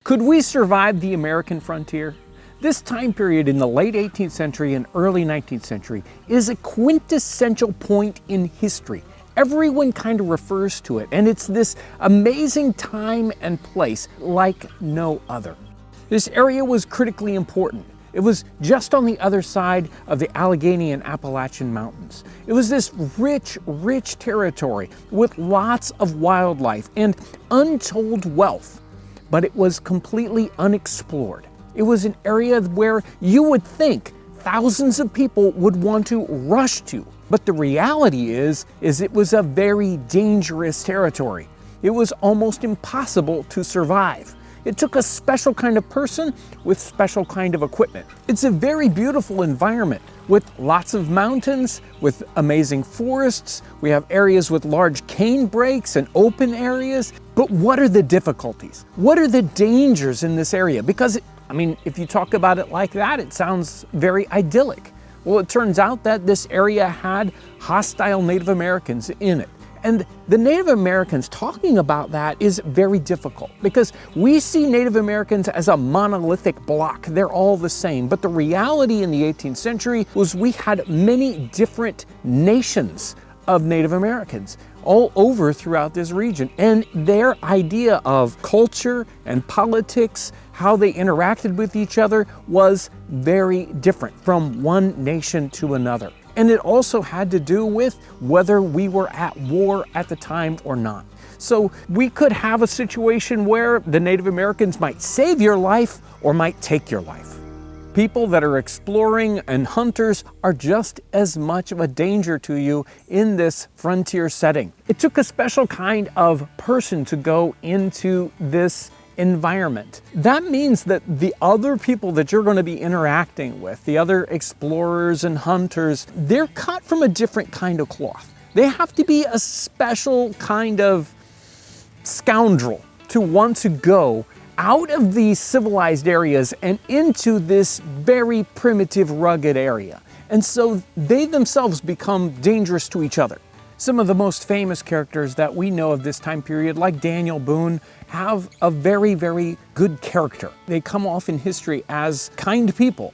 Could we survive the American frontier? This time period in the late 18th century and early 19th century is a quintessential point in history. Everyone kind of refers to it, and it's this amazing time and place like no other. This area was critically important. It was just on the other side of the Allegheny and Appalachian Mountains. It was this rich, rich territory with lots of wildlife and untold wealth, but it was completely unexplored. It was an area where you would think thousands of people would want to rush to. But the reality is it was a very dangerous territory. It was almost impossible to survive. It took a special kind of person with special kind of equipment. It's a very beautiful environment with lots of mountains, with amazing forests. We have areas with large cane brakes and open areas. But what are the difficulties? What are the dangers in this area? Because, if you talk about it like that, it sounds very idyllic. Well, it turns out that this area had hostile Native Americans in it. And the Native Americans, talking about that is very difficult because we see Native Americans as a monolithic block. They're all the same. But the reality in the 18th century was we had many different nations of Native Americans all over throughout this region. And their idea of culture and politics, how they interacted with each other, was very different from one nation to another. And it also had to do with whether we were at war at the time or not. So we could have a situation where the Native Americans might save your life or might take your life. People that are exploring and hunters are just as much of a danger to you in this frontier setting. It took a special kind of person to go into this environment. That means that the other people that you're going to be interacting with, the other explorers and hunters, they're cut from a different kind of cloth. They have to be a special kind of scoundrel to want to go out of these civilized areas and into this very primitive, rugged area. And so they themselves become dangerous to each other. Some of the most famous characters that we know of this time period, like Daniel Boone, have a very, very good character. They come off in history as kind people.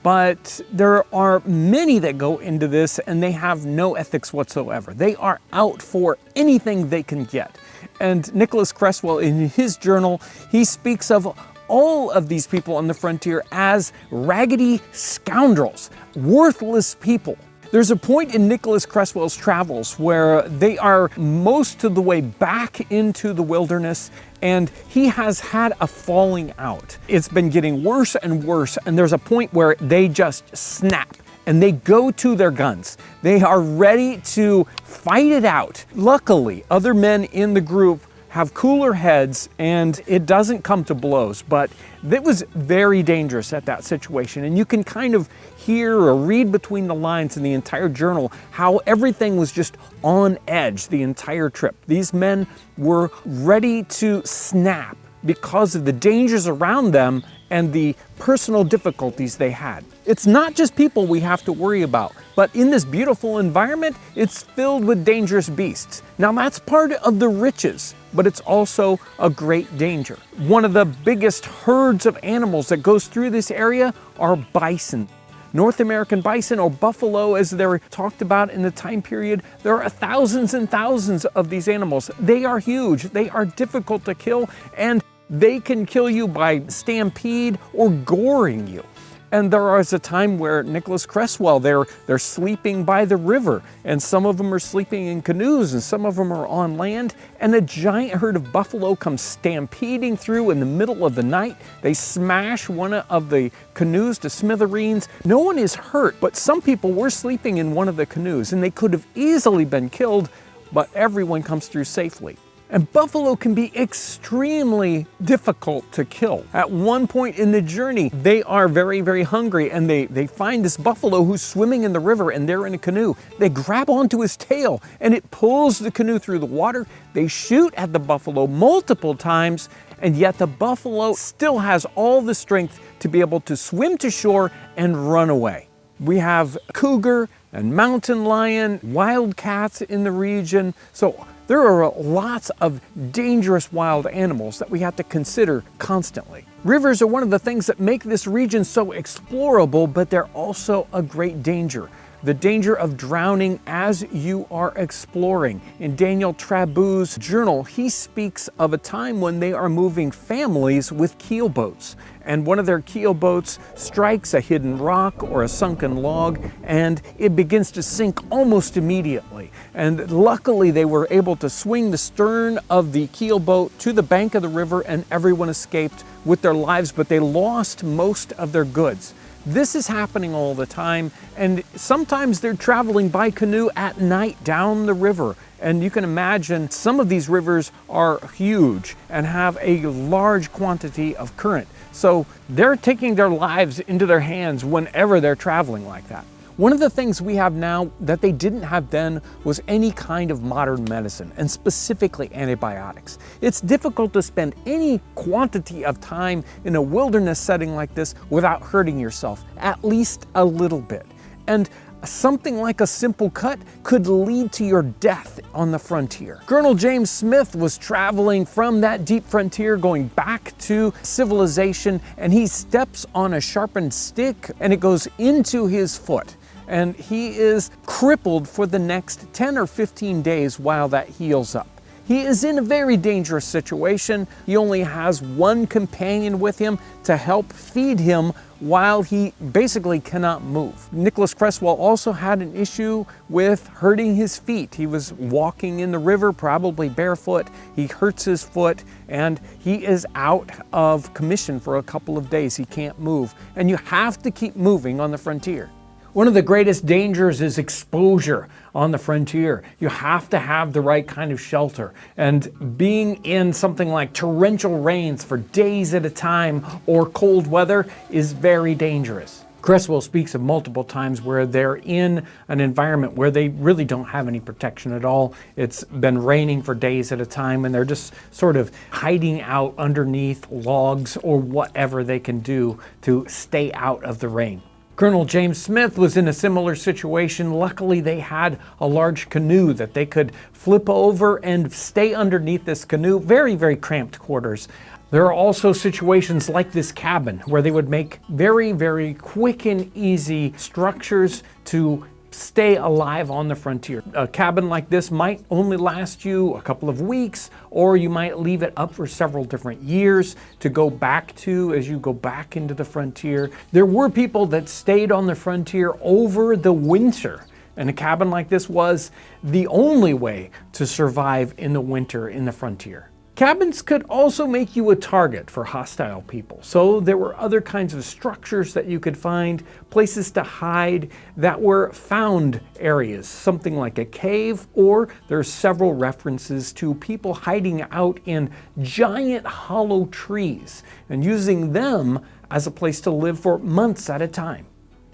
But there are many that go into this and they have no ethics whatsoever. They are out for anything they can get. And Nicholas Creswell, in his journal, he speaks of all of these people on the frontier as raggedy scoundrels, worthless people. There's a point in Nicholas Creswell's travels where they are most of the way back into the wilderness and he has had a falling out. It's been getting worse and worse, and there's a point where they just snap and they go to their guns. They are ready to fight it out. Luckily, other men in the group have cooler heads and it doesn't come to blows, but it was very dangerous at that situation. And you can kind of hear or read between the lines in the entire journal how everything was just on edge the entire trip. These men were ready to snap because of the dangers around them and the personal difficulties they had. It's not just people we have to worry about, but in this beautiful environment, it's filled with dangerous beasts. Now that's part of the riches, but it's also a great danger. One of the biggest herds of animals that goes through this area are bison. North American bison, or buffalo as they're talked about in the time period, there are thousands and thousands of these animals. They are huge, they are difficult to kill, and they can kill you by stampede or goring you. And there was a time where Nicholas Creswell, they're sleeping by the river, and some of them are sleeping in canoes and some of them are on land, and a giant herd of buffalo comes stampeding through in the middle of the night. They smash one of the canoes to smithereens. No one is hurt, but some people were sleeping in one of the canoes and they could have easily been killed, but everyone comes through safely. And buffalo can be extremely difficult to kill. At one point in the journey, they are very, very hungry and they find this buffalo who's swimming in the river and they're in a canoe. They grab onto his tail and it pulls the canoe through the water. They shoot at the buffalo multiple times, and yet the buffalo still has all the strength to be able to swim to shore and run away. We have cougar and mountain lion, wildcats in the region. So There are lots of dangerous wild animals that we have to consider constantly. Rivers are one of the things that make this region so explorable, but they're also a great danger. The danger of drowning as you are exploring. In Daniel Trabu's journal, he speaks of a time when they are moving families with keelboats. And one of their keelboats strikes a hidden rock or a sunken log, and it begins to sink almost immediately. And luckily they were able to swing the stern of the keelboat to the bank of the river, and everyone escaped with their lives, but they lost most of their goods. This is happening all the time, and sometimes they're traveling by canoe at night down the river. And you can imagine some of these rivers are huge and have a large quantity of current. So they're taking their lives into their hands whenever they're traveling like that. One of the things we have now that they didn't have then was any kind of modern medicine, and specifically antibiotics. It's difficult to spend any quantity of time in a wilderness setting like this without hurting yourself, at least a little bit. And something like a simple cut could lead to your death on the frontier. Colonel James Smith was traveling from that deep frontier going back to civilization, and he steps on a sharpened stick and it goes into his foot. And he is crippled for the next 10 or 15 days while that heals up. He is in a very dangerous situation. He only has one companion with him to help feed him while he basically cannot move. Nicholas Creswell also had an issue with hurting his feet. He was walking in the river, probably barefoot. He hurts his foot and he is out of commission for a couple of days. He can't move. And you have to keep moving on the frontier. One of the greatest dangers is exposure on the frontier. You have to have the right kind of shelter. And being in something like torrential rains for days at a time or cold weather is very dangerous. Creswell speaks of multiple times where they're in an environment where they really don't have any protection at all. It's been raining for days at a time and they're just sort of hiding out underneath logs or whatever they can do to stay out of the rain. Colonel James Smith was in a similar situation. Luckily, they had a large canoe that they could flip over and stay underneath this canoe. Very, very cramped quarters. There are also situations like this cabin where they would make very, very quick and easy structures to stay alive on the frontier. A cabin like this might only last you a couple of weeks, or you might leave it up for several different years to go back to as you go back into the frontier. There were people that stayed on the frontier over the winter, and a cabin like this was the only way to survive in the winter in the frontier. Cabins could also make you a target for hostile people. So there were other kinds of structures that you could find, places to hide that were found areas, something like a cave, or there's several references to people hiding out in giant hollow trees and using them as a place to live for months at a time.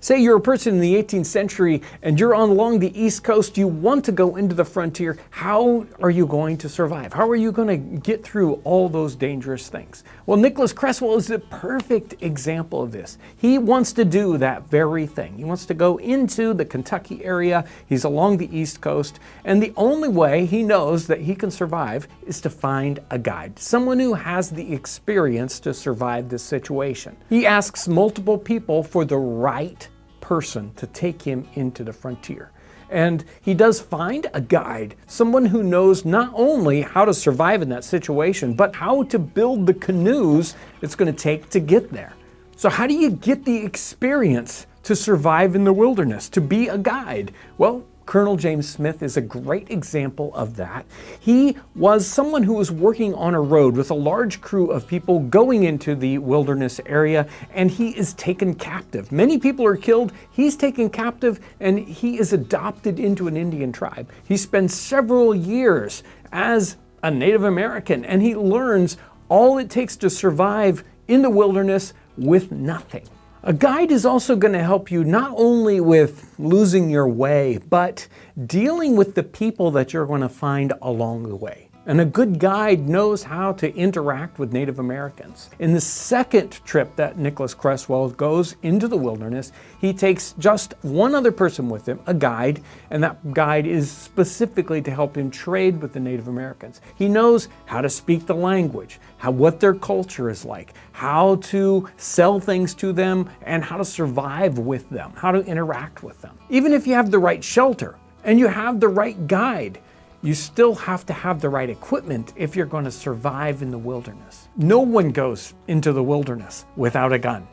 Say you're a person in the 18th century and you're along the East Coast, you want to go into the frontier. How are you going to survive? How are you going to get through all those dangerous things? Well, Nicholas Creswell is the perfect example of this. He wants to do that very thing. He wants to go into the Kentucky area. He's along the East Coast, and the only way he knows that he can survive is to find a guide, someone who has the experience to survive this situation. He asks multiple people for the right person to take him into the frontier. And he does find a guide, someone who knows not only how to survive in that situation, but how to build the canoes it's going to take to get there. So how do you get the experience to survive in the wilderness, to be a guide? Well, Colonel James Smith is a great example of that. He was someone who was working on a road with a large crew of people going into the wilderness area, and he is taken captive. Many people are killed. He's taken captive, and he is adopted into an Indian tribe. He spends several years as a Native American, and he learns all it takes to survive in the wilderness with nothing. A guide is also going to help you not only with losing your way, but dealing with the people that you're going to find along the way. And a good guide knows how to interact with Native Americans. In the second trip that Nicholas Creswell goes into the wilderness, he takes just one other person with him, a guide, and that guide is specifically to help him trade with the Native Americans. He knows how to speak the language, what their culture is like, how to sell things to them, and how to survive with them, how to interact with them. Even if you have the right shelter and you have the right guide, you still have to have the right equipment if you're going to survive in the wilderness. No one goes into the wilderness without a gun.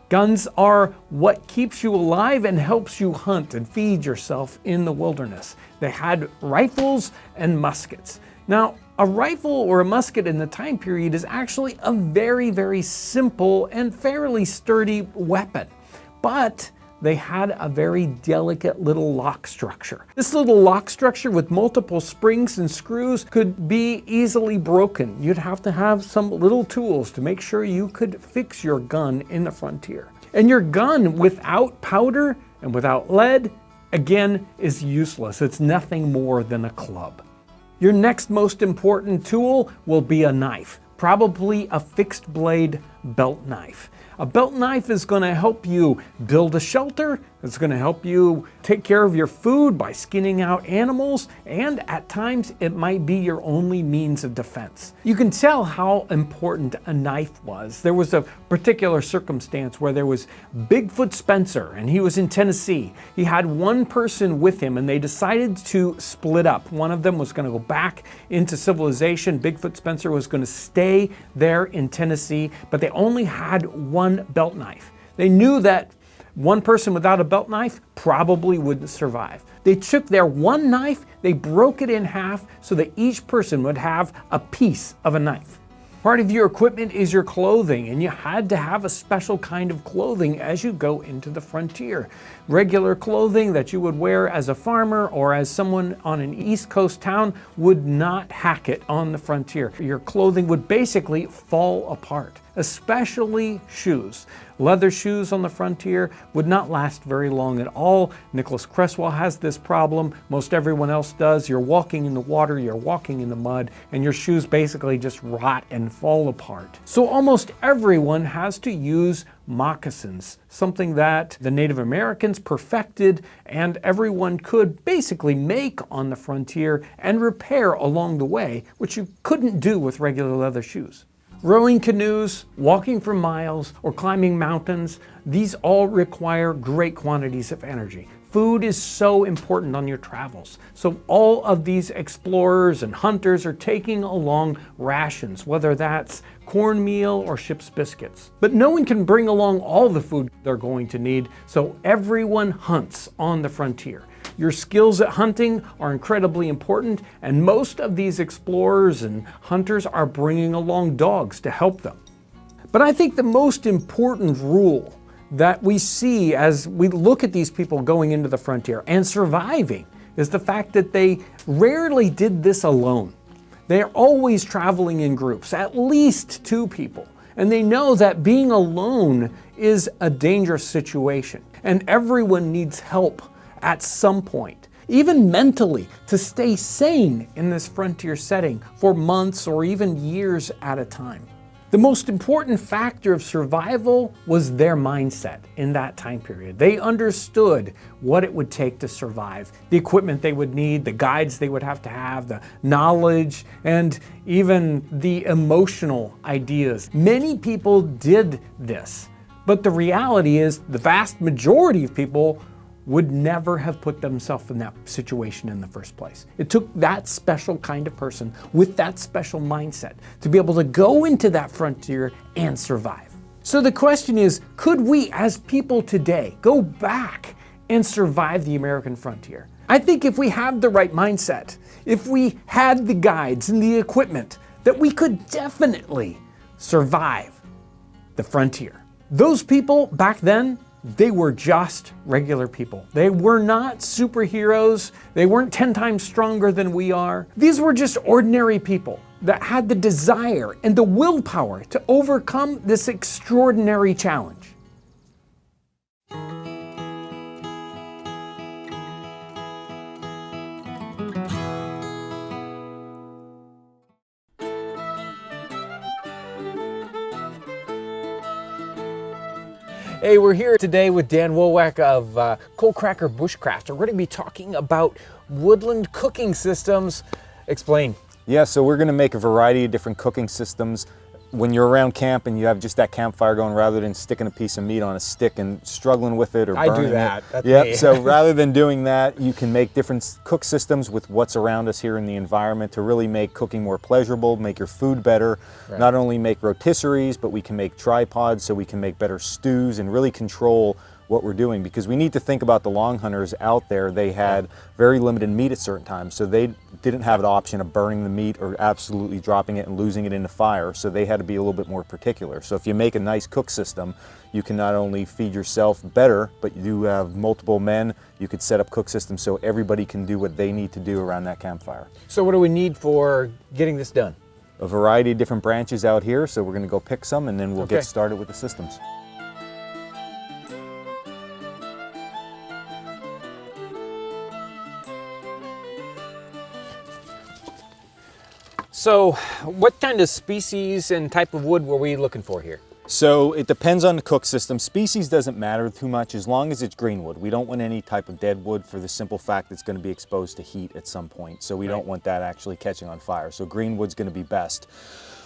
Guns are what keeps you alive and helps you hunt and feed yourself in the wilderness. They had rifles and muskets. Now, a rifle or a musket in the time period is actually a very, very simple and fairly sturdy weapon. But they had a very delicate little lock structure. This little lock structure with multiple springs and screws could be easily broken. You'd have to have some little tools to make sure you could fix your gun in the frontier. And your gun without powder and without lead, again, is useless. It's nothing more than a club. Your next most important tool will be a knife, probably a fixed blade belt knife. A belt knife is going to help you build a shelter. It's going to help you take care of your food by skinning out animals, and at times it might be your only means of defense. You can tell how important a knife was. There was a particular circumstance where there was Bigfoot Spencer, and he was in Tennessee. He had one person with him, and they decided to split up. One of them was going to go back into civilization. Bigfoot Spencer was going to stay there in Tennessee, but they only had one belt knife. They knew that one person without a belt knife probably wouldn't survive. They took their one knife, they broke it in half so that each person would have a piece of a knife. Part of your equipment is your clothing, and you had to have a special kind of clothing as you go into the frontier. Regular clothing that you would wear as a farmer or as someone on an East Coast town would not hack it on the frontier. Your clothing would basically fall apart, especially shoes. Leather shoes on the frontier would not last very long at all. Nicholas Creswell has this problem. Most everyone else does. You're walking in the water, you're walking in the mud, and your shoes basically just rot and fall apart. So almost everyone has to use moccasins, something that the Native Americans perfected and everyone could basically make on the frontier and repair along the way, which you couldn't do with regular leather shoes. Rowing canoes, walking for miles, or climbing mountains, these all require great quantities of energy. Food is so important on your travels. So all of these explorers and hunters are taking along rations, whether that's cornmeal or ship's biscuits. But no one can bring along all the food they're going to need, so everyone hunts on the frontier. Your skills at hunting are incredibly important, and most of these explorers and hunters are bringing along dogs to help them. But I think the most important rule that we see as we look at these people going into the frontier and surviving is the fact that they rarely did this alone. They're always traveling in groups, at least 2 people. And they know that being alone is a dangerous situation, and everyone needs help at some point, even mentally, to stay sane in this frontier setting for months or even years at a time. The most important factor of survival was their mindset in that time period. They understood what it would take to survive, the equipment they would need, the guides they would have to have, the knowledge, and even the emotional ideas. Many people did this, but the reality is the vast majority of people would never have put themselves in that situation in the first place. It took that special kind of person with that special mindset to be able to go into that frontier and survive. So the question is, could we as people today go back and survive the American frontier? I think if we have the right mindset, if we had the guides and the equipment, that we could definitely survive the frontier. Those people back then, they were just regular people. They were not superheroes. They weren't 10 times stronger than we are. These were just ordinary people that had the desire and the willpower to overcome this extraordinary challenge. Hey, we're here today with Dan Wowak of Coal Cracker Bushcraft. We're going to be talking about woodland cooking systems. Explain. Yeah, so we're going to make a variety of different cooking systems. When you're around camp and you have just that campfire going, rather than sticking a piece of meat on a stick and struggling with it or burning I do that. it. Yep. So rather than doing that, you can make different cook systems with what's around us here in the environment to really make cooking more pleasurable, make your food better. Right. Not only make rotisseries, but we can make tripods so we can make better stews and really control what we're doing, because we need to think about the long hunters out there. They had very limited meat at certain times, so they didn't have the option of burning the meat or absolutely dropping it and losing it in the fire, so they had to be a little bit more particular. So if you make a nice cook system, you can not only feed yourself better, but you do have multiple men. You could set up cook systems so everybody can do what they need to do around that campfire. So what do we need for getting this done? A variety of different branches out here, so we're going to go pick some and then we'll get started with the systems. So what kind of species and type of wood were we looking for here? So it depends on the cook system. Species doesn't matter too much as long as it's green wood. We don't want any type of dead wood for the simple fact it's going to be exposed to heat at some point. So we don't want that actually catching on fire. So green wood's going to be best.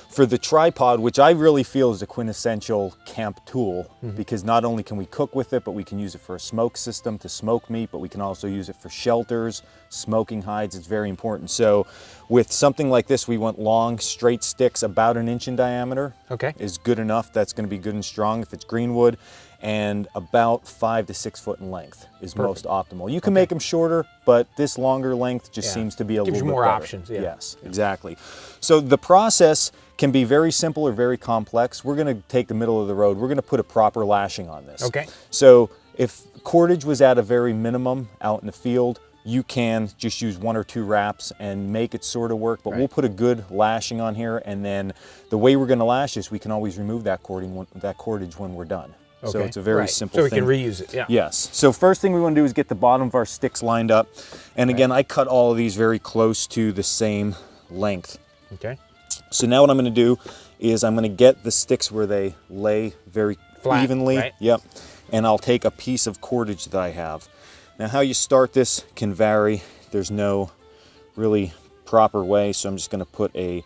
For the tripod, which I really feel is a quintessential camp tool, because not only can we cook with it, but we can use it for a smoke system to smoke meat, but we can also use it for shelters, smoking hides. It's very important. So with something like this, we want long, straight sticks about 1 inch in diameter. Is good enough. That's going to be good and strong if it's green wood. And about 5 to 6 foot in length is most optimal. You can make them shorter, but this longer length just seems to be a little bit more better. Options. Yes, exactly. So the process can be very simple or very complex. We're going to take the middle of the road. We're going to put a proper lashing on this. So if cordage was at a very minimum out in the field, you can just use 1 or 2 wraps and make it sort of work, but we'll put a good lashing on here, and then the way we're going to lash this, we can always remove that cordage when we're done. So it's a very simple thing. So we can reuse it, Yes. So first thing we want to do is get the bottom of our sticks lined up. And again, I cut all of these very close to the same length. So now what I'm going to do is I'm going to get the sticks where they lay very flat, evenly. And I'll take a piece of cordage that I have. Now how you start this can vary. There's no really proper way. So I'm just going to put a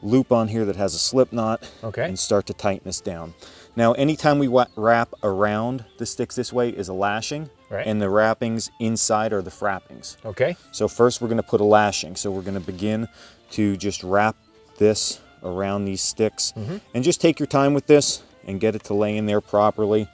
loop on here that has a slip knot and start to tighten this down. Now, anytime we wrap around the sticks this way is a lashing, and the wrappings inside are the frappings. So first we're going to put a lashing. So we're going to begin to just wrap this around these sticks, and just take your time with this and get it to lay in there properly.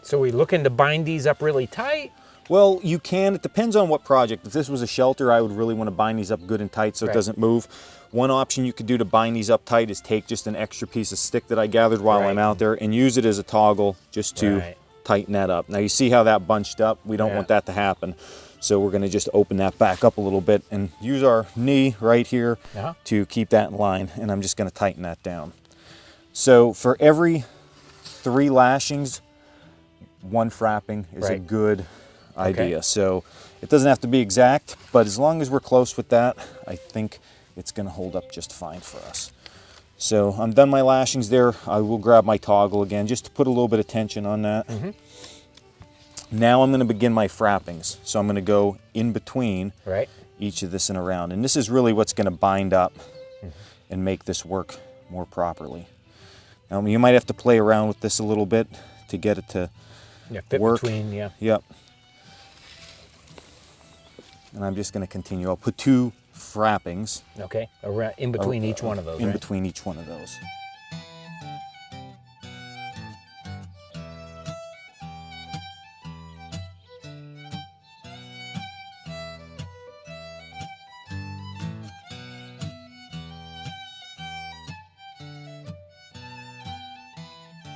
So we looking to bind these up really tight? Well, you can. It depends on what project. If this was a shelter, I would really want to bind these up good and tight so it doesn't move. One option you could do to bind these up tight is take just an extra piece of stick that I gathered while I'm out there and use it as a toggle just to tighten that up. Now you see how that bunched up? We don't want that to happen. So we're going to just open that back up a little bit and use our knee right here to keep that in line. And I'm just going to tighten that down. So for every 3 lashings, 1 frapping is a good idea. So it doesn't have to be exact, but as long as we're close with that, I think it's going to hold up just fine for us. So I'm done my lashings there. I will grab my toggle again just to put a little bit of tension on that. Now I'm going to begin my frappings. So I'm going to go in between each of this and around. And this is really what's going to bind up and make this work more properly. Now you might have to play around with this a little bit to get it to fit work. Between, And I'm just going to continue. I'll put 2 frappings. In between each one of those. In between each one of those.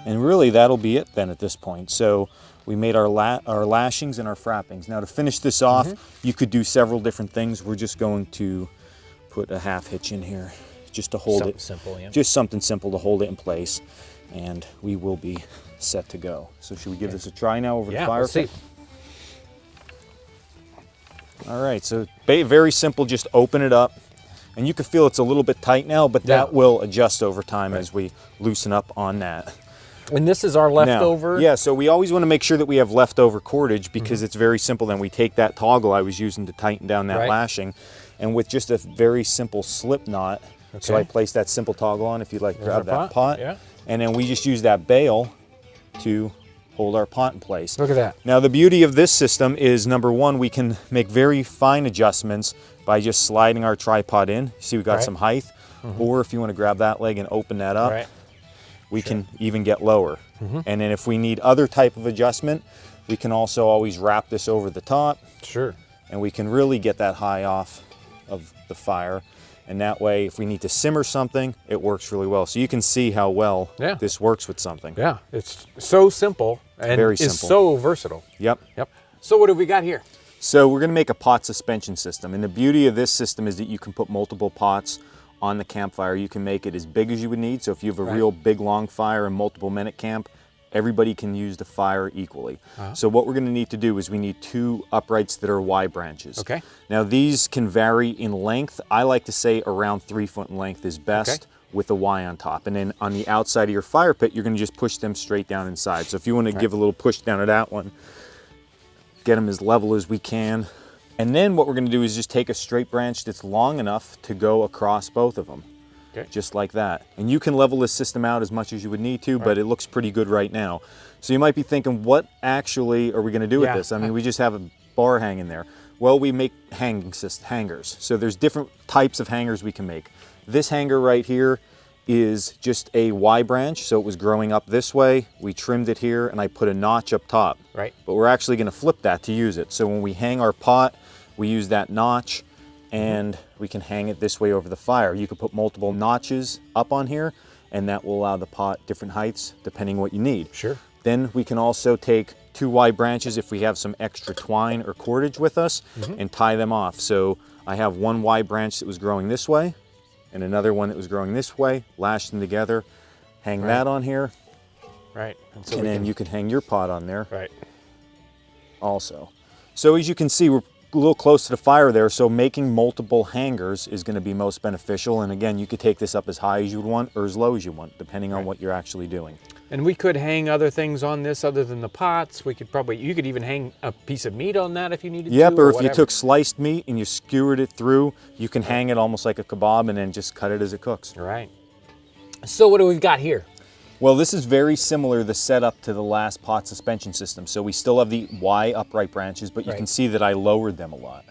And really that'll be it then at this point. So we made our lashings and our frappings. Now to finish this off, you could do several different things. We're just going to put a half hitch in here just to hold it. Simple, Just something simple to hold it in place. And we will be set to go. So should we give this a try now over the fire? Let's see. All right, so very simple, just open it up. And you can feel it's a little bit tight now, but Yeah. that will adjust over time as we loosen up on that. And this is our leftover? Now, yeah, so we always want to make sure that we have leftover cordage because it's very simple. Then we take that toggle I was using to tighten down that lashing, and with just a very simple slip knot, so I place that simple toggle on, if you'd like to grab that pot, and then we just use that bail to hold our pot in place. Look at that. Now the beauty of this system is, number one, we can make very fine adjustments by just sliding our tripod in. See, we got some height, or if you want to grab that leg and open that up, we can even get lower. And then if we need other type of adjustment, we can also always wrap this over the top. Sure. And we can really get that high off of the fire. And that way, if we need to simmer something, it works really well. So you can see how well this works with something. Yeah, it's so simple and Very simple. Is so versatile. Yep. So what have we got here? So we're gonna make a pot suspension system. And the beauty of this system is that you can put multiple pots on the campfire. You can make it as big as you would need. So if you have a real big long fire and multiple minute camp, everybody can use the fire equally. So what we're gonna need to do is we need 2 uprights that are Y branches. Okay. Now these can vary in length. I like to say around 3 foot in length is best with a Y on top. And then on the outside of your fire pit, you're gonna just push them straight down inside. So if you wanna give a little push down to that one, get them as level as we can. And then what we're gonna do is just take a straight branch that's long enough to go across both of them. Just like that. And you can level this system out as much as you would need to, but it looks pretty good right now. So you might be thinking, what actually are we gonna do with this? I mean, we just have a bar hanging there. Well, we make hangers. So there's different types of hangers we can make. This hanger right here is just a Y branch, so it was growing up this way. We trimmed it here, and I put a notch up top. But we're actually gonna flip that to use it. So when we hang our pot, we use that notch, and we can hang it this way over the fire. You could put multiple notches up on here, and that will allow the pot different heights depending what you need. Then we can also take 2 Y branches if we have some extra twine or cordage with us and tie them off. So I have 1 Y branch that was growing this way and another one that was growing this way, lash them together, hang that on here, and and then you can hang your pot on there also. So as you can see, we're a little close to the fire there, so making multiple hangers is going to be most beneficial. And again, you could take this up as high as you would want or as low as you want, depending on what you're actually doing. And we could hang other things on this other than the pots. We could probably, you could even hang a piece of meat on that if you needed to. Yep, or if you took sliced meat and you skewered it through, you can hang it almost like a kebab and then just cut it as it cooks. So what do we got here? Well, this is very similar, the setup, to the last pot suspension system. So we still have the Y upright branches, but you can see that I lowered them a lot.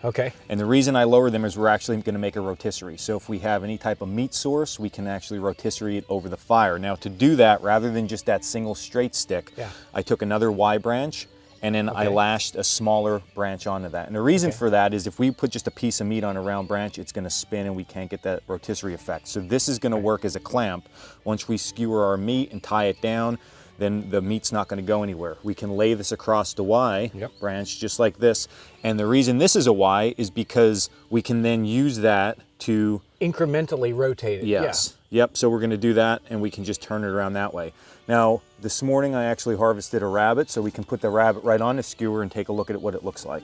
And the reason I lowered them is we're actually going to make a rotisserie. So if we have any type of meat source, we can actually rotisserie it over the fire. Now to do that, rather than just that single straight stick, I took another Y branch and then I lashed a smaller branch onto that. And the reason for that is if we put just a piece of meat on a round branch, it's gonna spin and we can't get that rotisserie effect. So this is gonna work as a clamp. Once we skewer our meat and tie it down, then the meat's not gonna go anywhere. We can lay this across the Y branch just like this. And the reason this is a Y is because we can then use that to incrementally rotate it. Yep, so we're gonna do that and we can just turn it around that way. Now, this morning I actually harvested a rabbit, so we can put the rabbit right on the skewer and take a look at what it looks like.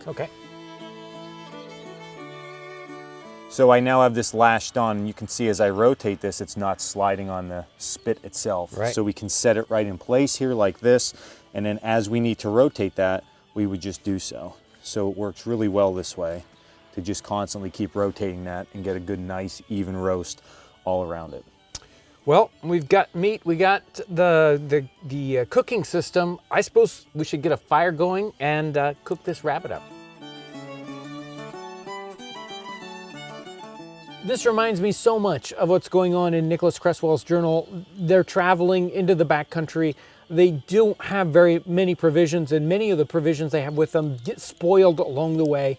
So I now have this lashed on, and you can see as I rotate this, it's not sliding on the spit itself. So we can set it right in place here like this, and then as we need to rotate that, we would just do so. So it works really well this way, to just constantly keep rotating that and get a good, nice, even roast all around it. Well, we've got meat, we got the cooking system. I suppose we should get a fire going and cook this rabbit up. This reminds me so much of what's going on in Nicholas Cresswell's journal. They're traveling into the backcountry. They don't have very many provisions, and many of the provisions they have with them get spoiled along the way.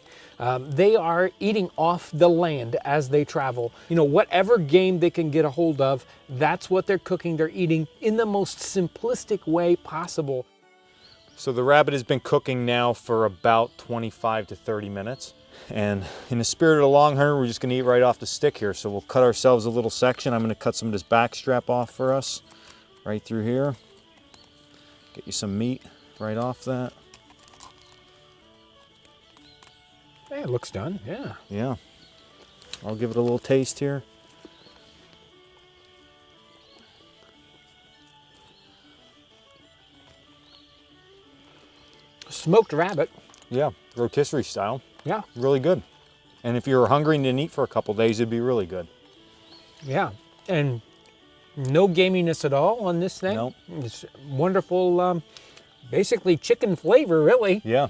They are eating off the land as they travel. You know, whatever game they can get a hold of, that's what they're cooking. They're eating in the most simplistic way possible. So the rabbit has been cooking now for about 25 to 30 minutes. And in the spirit of the long hunter, we're just gonna eat right off the stick here. So we'll cut ourselves a little section. I'm gonna cut some of this back strap off for us, right through here. Get you some meat right off that. Yeah, it looks done, Yeah. I'll give it a little taste here. Smoked rabbit. Yeah, rotisserie style. Yeah. Really good. And if you're hungry and didn't eat for a couple days, it'd be really good. Yeah, and no gaminess at all on this thing. Nope. It's wonderful, basically chicken flavor, really. Yeah.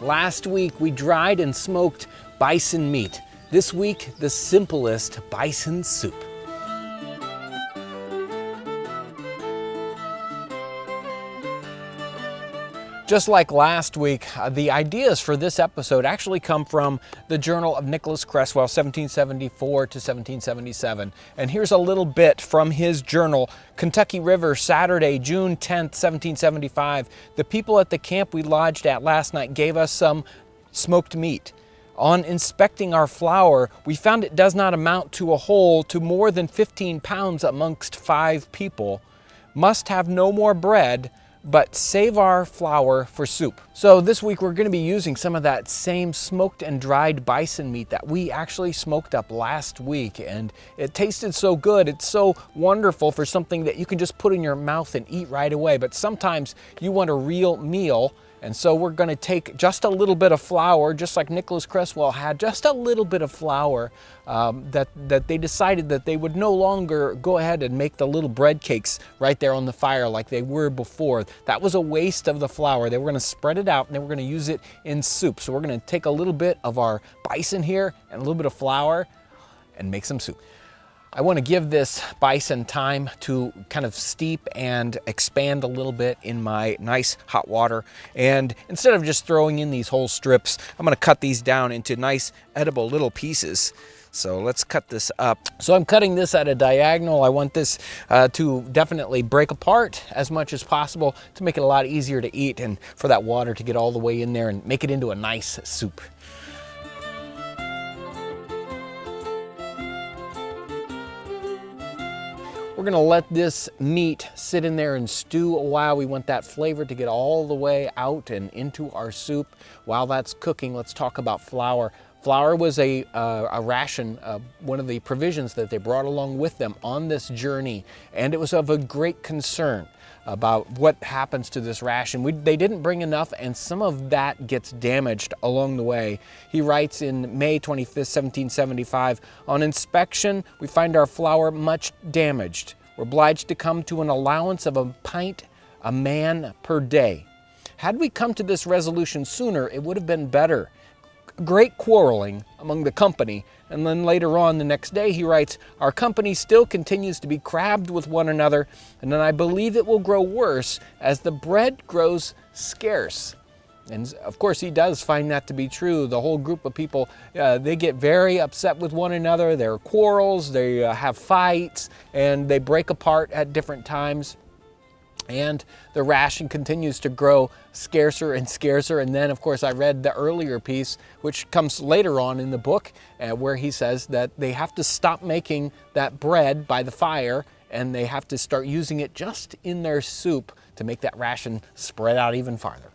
Last week we dried and smoked bison meat. This week, the simplest bison soup. Just like last week, the ideas for this episode actually come from the journal of Nicholas Creswell, 1774 to 1777. And here's a little bit from his journal. Kentucky River, Saturday, June 10th, 1775. The people at the camp we lodged at last night gave us some smoked meat. On inspecting our flour, we found it does not amount to a whole to more than 15 pounds amongst 5 people. Must have no more bread, but save our flour for soup. So this week we're going to be using some of that same smoked and dried bison meat that we actually smoked up last week, and it tasted so good. It's so wonderful for something that you can just put in your mouth and eat right away, but sometimes you want a real meal. And so we're going to take just a little bit of flour, just like Nicholas Creswell had, just a little bit of flour that they decided that they would no longer go ahead and make the little bread cakes right there on the fire like they were before. That was a waste of the flour. They were going to spread it out and they were going to use it in soup. So we're going to take a little bit of our bison here and a little bit of flour and make some soup. I want to give this bison time to kind of steep and expand a little bit in my nice hot water. And instead of just throwing in these whole strips, I'm going to cut these down into nice edible little pieces. So let's cut this up. So I'm cutting this at a diagonal. I want this to definitely break apart as much as possible to make it a lot easier to eat and for that water to get all the way in there and make it into a nice soup. We're gonna let this meat sit in there and stew a while. We want that flavor to get all the way out and into our soup. While that's cooking, let's talk about flour. Flour was a ration, one of the provisions that they brought along with them on this journey, and it was of a great concern about what happens to this ration. They didn't bring enough, and some of that gets damaged along the way. He writes in May 25th, 1775, on inspection, we find our flour much damaged. We're obliged to come to an allowance of a pint a man per day. Had we come to this resolution sooner, it would have been better. Great quarreling among the company, and then later on the next day he writes, our company still continues to be crabbed with one another, and then I believe it will grow worse as the bread grows scarce. And of course he does find that to be true. The whole group of people, they get very upset with one another. There are quarrels, they have fights, and they break apart at different times. And the ration continues to grow scarcer and scarcer. And then, of course, I read the earlier piece, which comes later on in the book, where he says that they have to stop making that bread by the fire, and they have to start using it just in their soup to make that ration spread out even farther.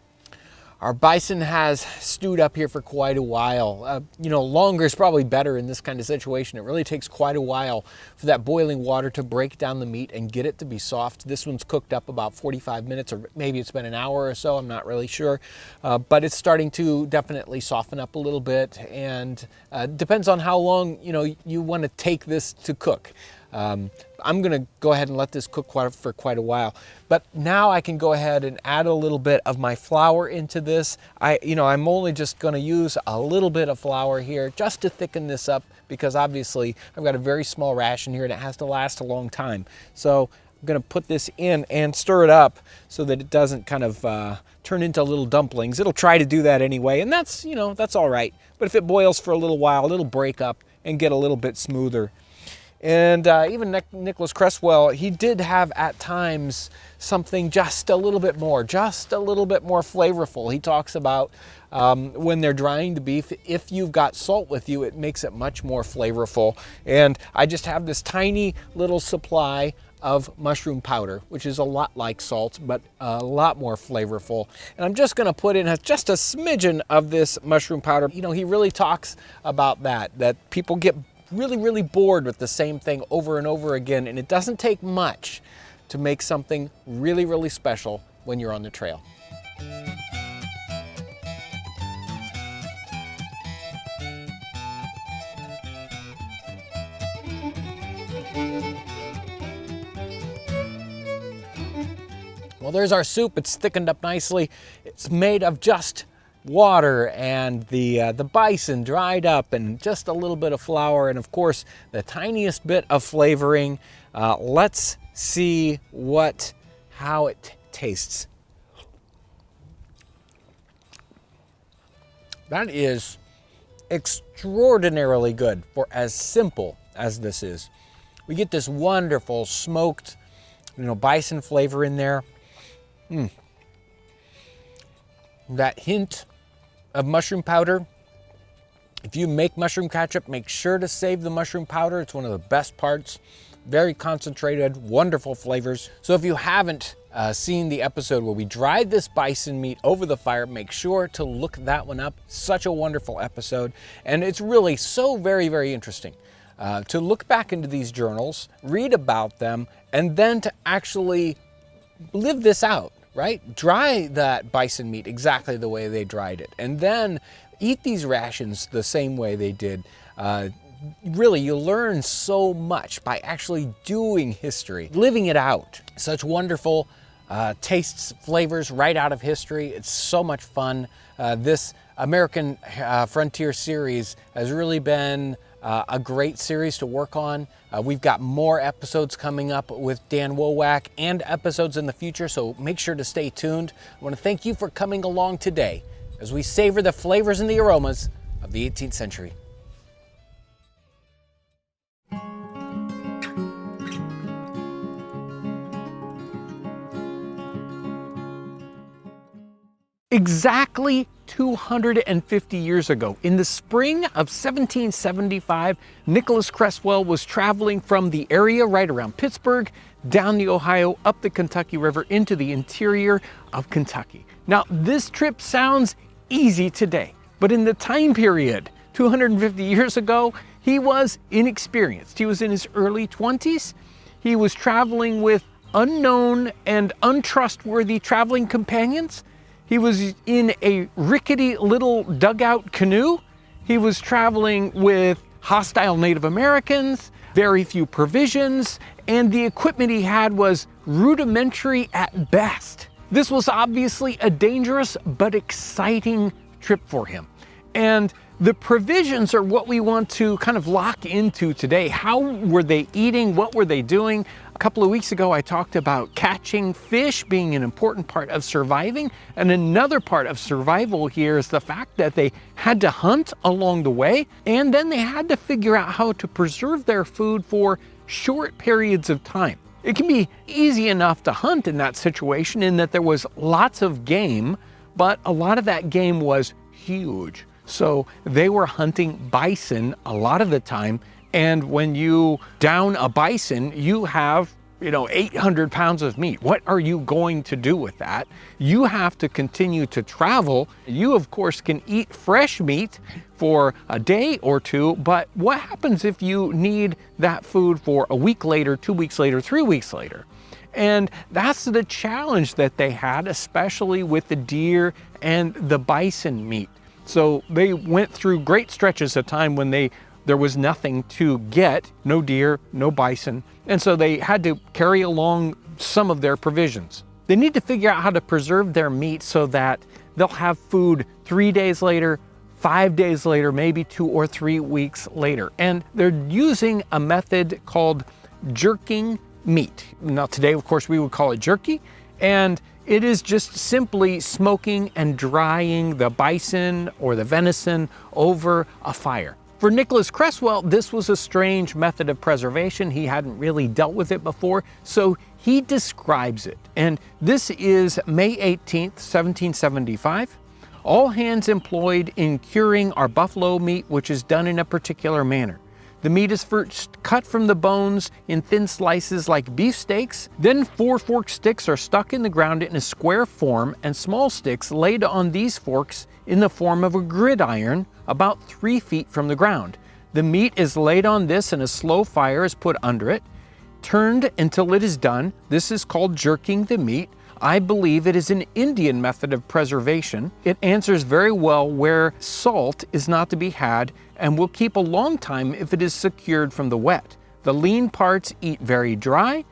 Our bison has stewed up here for quite a while. Longer is probably better in this kind of situation. It really takes quite a while for that boiling water to break down the meat and get it to be soft. This one's cooked up about 45 minutes, or maybe it's been an hour or so, I'm not really sure. But it's starting to definitely soften up a little bit, and depends on how long you want to take this to cook. I'm gonna go ahead and let this cook for quite a while, but now I can go ahead and add a little bit of my flour into this. I'm only just gonna use a little bit of flour here just to thicken this up, because obviously I've got a very small ration here and it has to last a long time. So I'm gonna put this in and stir it up so that it doesn't kind of turn into little dumplings. It'll try to do that anyway, and that's, you know, that's all right. But if it boils for a little while, it'll break up and get a little bit smoother. And even Nicholas Cresswell, he did have at times something just a little bit more flavorful. He talks about when they're drying the beef, if you've got salt with you, it makes it much more flavorful. And I just have this tiny little supply of mushroom powder, which is a lot like salt, but a lot more flavorful. And I'm just gonna put in just a smidgen of this mushroom powder. You know, he really talks about that people get really bored with the same thing over and over again, and it doesn't take much to make something really special when you're on the trail. Well, there's our soup. It's thickened up nicely. It's made of just water and the bison dried up and just a little bit of flour and of course the tiniest bit of flavoring. Let's see how it tastes. That is extraordinarily good for as simple as this is. We get this wonderful smoked, bison flavor in there. That hint of mushroom powder. If you make mushroom ketchup, make sure to save the mushroom powder. It's one of the best parts. Very concentrated, wonderful flavors. So if you haven't seen the episode where we dried this bison meat over the fire, make sure to look that one up. Such a wonderful episode. And it's really so very interesting to look back into these journals, read about them, and then to actually live this out, right? Dry that bison meat exactly the way they dried it, and then eat these rations the same way they did. Really, you learn so much by actually doing history, living it out. Such wonderful tastes, flavors right out of history. It's so much fun. This American Frontier series has really been a great series to work on. We've got more episodes coming up with Dan Wowak and episodes in the future, so make sure to stay tuned. I want to thank you for coming along today as we savor the flavors and the aromas of the 18th century. Exactly 250 years ago, in the spring of 1775, Nicholas Cresswell was traveling from the area right around Pittsburgh, down the Ohio, up the Kentucky River, into the interior of Kentucky. Now, this trip sounds easy today, but in the time period, 250 years ago, he was inexperienced. He was in his early 20s. He was traveling with unknown and untrustworthy traveling companions. He was in a rickety little dugout canoe. He was traveling with hostile Native Americans, very few provisions, and the equipment he had was rudimentary at best. This was obviously a dangerous but exciting trip for him. And the provisions are what we want to kind of lock into today. How were they eating? What were they doing? A couple of weeks ago, I talked about catching fish being an important part of surviving. And another part of survival here is the fact that they had to hunt along the way, and then they had to figure out how to preserve their food for short periods of time. It can be easy enough to hunt in that situation in that there was lots of game, but a lot of that game was huge. So they were hunting bison a lot of the time. And when you down a bison, you have, 800 pounds of meat. What are you going to do with that? You have to continue to travel. You, of course, can eat fresh meat for a day or two, but what happens if you need that food for a week later, 2 weeks later, 3 weeks later? And that's the challenge that they had, especially with the deer and the bison meat. So they went through great stretches of time when there was nothing to get, no deer, no bison, and so they had to carry along some of their provisions. They need to figure out how to preserve their meat so that they'll have food 3 days later, 5 days later, maybe 2 or 3 weeks later. And they're using a method called jerking meat. Now today, of course, we would call it jerky, and it is just simply smoking and drying the bison or the venison over a fire. For Nicholas Creswell, this was a strange method of preservation. He hadn't really dealt with it before, so he describes it. And this is May 18th, 1775. All hands employed in curing our buffalo meat, which is done in a particular manner. The meat is first cut from the bones in thin slices like beef steaks. Then 4 forked sticks are stuck in the ground in a square form, and small sticks laid on these forks in the form of a gridiron about 3 feet from the ground. The meat is laid on this and a slow fire is put under it, turned until it is done. This is called jerking the meat. I believe it is an Indian method of preservation. It answers very well where salt is not to be had and will keep a long time if it is secured from the wet. The lean parts eat very dry.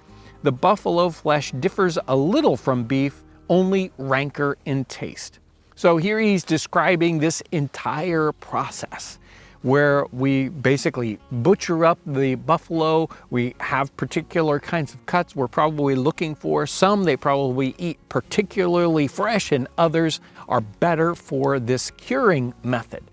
The buffalo flesh differs a little from beef, only rancor in taste. So here he's describing this entire process where we basically butcher up the buffalo. We have particular kinds of cuts we're probably looking for. Some they probably eat particularly fresh, and others are better for this curing method.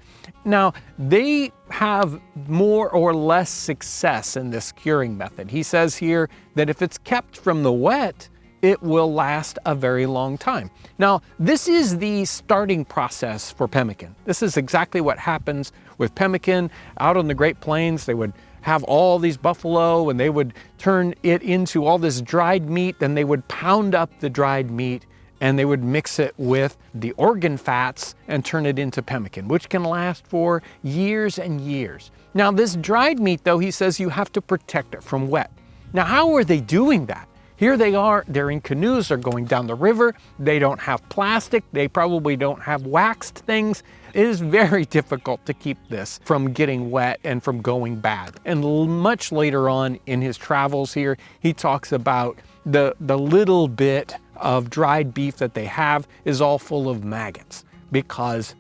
Now, they have more or less success in this curing method. He says here that if it's kept from the wet, it will last a very long time. Now, this is the starting process for pemmican. This is exactly what happens with pemmican. Out on the Great Plains, they would have all these buffalo and they would turn it into all this dried meat. Then they would pound up the dried meat and they would mix it with the organ fats and turn it into pemmican, which can last for years and years. Now, this dried meat, though, he says you have to protect it from wet. Now, how are they doing that? Here they are, they're in canoes, they're going down the river, they don't have plastic, they probably don't have waxed things. It is very difficult to keep this from getting wet and from going bad. And much later on in his travels here, he talks about the little bit of dried beef that they have is all full of maggots because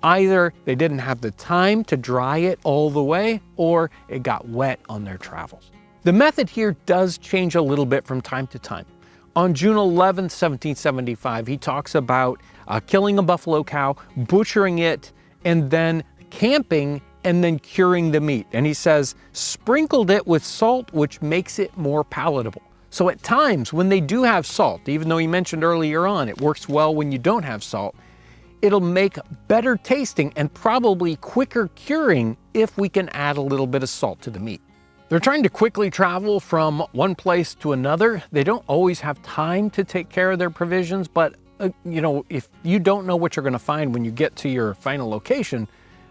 either they didn't have the time to dry it all the way or it got wet on their travels. The method here does change a little bit from time to time. On June 11, 1775, he talks about killing a buffalo cow, butchering it, and then camping and then curing the meat. And he says, sprinkled it with salt, which makes it more palatable. So at times when they do have salt, even though he mentioned earlier on, it works well when you don't have salt, it'll make better tasting and probably quicker curing if we can add a little bit of salt to the meat. They're trying to quickly travel from one place to another. They don't always have time to take care of their provisions, but if you don't know what you're going to find when you get to your final location,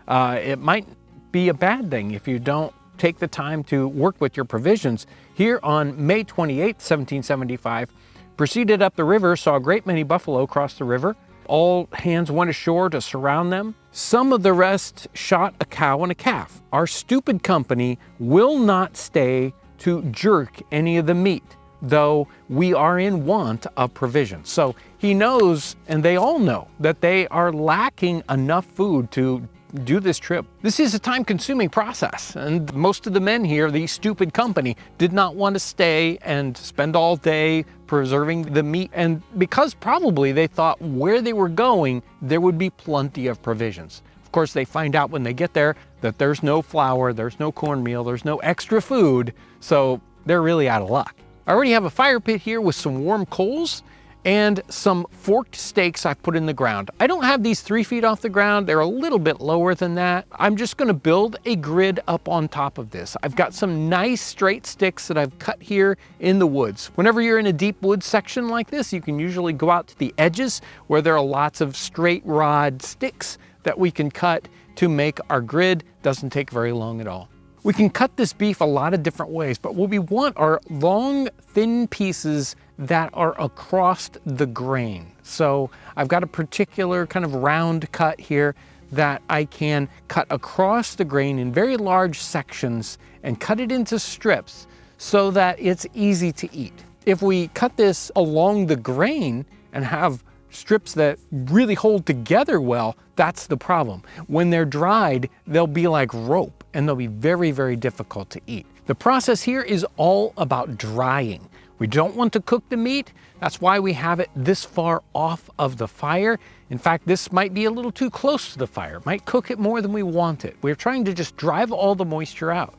it might be a bad thing if you don't take the time to work with your provisions. Here on May 28, 1775, proceeded up the river, saw a great many buffalo cross the river. All hands went ashore to surround them. Some of the rest shot a cow and a calf. Our stupid company will not stay to jerk any of the meat, though we are in want of provisions. So he knows, and they all know, that they are lacking enough food to do this trip. This is a time-consuming process, and most of the men here, the stupid company, did not want to stay and spend all day preserving the meat, and because probably they thought where they were going, there would be plenty of provisions. Of course, they find out when they get there that there's no flour, there's no cornmeal, there's no extra food, so they're really out of luck. I already have a fire pit here with some warm coals and some forked stakes I've put in the ground. I don't have these 3 feet off the ground. They're a little bit lower than that. I'm just gonna build a grid up on top of this. I've got some nice straight sticks that I've cut here in the woods. Whenever you're in a deep woods section like this, you can usually go out to the edges where there are lots of straight rod sticks that we can cut to make our grid. Doesn't take very long at all. We can cut this beef a lot of different ways, but what we want are long, thin pieces that are across the grain. So I've got a particular kind of round cut here that I can cut across the grain in very large sections and cut it into strips so that it's easy to eat. If we cut this along the grain and have strips that really hold together well, that's the problem. When they're dried, they'll be like rope and they'll be very, very difficult to eat. The process here is all about drying. We don't want to cook the meat. That's why we have it this far off of the fire. In fact, this might be a little too close to the fire. Might cook it more than we want it. We're trying to just drive all the moisture out.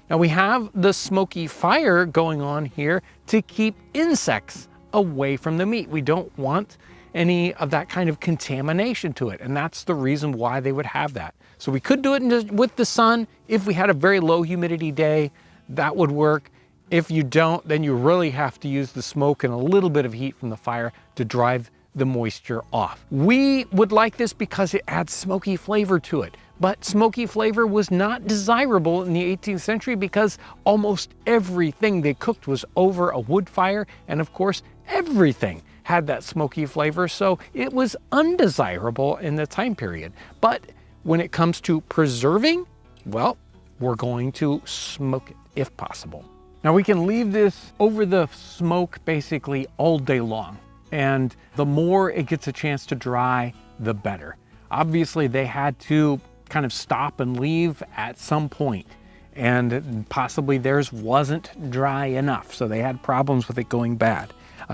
Now we have the smoky fire going on here to keep insects away from the meat. We don't want any of that kind of contamination to it. And that's the reason why they would have that. So we could do it with the sun. If we had a very low humidity day, that would work. If you don't, then you really have to use the smoke and a little bit of heat from the fire to drive the moisture off. We would like this because it adds smoky flavor to it. But smoky flavor was not desirable in the 18th century because almost everything they cooked was over a wood fire. And of course, everything had that smoky flavor. So it was undesirable in the time period. But when it comes to preserving, well, we're going to smoke it if possible. Now we can leave this over the smoke basically all day long. And the more it gets a chance to dry, the better. Obviously they had to kind of stop and leave at some point, and possibly theirs wasn't dry enough. So they had problems with it going bad.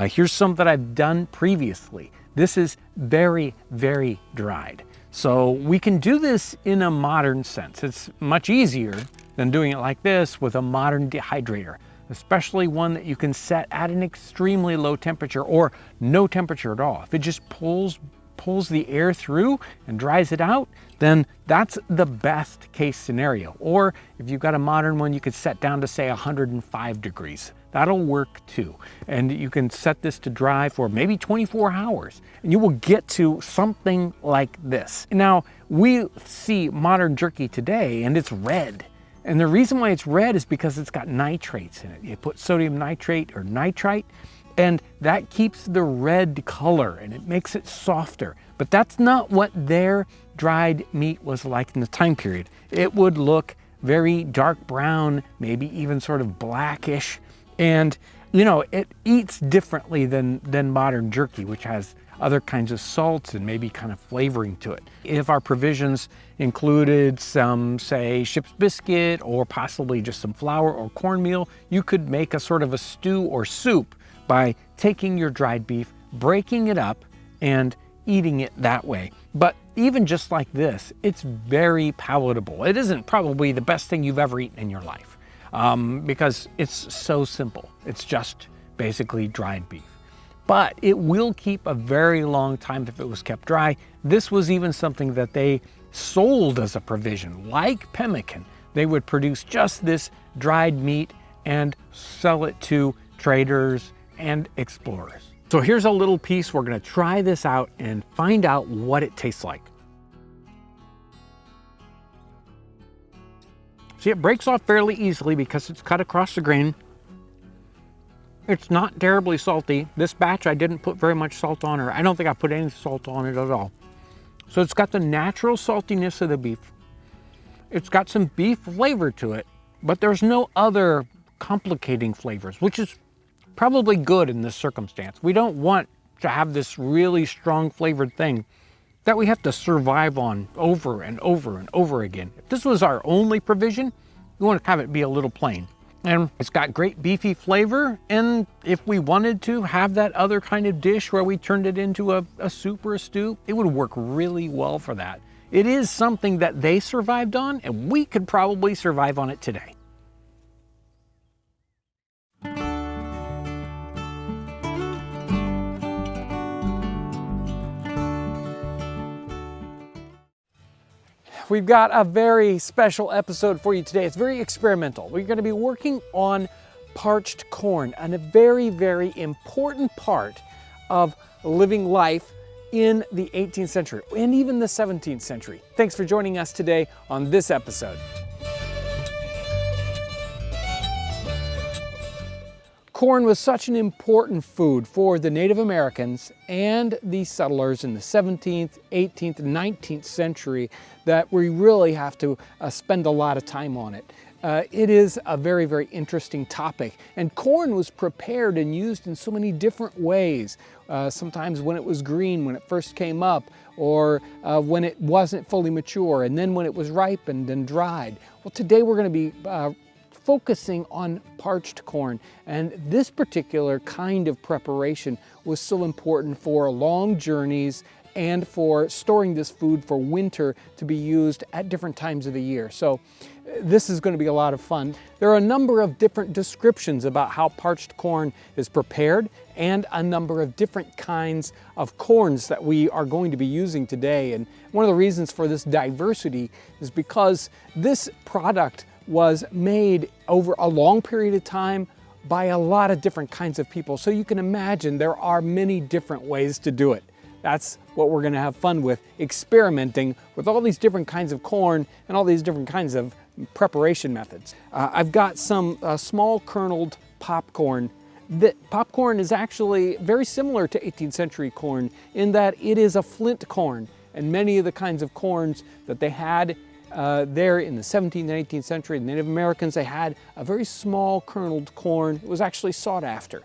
Here's some that I've done previously. This is very, very dried. So we can do this in a modern sense. It's much easier than doing it like this with a modern dehydrator, especially one that you can set at an extremely low temperature or no temperature at all. If it just pulls the air through and dries it out, then that's the best case scenario. Or if you've got a modern one, you could set down to say 105 degrees. That'll work too. And you can set this to dry for maybe 24 hours and you will get to something like this. Now, we see modern jerky today and it's red. And the reason why it's red is because it's got nitrates in it. You put sodium nitrate or nitrite, and that keeps the red color and it makes it softer. But that's not what their dried meat was like in the time period. It would look very dark brown, maybe even sort of blackish. And you know, it eats differently than modern jerky, which has other kinds of salts and maybe kind of flavoring to it. If our provisions included some, say, ship's biscuit or possibly just some flour or cornmeal, you could make a sort of a stew or soup by taking your dried beef, breaking it up, and eating it that way. But even just like this, it's very palatable. It isn't probably the best thing you've ever eaten in your life because it's so simple. It's just basically dried beef. But it will keep a very long time if it was kept dry. This was even something that they sold as a provision, like pemmican. They would produce just this dried meat and sell it to traders and explorers. So here's a little piece. We're gonna try this out and find out what it tastes like. See, it breaks off fairly easily because it's cut across the grain. It's not terribly salty. This batch, I didn't put very much salt on, or I don't think I put any salt on it at all. So it's got the natural saltiness of the beef. It's got some beef flavor to it, but there's no other complicating flavors, which is probably good in this circumstance. We don't want to have this really strong flavored thing that we have to survive on over and over and over again. If this was our only provision, we want to have it be a little plain. And it's got great beefy flavor, and if we wanted to have that other kind of dish where we turned it into a soup or a stew, it would work really well for that. It is something that they survived on, and we could probably survive on it today. We've got a very special episode for you today. It's very experimental. We're going to be working on parched corn, and a very, very important part of living life in the 18th century and even the 17th century. Thanks for joining us today on this episode. Corn was such an important food for the Native Americans and the settlers in the 17th, 18th, and 19th century that we really have to spend a lot of time on it. It is a very, very interesting topic, and corn was prepared and used in so many different ways. Sometimes when it was green, when it first came up, or when it wasn't fully mature, and then when it was ripened and dried. Well, today we're going to be focusing on parched corn. And this particular kind of preparation was so important for long journeys and for storing this food for winter to be used at different times of the year. So this is going to be a lot of fun. There are a number of different descriptions about how parched corn is prepared and a number of different kinds of corns that we are going to be using today. And one of the reasons for this diversity is because this product was made over a long period of time by a lot of different kinds of people. So you can imagine there are many different ways to do it. That's what we're going to have fun with, experimenting with all these different kinds of corn and all these different kinds of preparation methods. I've got some small kerneled popcorn. Popcorn is actually very similar to 18th century corn in that it is a flint corn, and many of the kinds of corns that they had there in the 17th and 18th century, the Native Americans, they had a very small kerneled corn. It was actually sought after.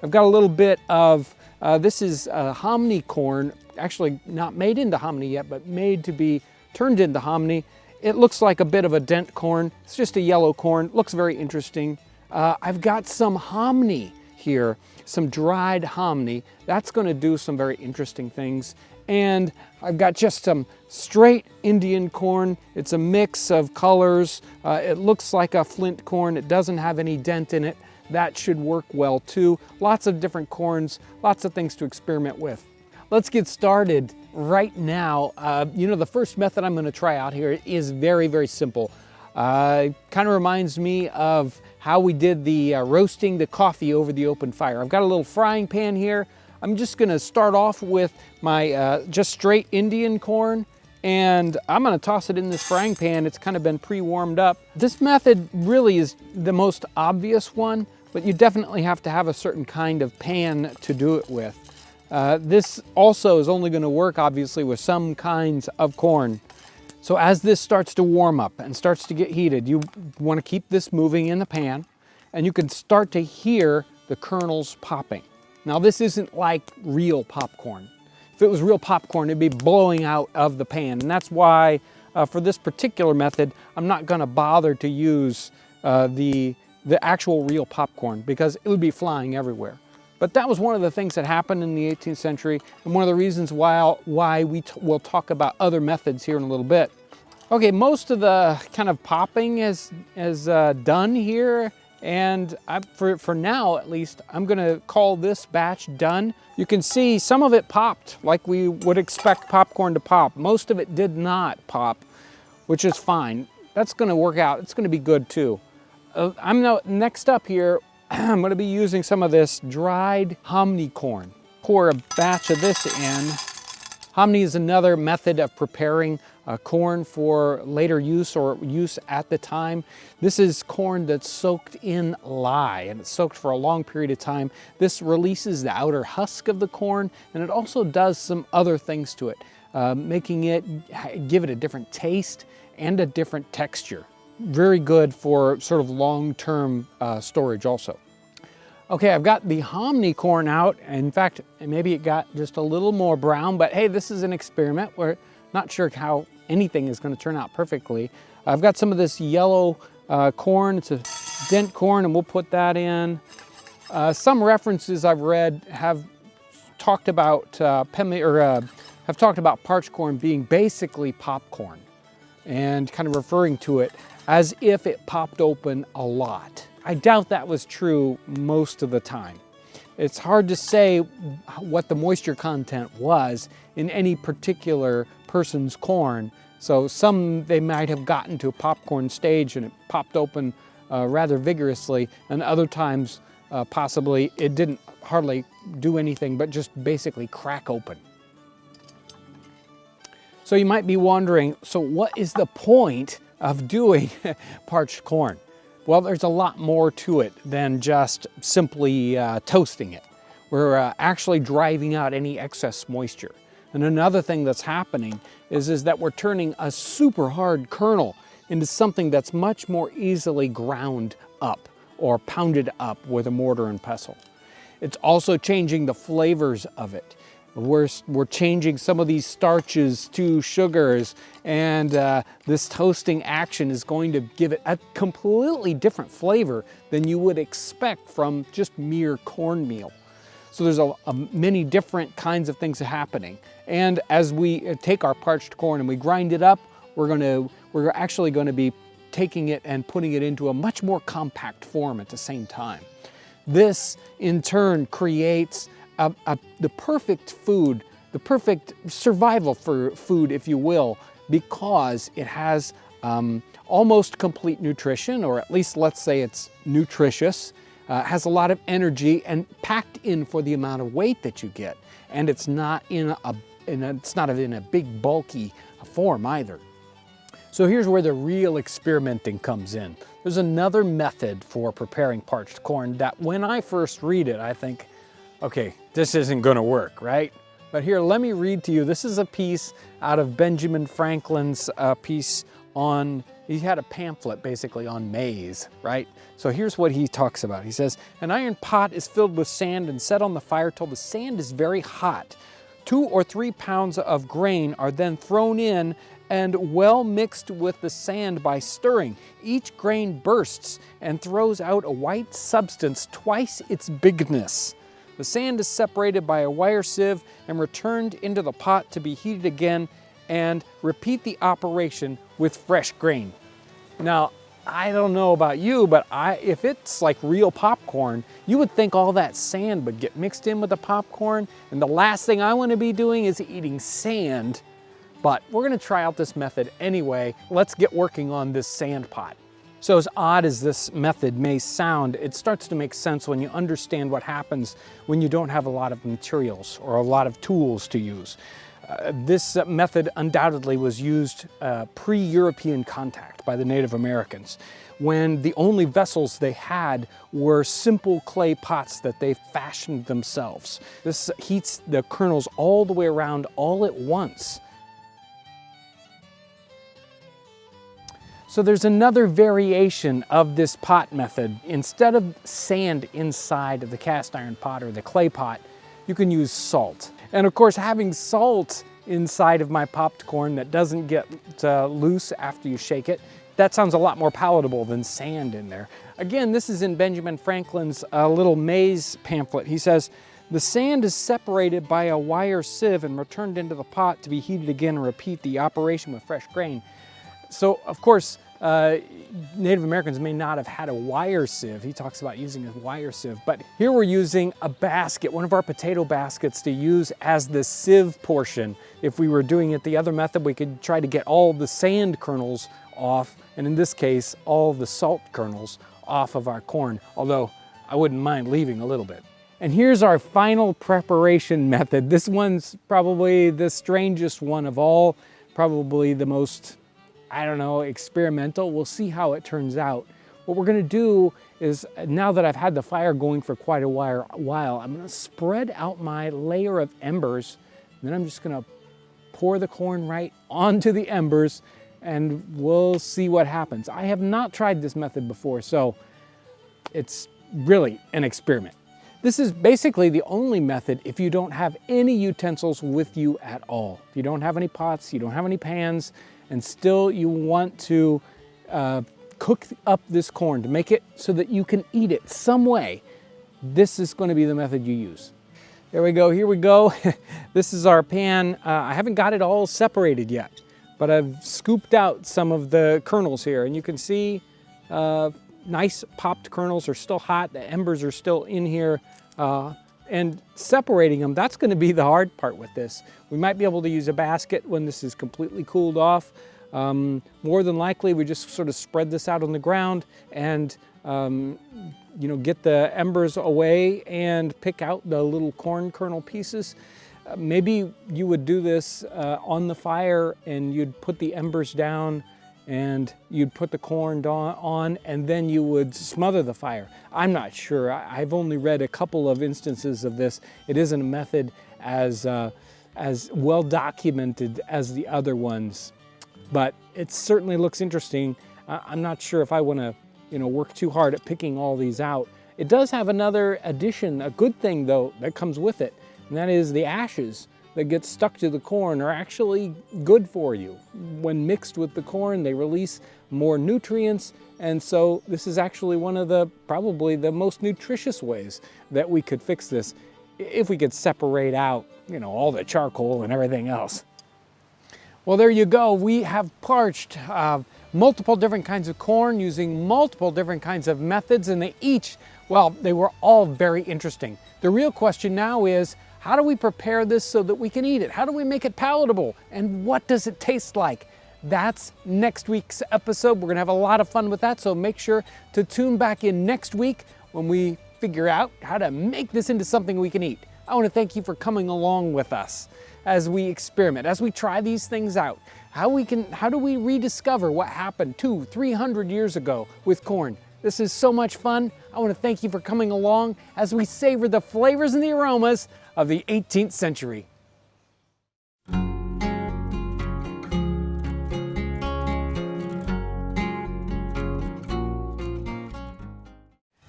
I've got a little bit of, this is hominy corn, actually not made into hominy yet, but made to be turned into hominy. It looks like a bit of a dent corn. It's just a yellow corn, looks very interesting. I've got some hominy here, some dried hominy. That's going to do some very interesting things. And I've got just some straight Indian corn. It's a mix of colors. It looks like a flint corn. It doesn't have any dent in it. That should work well too. Lots of different corns, lots of things to experiment with. Let's get started right now. You know, the first method I'm going to try out here is very, very simple. Kind of reminds me of how we did the roasting the coffee over the open fire. I've got a little frying pan here. I'm just going to start off with my just straight Indian corn, and I'm going to toss it in this frying pan. It's kind of been pre-warmed up. This method really is the most obvious one, but you definitely have to have a certain kind of pan to do it with. This also is only going to work obviously with some kinds of corn. So as this starts to warm up and starts to get heated, you want to keep this moving in the pan, and you can start to hear the kernels popping. Now this isn't like real popcorn. If it was real popcorn, it'd be blowing out of the pan, and that's why for this particular method, I'm not going to bother to use the actual real popcorn because it would be flying everywhere. But that was one of the things that happened in the 18th century, and one of the reasons why we'll talk about other methods here in a little bit. Okay, most of the kind of popping is done here, and for now at least, I'm gonna call this batch done. You can see some of it popped like we would expect popcorn to pop. Most of it did not pop, which is fine. That's gonna work out. It's gonna be good too. Next up here, I'm going to be using some of this dried hominy corn. Pour a batch of this in. Hominy is another method of preparing corn for later use or use at the time. This is corn that's soaked in lye, and it's soaked for a long period of time. This releases the outer husk of the corn, and it also does some other things to it, making it give it a different taste and a different texture. Very good for sort of long-term storage also. Okay, I've got the hominy corn out. In fact, maybe it got just a little more brown, but hey, this is an experiment. We're not sure how anything is going to turn out perfectly. I've got some of this yellow corn. It's a dent corn, and we'll put that in. Some references I've read have talked about have talked about parched corn being basically popcorn, and kind of referring to it as if it popped open a lot. I doubt that was true most of the time. It's hard to say what the moisture content was in any particular person's corn. So they might have gotten to a popcorn stage and it popped open rather vigorously, and other times possibly it didn't hardly do anything but just basically crack open. So you might be wondering, so what is the point of doing parched corn? Well, there's a lot more to it than just simply toasting it. We're actually driving out any excess moisture. And another thing that's happening is that we're turning a super hard kernel into something that's much more easily ground up or pounded up with a mortar and pestle. It's also changing the flavors of it. We're changing some of these starches to sugars, and this toasting action is going to give it a completely different flavor than you would expect from just mere cornmeal. So there's many different kinds of things happening. And as we take our parched corn and we grind it up, we're actually going to be taking it and putting it into a much more compact form at the same time. This in turn creates the perfect food, the perfect survival for food, if you will, because it has almost complete nutrition, or at least let's say it's nutritious, has a lot of energy and packed in for the amount of weight that you get. And it's not in a big bulky form either. So here's where the real experimenting comes in. There's another method for preparing parched corn that when I first read it, I think, okay, this isn't gonna work, right? But here, let me read to you. This is a piece out of Benjamin Franklin's piece on, he had a pamphlet basically on maize, right? So here's what he talks about. He says, an iron pot is filled with sand and set on the fire till the sand is very hot. 2 or 3 pounds of grain are then thrown in and well mixed with the sand by stirring. Each grain bursts and throws out a white substance twice its bigness. The sand is separated by a wire sieve and returned into the pot to be heated again, and repeat the operation with fresh grain. Now, I don't know about you, but if it's like real popcorn, you would think all that sand would get mixed in with the popcorn, and the last thing I want to be doing is eating sand. But we're going to try out this method anyway. Let's get working on this sand pot. So as odd as this method may sound, it starts to make sense when you understand what happens when you don't have a lot of materials or a lot of tools to use. This method undoubtedly was used pre-European contact by the Native Americans, when the only vessels they had were simple clay pots that they fashioned themselves. This heats the kernels all the way around all at once. So there's another variation of this pot method. Instead of sand inside of the cast iron pot or the clay pot, you can use salt. And of course, having salt inside of my popped corn that doesn't get loose after you shake it, that sounds a lot more palatable than sand in there. Again, this is in Benjamin Franklin's little maize pamphlet. He says, the sand is separated by a wire sieve and returned into the pot to be heated again and repeat the operation with fresh grain. So, of course, Native Americans may not have had a wire sieve. He talks about using a wire sieve, but here we're using a basket, one of our potato baskets, to use as the sieve portion. If we were doing it the other method, we could try to get all the sand kernels off, and in this case, all the salt kernels off of our corn, although I wouldn't mind leaving a little bit. And here's our final preparation method. This one's probably the strangest one of all, probably the most, I don't know, experimental. We'll see how it turns out. What we're gonna do is, now that I've had the fire going for quite a while, I'm gonna spread out my layer of embers, and then I'm just gonna pour the corn right onto the embers, and we'll see what happens. I have not tried this method before, so it's really an experiment. This is basically the only method if you don't have any utensils with you at all. If you don't have any pots, you don't have any pans, and still you want to cook up this corn to make it so that you can eat it some way, this is going to be the method you use. There we go, here we go. This is our pan. I haven't got it all separated yet, but I've scooped out some of the kernels here, and you can see nice popped kernels are still hot. The embers are still in here. And separating them, that's going to be the hard part with this. We might be able to use a basket when this is completely cooled off. More than likely, we just sort of spread this out on the ground and you know, get the embers away and pick out the little corn kernel pieces. Maybe you would do this on the fire, and you'd put the embers down and you'd put the corn on, and then you would smother the fire. I'm not sure. I've only read a couple of instances of this. It isn't a method as well documented as the other ones, but it certainly looks interesting. I'm not sure if I want to, you know, work too hard at picking all these out. It does have another addition, a good thing though, that comes with it. and that is the ashes that get stuck to the corn are actually good for you. When mixed with the corn, they release more nutrients, and so this is actually one of the probably the most nutritious ways that we could fix this if we could separate out, you know, all the charcoal and everything else. Well, there you go. We have parched multiple different kinds of corn using multiple different kinds of methods, and they were all very interesting. The real question now is, how do we prepare this so that we can eat it? How do we make it palatable? And what does it taste like? That's next week's episode. We're gonna have a lot of fun with that, so make sure to tune back in next week when we figure out how to make this into something we can eat. I want to thank you for coming along with us as we experiment, as we try these things out. How do we rediscover what happened 200-300 years ago with corn? This is so much fun. I want to thank you for coming along as we savor the flavors and the aromas of the 18th century.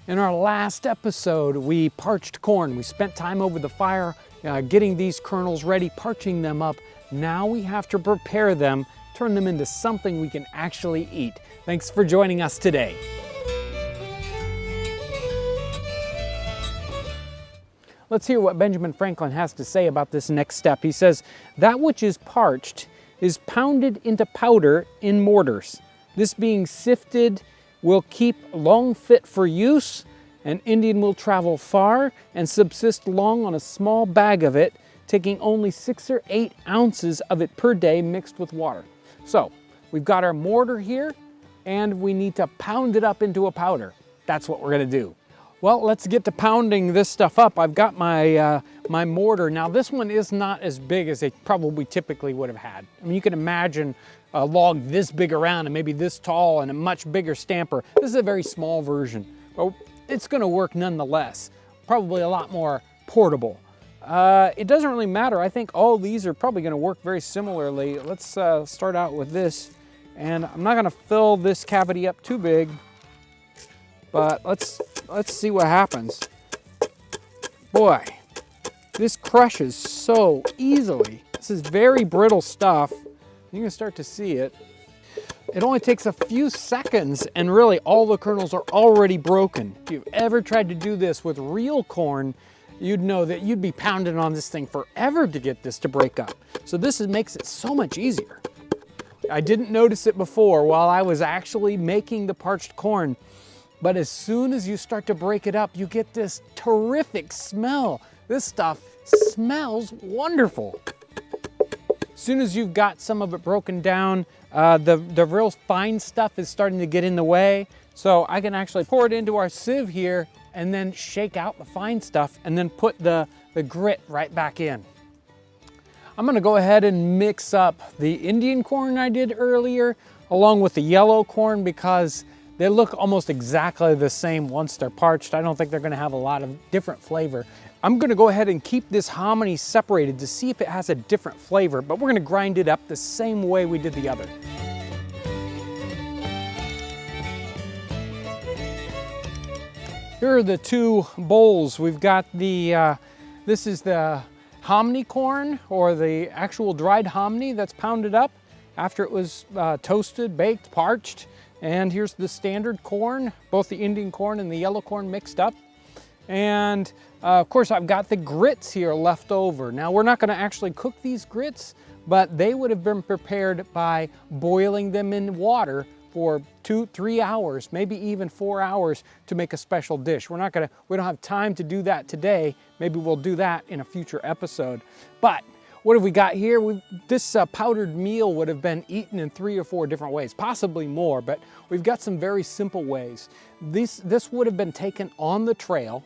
In our last episode, we parched corn. We spent time over the fire getting these kernels ready, parching them up. Now we have to prepare them, turn them into something we can actually eat. Thanks for joining us today. Let's hear what Benjamin Franklin has to say about this next step. He says, "That which is parched is pounded into powder in mortars. This being sifted will keep long fit for use. An Indian will travel far and subsist long on a small bag of it, taking only 6 or 8 ounces of it per day mixed with water." So we've got our mortar here, and we need to pound it up into a powder. That's what we're gonna do. Well, let's get to pounding this stuff up. I've got my my mortar. Now this one is not as big as they probably typically would have had. I mean, you can imagine a log this big around and maybe this tall and a much bigger stamper. This is a very small version, but it's gonna work nonetheless. Probably a lot more portable. It doesn't really matter. I think all these are probably gonna work very similarly. Let's start out with this. And I'm not gonna fill this cavity up too big, but let's see what happens. Boy, this crushes so easily. This is very brittle stuff. You can start to see it. It only takes a few seconds and really all the kernels are already broken. If you've ever tried to do this with real corn, you'd know that you'd be pounding on this thing forever to get this to break up. So this makes it so much easier. I didn't notice it before while I was actually making the parched corn, but as soon as you start to break it up, you get this terrific smell. This stuff smells wonderful. As soon as you've got some of it broken down, the real fine stuff is starting to get in the way. So I can actually pour it into our sieve here and then shake out the fine stuff and then put the grit right back in. I'm gonna go ahead and mix up the Indian corn I did earlier along with the yellow corn because they look almost exactly the same once they're parched. I don't think they're gonna have a lot of different flavor. I'm gonna go ahead and keep this hominy separated to see if it has a different flavor, but we're gonna grind it up the same way we did the other. Here are the two bowls. We've got this is the hominy corn, or the actual dried hominy that's pounded up after it was toasted, baked, parched. And here's the standard corn, both the Indian corn and the yellow corn mixed up. And of course, I've got the grits here left over. Now, we're not gonna actually cook these grits, but they would have been prepared by boiling them in water for 2-3 hours, maybe even 4 hours to make a special dish. We don't have time to do that today. Maybe we'll do that in a future episode. But what have we got here? This powdered meal would have been eaten in 3 or 4 different ways, possibly more, but we've got some very simple ways. This would have been taken on the trail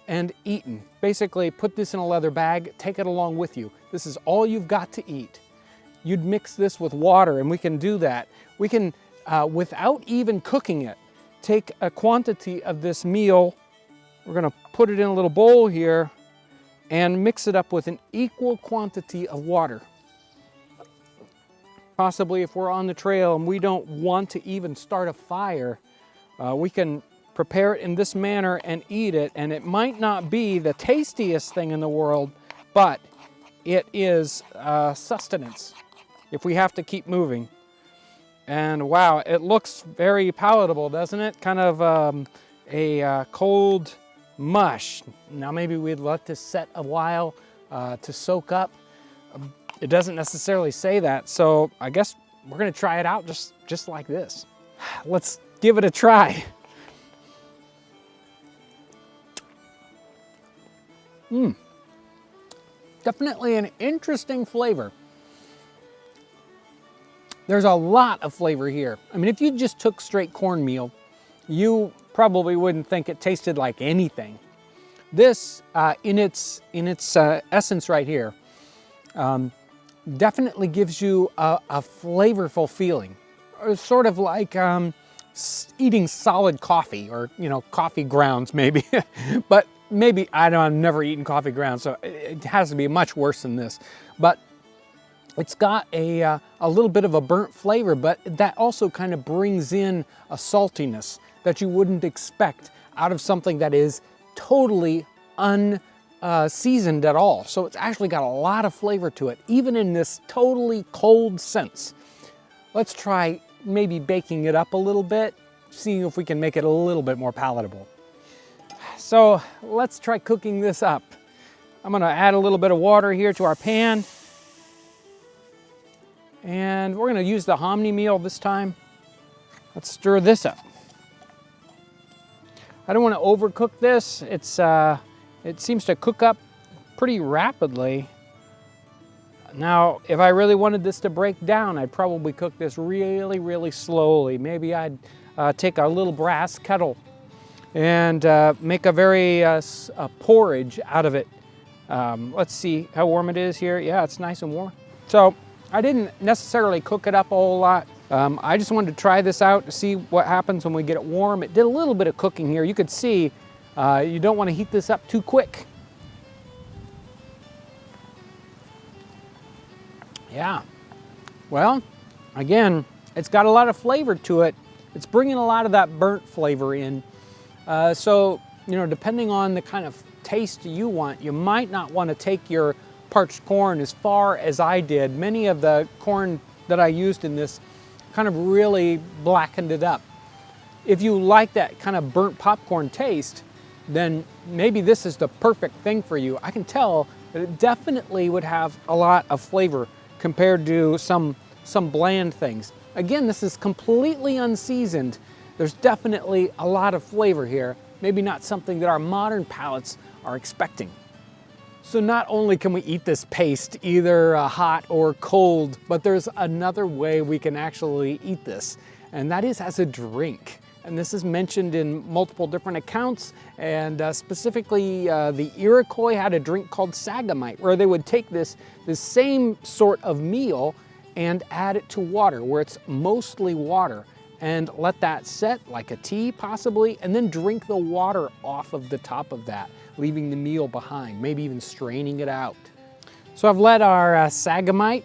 and eaten. Basically, put this in a leather bag, take it along with you. This is all you've got to eat. You'd mix this with water, and we can do that. We can, without even cooking it, take a quantity of this meal. We're gonna put it in a little bowl here and mix it up with an equal quantity of water. Possibly if we're on the trail and we don't want to even start a fire, we can prepare it in this manner and eat it, and it might not be the tastiest thing in the world, but it is sustenance if we have to keep moving. And wow, it looks very palatable, doesn't it? Kind of a cold mush. Now maybe we'd let this set a while to soak up. It doesn't necessarily say that, so I guess we're gonna try it out just like this. Let's give it a try. Definitely an interesting flavor. There's a lot of flavor here. I mean, if you just took straight cornmeal, you probably wouldn't think it tasted like anything. This, in its essence right here, definitely gives you a flavorful feeling. It's sort of like eating solid coffee, or coffee grounds maybe. But maybe, I don't know, I've never eaten coffee grounds, so it has to be much worse than this. But it's got a little bit of a burnt flavor, but that also kind of brings in a saltiness that you wouldn't expect out of something that is totally unseasoned at all. So it's actually got a lot of flavor to it, even in this totally cold sense. Let's try maybe baking it up a little bit, seeing if we can make it a little bit more palatable. So let's try cooking this up. I'm gonna add a little bit of water here to our pan. And we're gonna use the hominy meal this time. Let's stir this up. I don't wanna overcook this. It seems to cook up pretty rapidly. Now, if I really wanted this to break down, I'd probably cook this really, really slowly. Maybe I'd take a little brass kettle and make a very porridge out of it. Let's see how warm it is here. Yeah, it's nice and warm. So I didn't necessarily cook it up a whole lot. I just wanted to try this out to see what happens when we get it warm. It did a little bit of cooking here. You could see you don't want to heat this up too quick. Yeah, well, again, it's got a lot of flavor to it. It's bringing a lot of that burnt flavor in. So, depending on the kind of taste you want, you might not want to take your parched corn as far as I did. Many of the corn that I used in this kind of really blackened it up. If you like that kind of burnt popcorn taste, then maybe this is the perfect thing for you. I can tell that it definitely would have a lot of flavor compared to some bland things. Again, this is completely unseasoned. There's definitely a lot of flavor here. Maybe not something that our modern palates are expecting. So not only can we eat this paste either hot or cold, but there's another way we can actually eat this, and that is as a drink. And this is mentioned in multiple different accounts, and specifically the Iroquois had a drink called sagamite, where they would take this same sort of meal and add it to water, where it's mostly water, and let that set like a tea possibly, and then drink the water off of the top of that, leaving the meal behind, maybe even straining it out. So I've let our sagamite,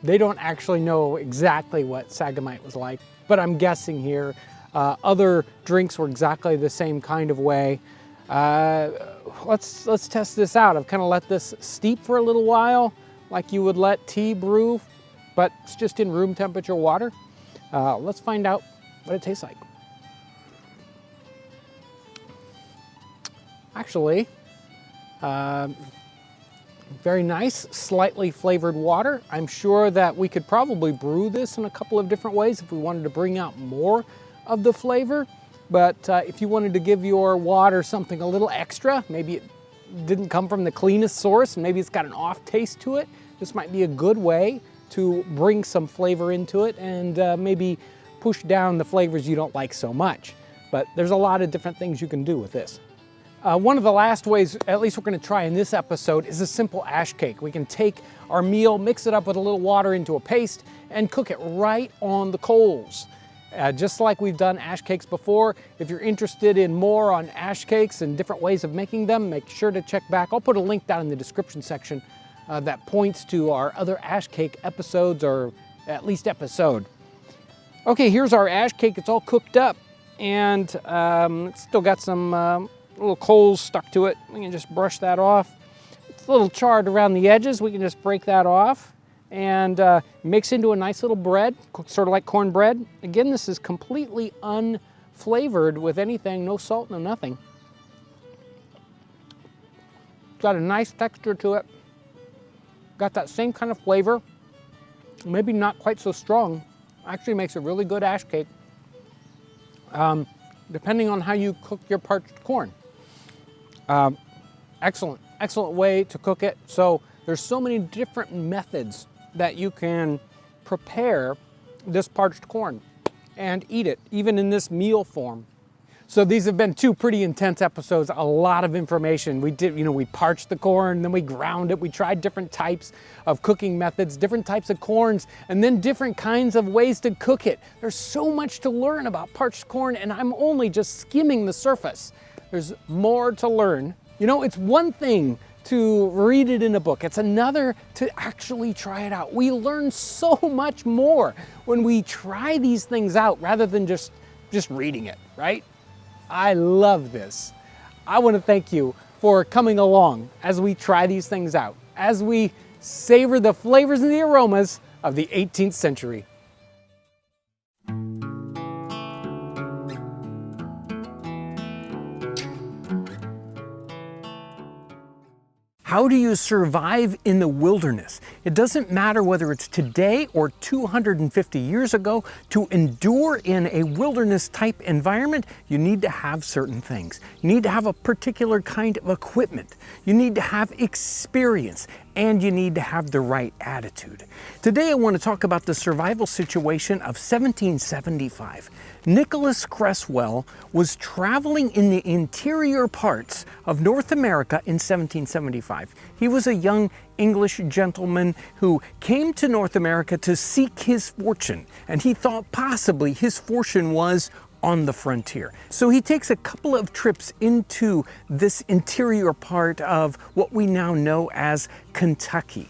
they don't actually know exactly what sagamite was like, but I'm guessing here. Other drinks were exactly the same kind of way. Let's test this out. I've kind of let this steep for a little while, like you would let tea brew, but it's just in room temperature water. Let's find out what it tastes like. Actually, very nice, slightly flavored water. I'm sure that we could probably brew this in a couple of different ways if we wanted to bring out more of the flavor. But if you wanted to give your water something a little extra, maybe it didn't come from the cleanest source, maybe it's got an off taste to it, this might be a good way to bring some flavor into it and maybe push down the flavors you don't like so much. But there's a lot of different things you can do with this. One of the last ways, at least we're going to try in this episode, is a simple ash cake. We can take our meal, mix it up with a little water into a paste, and cook it right on the coals. Just like we've done ash cakes before. If you're interested in more on ash cakes and different ways of making them, make sure to check back. I'll put a link down in the description section that points to our other ash cake episodes, or at least episode. Okay, here's our ash cake. It's all cooked up, and it's still got some little coals stuck to it. We can just brush that off. It's a little charred around the edges. We can just break that off and mix into a nice little bread, sort of like cornbread. Again, this is completely unflavored with anything, no salt, no nothing. It's got a nice texture to it. Got that same kind of flavor, maybe not quite so strong. Actually makes a really good ash cake, depending on how you cook your parched corn. Excellent way to cook it. So there's so many different methods that you can prepare this parched corn and eat it, even in this meal form. So these have been two pretty intense episodes, a lot of information. We parched the corn, then we ground it. We tried different types of cooking methods, different types of corns, and then different kinds of ways to cook it. There's so much to learn about parched corn, and I'm only just skimming the surface. There's more to learn. You know, it's one thing to read it in a book. It's another to actually try it out. We learn so much more when we try these things out rather than just reading it, right? I love this. I want to thank you for coming along as we try these things out, as we savor the flavors and the aromas of the 18th century. How do you survive in the wilderness? It doesn't matter whether it's today or 250 years ago. To endure in a wilderness type environment, you need to have certain things. You need to have a particular kind of equipment. You need to have experience, and you need to have the right attitude. Today I want to talk about the survival situation of 1775. Nicholas Creswell was traveling in the interior parts of North America in 1775. He was a young English gentleman who came to North America to seek his fortune, and he thought possibly his fortune was on the frontier. So he takes a couple of trips into this interior part of what we now know as Kentucky.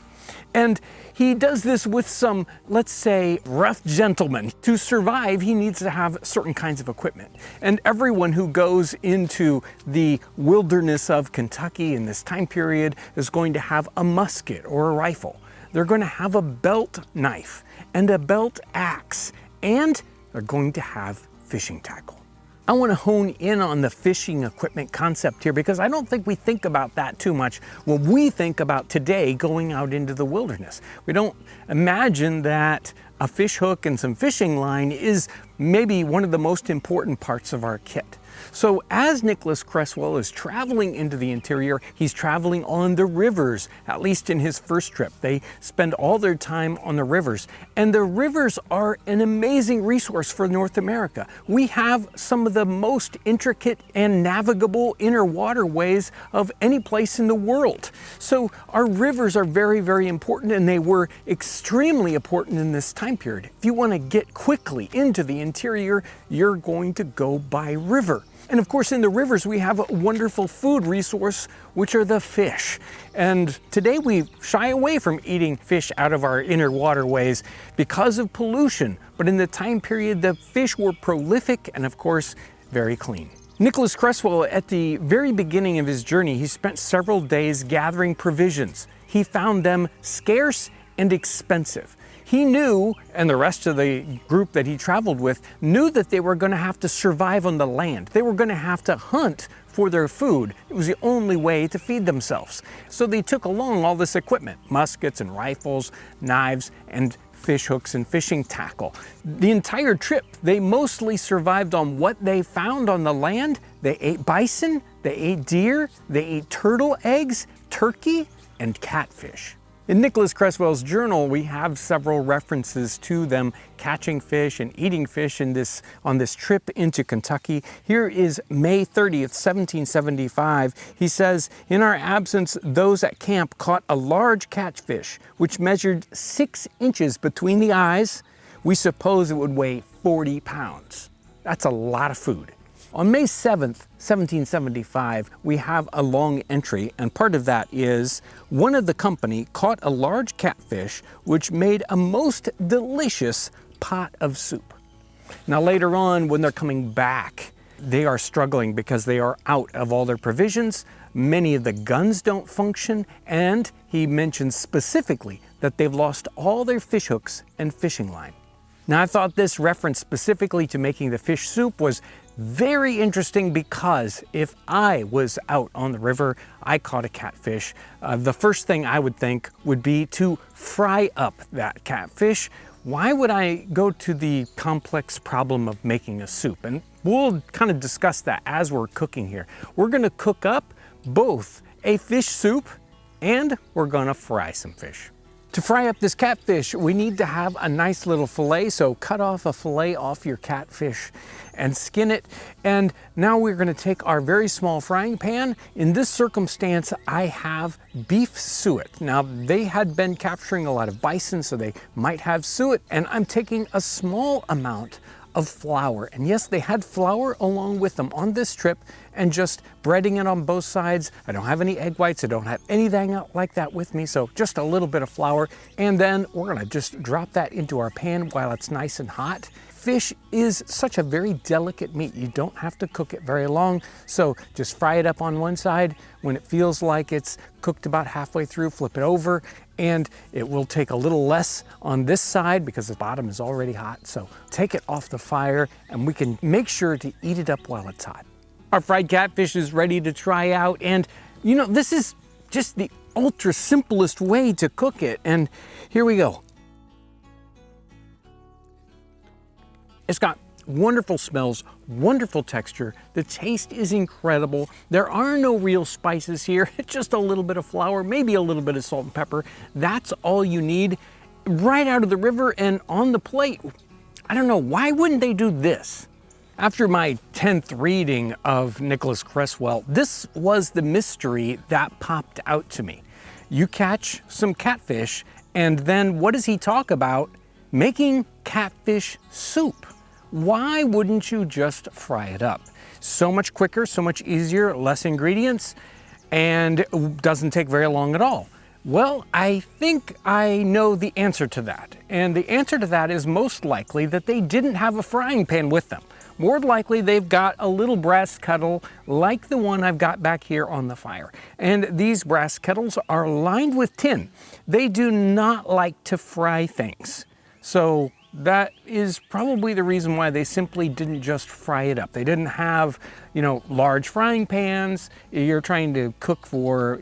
And he does this with some, let's say, rough gentlemen. To survive, he needs to have certain kinds of equipment. And everyone who goes into the wilderness of Kentucky in this time period is going to have a musket or a rifle. They're going to have a belt knife and a belt axe, and they're going to have fishing tackle. I want to hone in on the fishing equipment concept here because I don't think we think about that too much when we think about today going out into the wilderness. We don't imagine that a fish hook and some fishing line is maybe one of the most important parts of our kit. So as Nicholas Creswell is traveling into the interior, he's traveling on the rivers, at least in his first trip. They spend all their time on the rivers. And the rivers are an amazing resource for North America. We have some of the most intricate and navigable inner waterways of any place in the world. So our rivers are very, very important, and they were extremely important in this time period. If you want to get quickly into the interior, you're going to go by river. And of course, in the rivers, we have a wonderful food resource, which are the fish. And today we shy away from eating fish out of our inner waterways because of pollution. But in the time period, the fish were prolific and of course, very clean. Nicholas Creswell, at the very beginning of his journey, he spent several days gathering provisions. He found them scarce and expensive. He knew, and the rest of the group that he traveled with, knew that they were going to have to survive on the land. They were going to have to hunt for their food. It was the only way to feed themselves. So they took along all this equipment, muskets and rifles, knives, and fish hooks and fishing tackle. The entire trip, they mostly survived on what they found on the land. They ate bison, they ate deer, they ate turtle eggs, turkey, and catfish. In Nicholas Creswell's journal, we have several references to them catching fish and eating fish on this trip into Kentucky. Here is May 30th, 1775. He says, "In our absence, those at camp caught a large catfish, which measured 6 inches between the eyes. We suppose it would weigh 40 pounds. That's a lot of food." On May 7th, 1775, we have a long entry, and part of that is one of the company caught a large catfish which made a most delicious pot of soup. Now later on, when they're coming back, they are struggling because they are out of all their provisions. Many of the guns don't function, and he mentions specifically that they've lost all their fish hooks and fishing line. Now, I thought this reference specifically to making the fish soup was very interesting because if I was out on the river, I caught a catfish, the first thing I would think would be to fry up that catfish. Why would I go to the complex problem of making a soup? And we'll kind of discuss that as we're cooking here. We're gonna cook up both a fish soup and we're gonna fry some fish. To fry up this catfish, we need to have a nice little fillet, so cut off a fillet off your catfish and skin it. And now we're gonna take our very small frying pan. In this circumstance, I have beef suet. Now, they had been capturing a lot of bison, so they might have suet, and I'm taking a small amount of flour. And yes, they had flour along with them on this trip, and just breading it on both sides. I don't have any egg whites, I don't have anything like that with me, so just a little bit of flour. And then we're gonna just drop that into our pan while it's nice and hot. Fish is such a very delicate meat. You don't have to cook it very long, so just fry it up on one side. When it feels like it's cooked about halfway through, flip it over, and it will take a little less on this side because the bottom is already hot. So take it off the fire and we can make sure to eat it up while it's hot. Our fried catfish is ready to try out, and you know, this is just the ultra simplest way to cook it. And here we go. It's got wonderful smells, wonderful texture. The taste is incredible. There are no real spices here. It's just a little bit of flour, maybe a little bit of salt and pepper. That's all you need. Right out of the river and on the plate. I don't know, why wouldn't they do this? After my 10th reading of Nicholas Creswell, this was the mystery that popped out to me. You catch some catfish, and then what does he talk about? Making catfish soup. Why wouldn't you just fry it up? So much quicker, so much easier, less ingredients, and it doesn't take very long at all. Well, I think I know the answer to that. And the answer to that is most likely that they didn't have a frying pan with them. More likely they've got a little brass kettle like the one I've got back here on the fire. And these brass kettles are lined with tin. They do not like to fry things. So that is probably the reason why they simply didn't just fry it up. They didn't have, large frying pans. You're trying to cook for,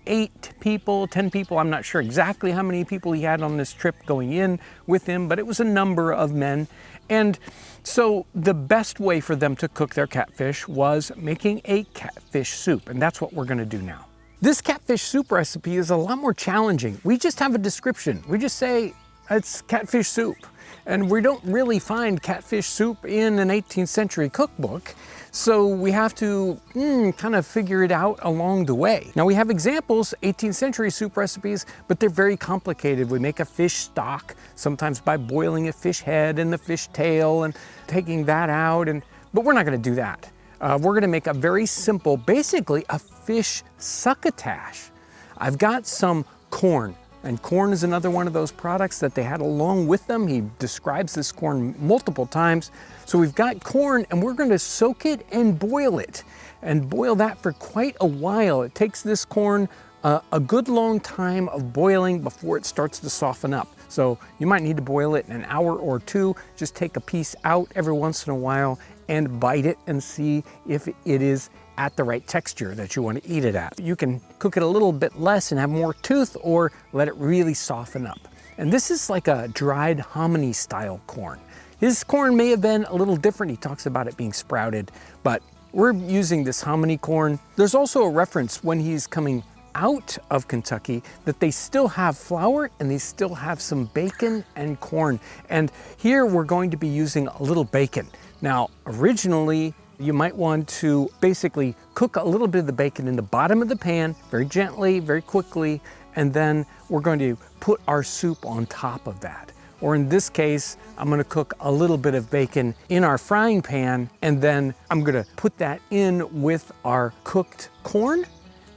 8 people, 10 people. I'm not sure exactly how many people he had on this trip going in with him, but it was a number of men. And so the best way for them to cook their catfish was making a catfish soup, and that's what we're gonna do now. This catfish soup recipe is a lot more challenging. We just have a description. We just say it's catfish soup. And we don't really find catfish soup in an 18th century cookbook, so we have to kind of figure it out along the way. Now we have examples, 18th century soup recipes, but they're very complicated. We make a fish stock, sometimes by boiling a fish head and the fish tail and taking that out, but we're not gonna do that. We're gonna make a very simple, basically a fish succotash. I've got some corn. And corn is another one of those products that they had along with them. He describes this corn multiple times. So we've got corn and we're going to soak it and boil it. And boil that for quite a while. It takes this corn a good long time of boiling before it starts to soften up. So you might need to boil it in an hour or two. Just take a piece out every once in a while and bite it and see if it is at the right texture that you want to eat it at. You can cook it a little bit less and have more tooth, or let it really soften up. And this is like a dried hominy style corn. His corn may have been a little different. He talks about it being sprouted, but we're using this hominy corn. There's also a reference when he's coming out of Kentucky that they still have flour and they still have some bacon and corn. And here we're going to be using a little bacon. Now, originally, you might want to basically cook a little bit of the bacon in the bottom of the pan, very gently, very quickly, and then we're going to put our soup on top of that. Or in this case, I'm gonna cook a little bit of bacon in our frying pan, and then I'm gonna put that in with our cooked corn.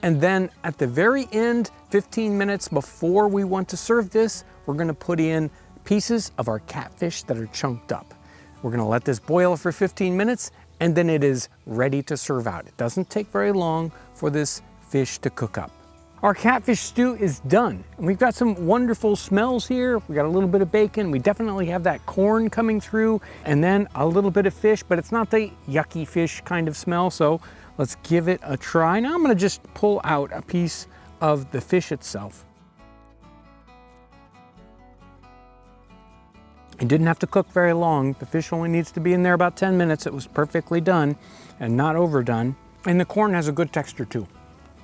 And then at the very end, 15 minutes before we want to serve this, we're gonna put in pieces of our catfish that are chunked up. We're gonna let this boil for 15 minutes, and then it is ready to serve out. It doesn't take very long for this fish to cook up. Our catfish stew is done. And we've got some wonderful smells here. We got a little bit of bacon. We definitely have that corn coming through, and then a little bit of fish, but it's not the yucky fish kind of smell. So let's give it a try. Now I'm gonna just pull out a piece of the fish itself. It didn't have to cook very long. The fish only needs to be in there about 10 minutes. It was perfectly done and not overdone. And the corn has a good texture too.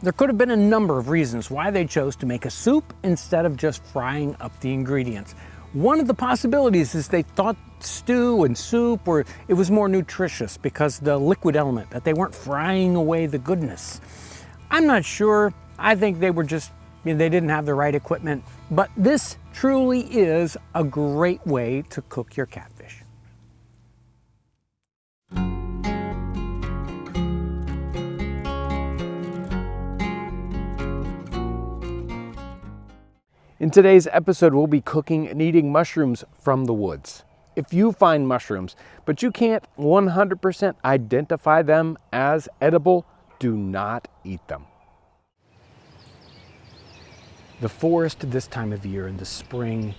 There could have been a number of reasons why they chose to make a soup instead of just frying up the ingredients. One of the possibilities is they thought stew and soup it was more nutritious because the liquid element, that they weren't frying away the goodness. I'm not sure. I think they were just, they didn't have the right equipment, but this truly is a great way to cook your catfish. In today's episode, we'll be cooking and eating mushrooms from the woods. If you find mushrooms, but you can't 100% identify them as edible, do not eat them. The forest this time of year in the spring,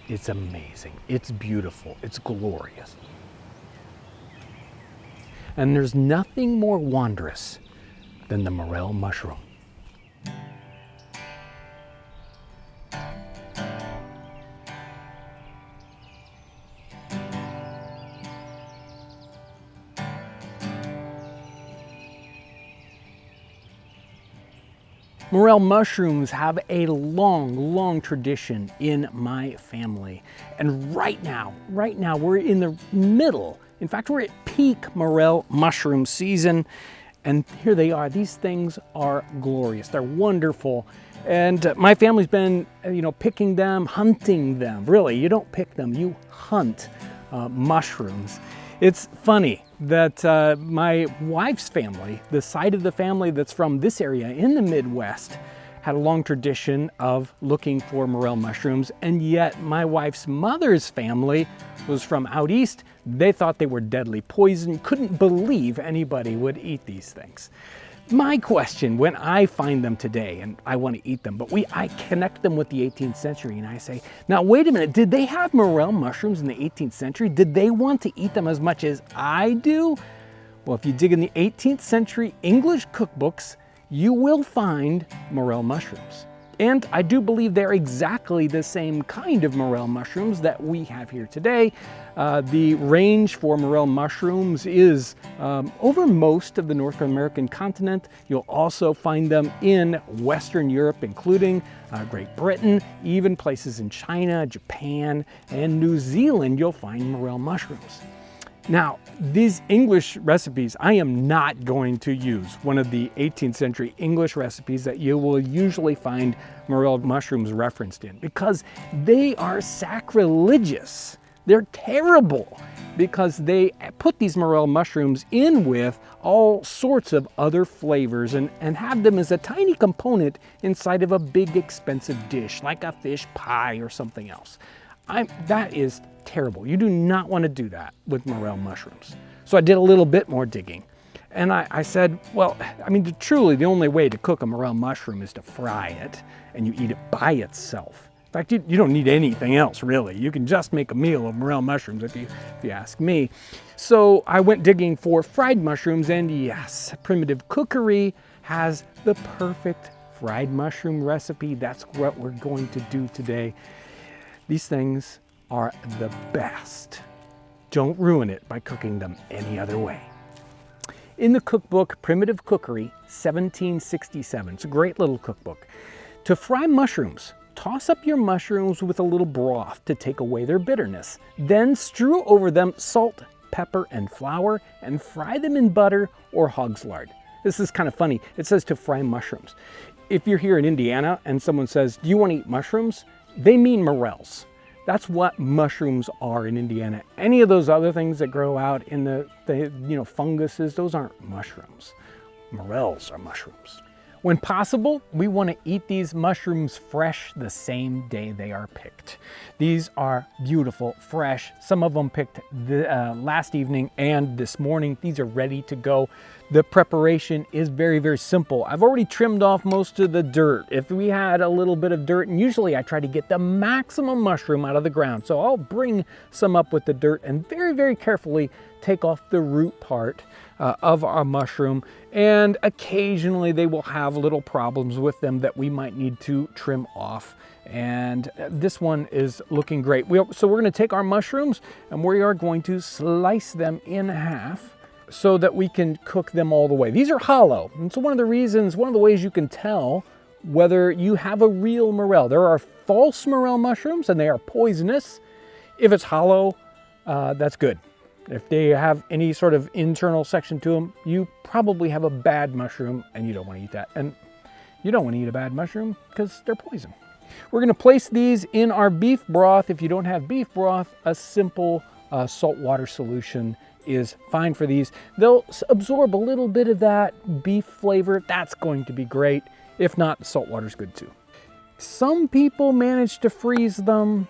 it's amazing. It's beautiful. It's glorious. And there's nothing more wondrous than the morel mushroom. Morel mushrooms have a long tradition in my family. And right now we're in the middle. In fact, we're at peak morel mushroom season. And here they are. These things are glorious. They're wonderful. And my family's been, picking them, hunting them. Really, you don't pick them, you hunt mushrooms. It's funny that my wife's family, the side of the family that's from this area in the Midwest, had a long tradition of looking for morel mushrooms, and yet my wife's mother's family was from out east. They thought they were deadly poison, couldn't believe anybody would eat these things. My question when I find them today, and I want to eat them, but I connect them with the 18th century and I say, now wait a minute, did they have morel mushrooms in the 18th century? Did they want to eat them as much as I do? Well, if you dig in the 18th century English cookbooks, you will find morel mushrooms. And I do believe they're exactly the same kind of morel mushrooms that we have here today. The range for morel mushrooms is over most of the North American continent. You'll also find them in Western Europe, including Great Britain, even places in China, Japan, and New Zealand, you'll find morel mushrooms. Now, these English recipes, I am not going to use one of the 18th century English recipes that you will usually find morel mushrooms referenced in, because they are sacrilegious. They're terrible because they put these morel mushrooms in with all sorts of other flavors and have them as a tiny component inside of a big expensive dish, like a fish pie or something else. That is terrible. You do not want to do that with morel mushrooms. So I did a little bit more digging. And I said, well, truly the only way to cook a morel mushroom is to fry it and you eat it by itself. In fact, you don't need anything else, really. You can just make a meal of morel mushrooms if you ask me. So I went digging for fried mushrooms, and yes, Primitive Cookery has the perfect fried mushroom recipe. That's what we're going to do today. These things are the best. Don't ruin it by cooking them any other way. In the cookbook, Primitive Cookery, 1767, it's a great little cookbook. To fry mushrooms, toss up your mushrooms with a little broth to take away their bitterness. Then strew over them salt, pepper, and flour, and fry them in butter or hog's lard. This is kind of funny. It says to fry mushrooms. If you're here in Indiana and someone says, do you want to eat mushrooms? They mean morels. That's what mushrooms are in Indiana. Any of those other things that grow out in the funguses, those aren't mushrooms. Morels are mushrooms. When possible, we want to eat these mushrooms fresh the same day they are picked. These are beautiful, fresh. Some of them picked last evening and this morning. These are ready to go. The preparation is very, very simple. I've already trimmed off most of the dirt. If we had a little bit of dirt, and usually I try to get the maximum mushroom out of the ground, so I'll bring some up with the dirt and very, very carefully take off the root part of our mushroom. And occasionally they will have little problems with them that we might need to trim off. And this one is looking great. So we're going to take our mushrooms and we are going to slice them in half so that we can cook them all the way. These are hollow, and so one of the ways you can tell whether you have a real morel. There are false morel mushrooms and they are poisonous. If it's hollow, that's good. If they have any sort of internal section to them, you probably have a bad mushroom and you don't want to eat that. And you don't want to eat a bad mushroom because they're poison. We're going to place these in our beef broth. If you don't have beef broth, a simple salt water solution is fine for these. They'll absorb a little bit of that beef flavor. That's going to be great. If not, salt water's good too. Some people manage to freeze them.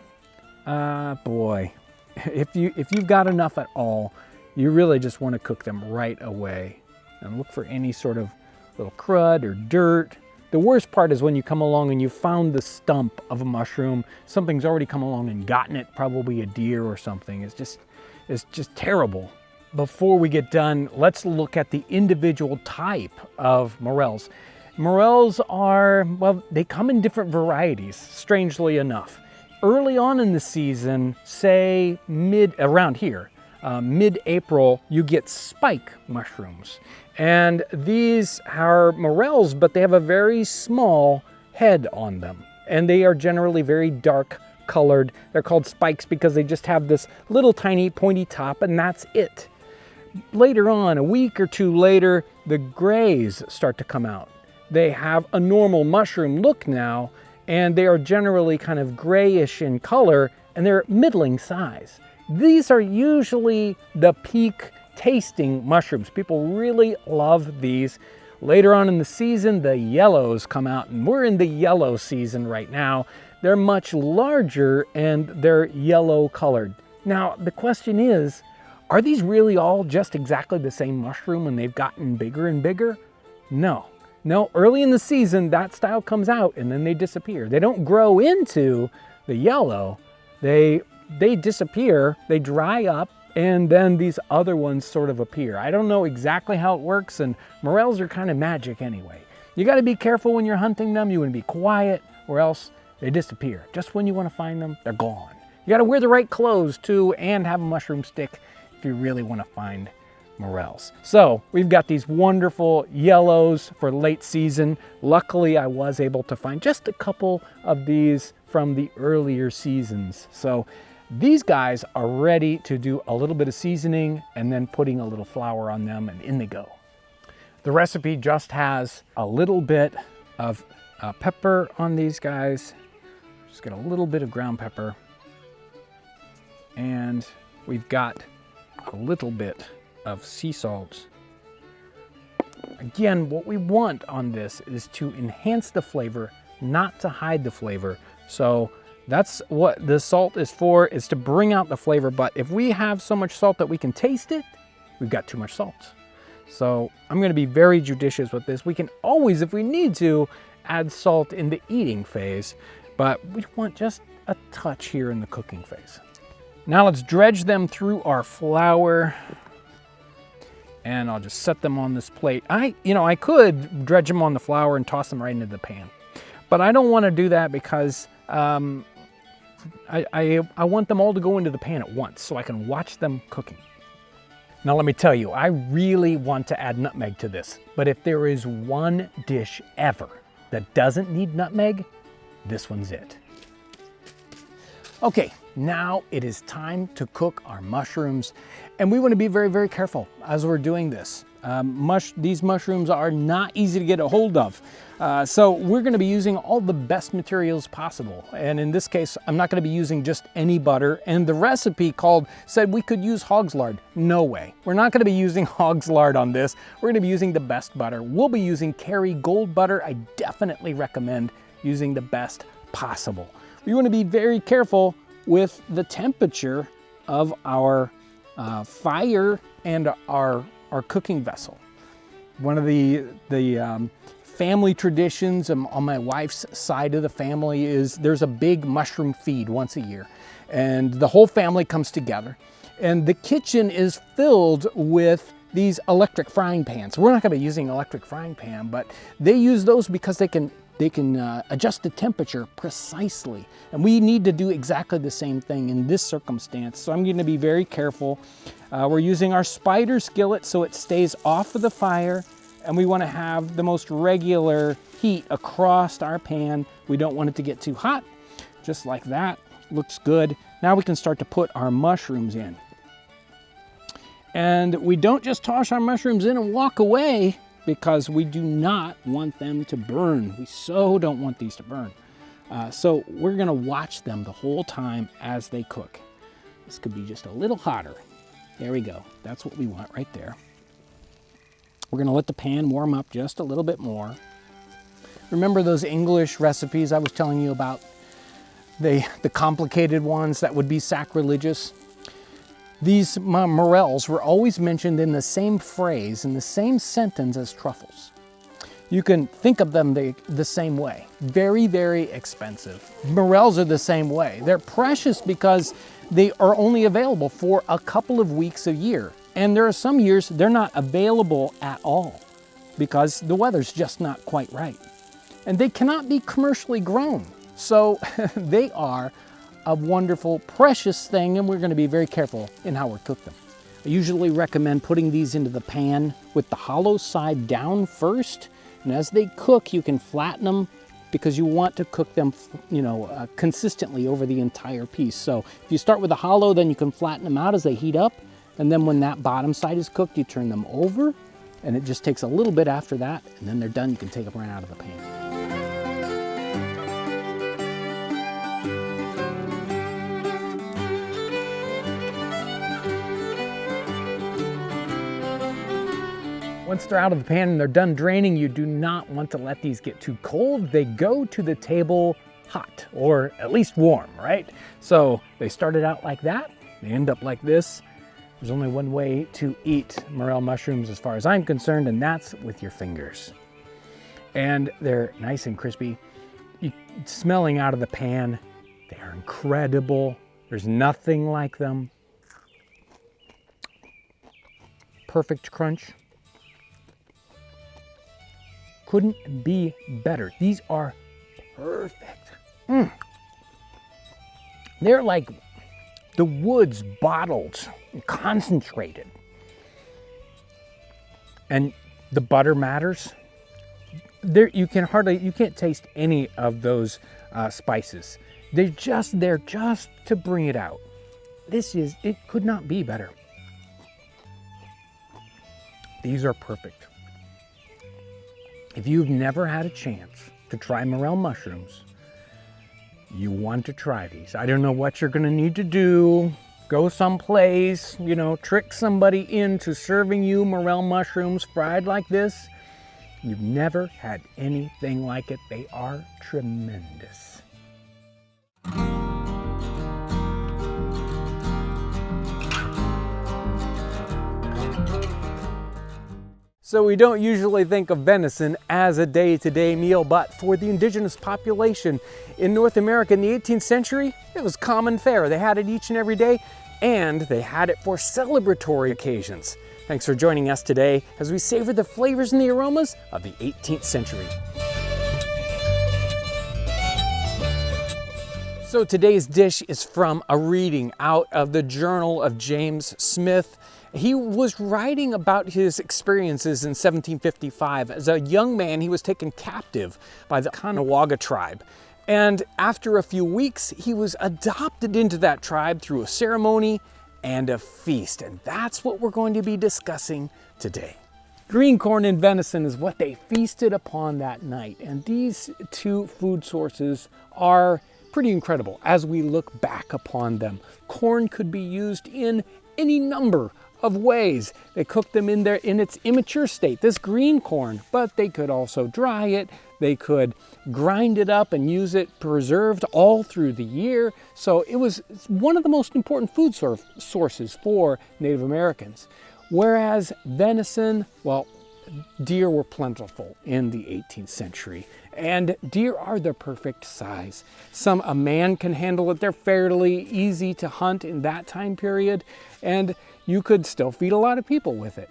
Boy, if you've got enough at all, you really just want to cook them right away and look for any sort of little crud or dirt. The worst part is when you come along and you found the stump of a mushroom. Something's already come along and gotten it, probably a deer or something. It's just terrible. Before we get done, let's look at the individual type of morels. Morels are, well, they come in different varieties, strangely enough. Early on in the season, say around here, mid-April, you get spike mushrooms. And these are morels, but they have a very small head on them. And they are generally very dark colored. They're called spikes because they just have this little tiny pointy top, and that's it. Later on, a week or two later, the grays start to come out. They have a normal mushroom look now, and they are generally kind of grayish in color, and they're middling size. These are usually the peak tasting mushrooms. People really love these. Later on in the season, the yellows come out, and we're in the yellow season right now. They're much larger and they're yellow colored. Now, the question is, are these really all just exactly the same mushroom when they've gotten bigger and bigger? No, early in the season, that style comes out and then they disappear. They don't grow into the yellow. They disappear, they dry up, and then these other ones sort of appear. I don't know exactly how it works, and morels are kind of magic anyway. You got to be careful when you're hunting them. You want to be quiet or else they disappear. Just when you want to find them, they're gone. You got to wear the right clothes too and have a mushroom stick if you really want to find morels. So we've got these wonderful yellows for late season. Luckily, I was able to find just a couple of these from the earlier seasons. So these guys are ready to do a little bit of seasoning and then putting a little flour on them, and in they go. The recipe just has a little bit of pepper on these guys. Just get a little bit of ground pepper. And we've got a little bit of sea salt. Again, what we want on this is to enhance the flavor, not to hide the flavor. So that's what the salt is for, is to bring out the flavor. But if we have so much salt that we can taste it, we've got too much salt. So I'm going to be very judicious with this. We can always, if we need to, add salt in the eating phase, but we want just a touch here in the cooking phase. Now let's dredge them through our flour, and I'll just set them on this plate. I could dredge them on the flour and toss them right into the pan, but I don't want to do that because I want them all to go into the pan at once so I can watch them cooking. Now let me tell you, I really want to add nutmeg to this, but if there is one dish ever that doesn't need nutmeg, this one's it. Okay, now it is time to cook our mushrooms, and we want to be very, very careful as we're doing this. These mushrooms are not easy to get a hold of. So we're going to be using all the best materials possible. And in this case, I'm not going to be using just any butter. And the recipe said we could use hog's lard. No way. We're not going to be using hog's lard on this. We're going to be using the best butter. We'll be using Kerrygold butter. I definitely recommend using the best possible. We want to be very careful with the temperature of our fire and our cooking vessel. One of the family traditions on my wife's side of the family is there's a big mushroom feed once a year, and the whole family comes together, and the kitchen is filled with these electric frying pans. We're not going to be using electric frying pan, but they use those because they can adjust the temperature precisely, and we need to do exactly the same thing in this circumstance. So I'm going to be very careful. We're using our spider skillet so it stays off of the fire, and we want to have the most regular heat across our pan. We don't want it to get too hot. Just like that. Looks good. Now we can start to put our mushrooms in. And we don't just toss our mushrooms in and walk away, because we do not want them to burn. We so don't want these to burn. So we're gonna watch them the whole time as they cook. This could be just a little hotter. There we go. That's what we want right there. We're gonna let the pan warm up just a little bit more. Remember those English recipes I was telling you about? The complicated ones that would be sacrilegious? These morels were always mentioned in the same phrase, in the same sentence as truffles. You can think of them the same way. Very, very expensive. Morels are the same way. They're precious because they are only available for a couple of weeks a year. And there are some years they're not available at all because the weather's just not quite right. And they cannot be commercially grown. So they are a wonderful, precious thing, and we're going to be very careful in how we cook them. I usually recommend putting these into the pan with the hollow side down first, and as they cook, you can flatten them because you want to cook them, consistently over the entire piece. So if you start with the hollow, then you can flatten them out as they heat up, and then when that bottom side is cooked, you turn them over, and it just takes a little bit after that, and then they're done. You can take them right out of the pan. Once they're out of the pan and they're done draining, you do not want to let these get too cold. They go to the table hot, or at least warm, right? So they started out like that, they end up like this. There's only one way to eat morel mushrooms as far as I'm concerned, and that's with your fingers. And they're nice and crispy. Smelling out of the pan, they are incredible. There's nothing like them. Perfect crunch. Couldn't be better. These are perfect. They're like the woods bottled, concentrated. And the butter matters. There, you can't taste any of those spices. They're just there just to bring it out. It could not be better. These are perfect. If you've never had a chance to try morel mushrooms, you want to try these. I don't know what you're gonna need to do. Go someplace, trick somebody into serving you morel mushrooms fried like this. You've never had anything like it. They are tremendous. So we don't usually think of venison as a day-to-day meal, but for the indigenous population in North America in the 18th century, it was common fare. They had it each and every day, and they had it for celebratory occasions. Thanks for joining us today as we savor the flavors and the aromas of the 18th century. So today's dish is from a reading out of the Journal of James Smith. He was writing about his experiences in 1755. As a young man, he was taken captive by the Caughnawaga tribe. And after a few weeks, he was adopted into that tribe through a ceremony and a feast. And that's what we're going to be discussing today. Green corn and venison is what they feasted upon that night. And these two food sources are pretty incredible as we look back upon them. Corn could be used in any number of ways. They cooked them in its immature state, this green corn, but they could also dry it. They could grind it up and use it preserved all through the year. So it was one of the most important food sources for Native Americans. Whereas venison, well, deer were plentiful in the 18th century, and deer are the perfect size. A man can handle it. They're fairly easy to hunt in that time period, and you could still feed a lot of people with it.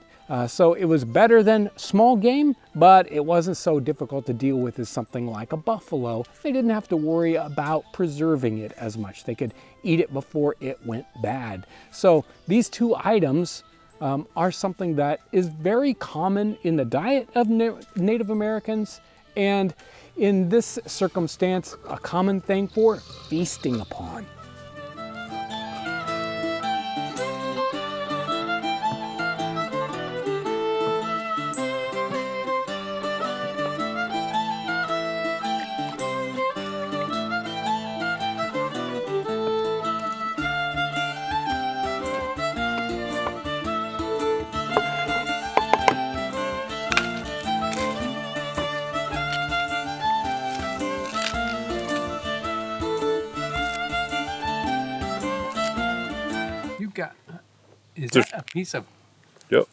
So it was better than small game, but it wasn't so difficult to deal with as something like a buffalo. They didn't have to worry about preserving it as much. They could eat it before it went bad. So these two items are something that is very common in the diet of Native Americans, and in this circumstance, a common thing for feasting upon. Is that a piece of... Yep.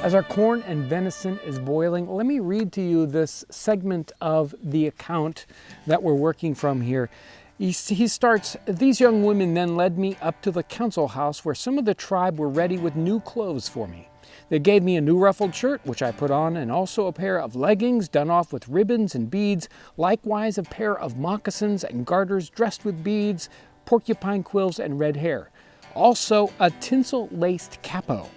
As our corn and venison is boiling, let me read to you this segment of the account that we're working from here. He starts, "These young women then led me up to the council house where some of the tribe were ready with new clothes for me. They gave me a new ruffled shirt, which I put on, and also a pair of leggings done off with ribbons and beads, likewise a pair of moccasins and garters dressed with beads, porcupine quills, and red hair. Also a tinsel-laced capo.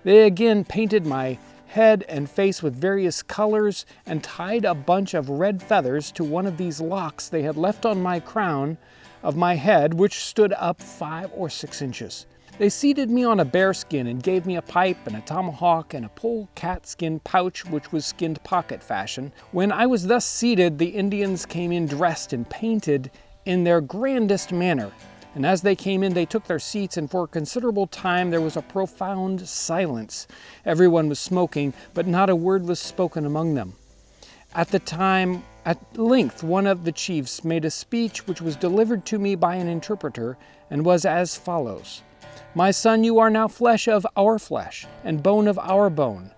They again painted my head and face with various colors and tied a bunch of red feathers to one of these locks they had left on my crown of my head, which stood up 5 or 6 inches. They seated me on a bear skin and gave me a pipe and a tomahawk and a polecat skin pouch, which was skinned pocket fashion. When I was thus seated, the Indians came in dressed and painted in their grandest manner. And as they came in, they took their seats, and for a considerable time there was a profound silence. Everyone was smoking, but not a word was spoken among them. At length, one of the chiefs made a speech which was delivered to me by an interpreter, and was as follows. 'My son, you are now flesh of our flesh, and bone of our bone.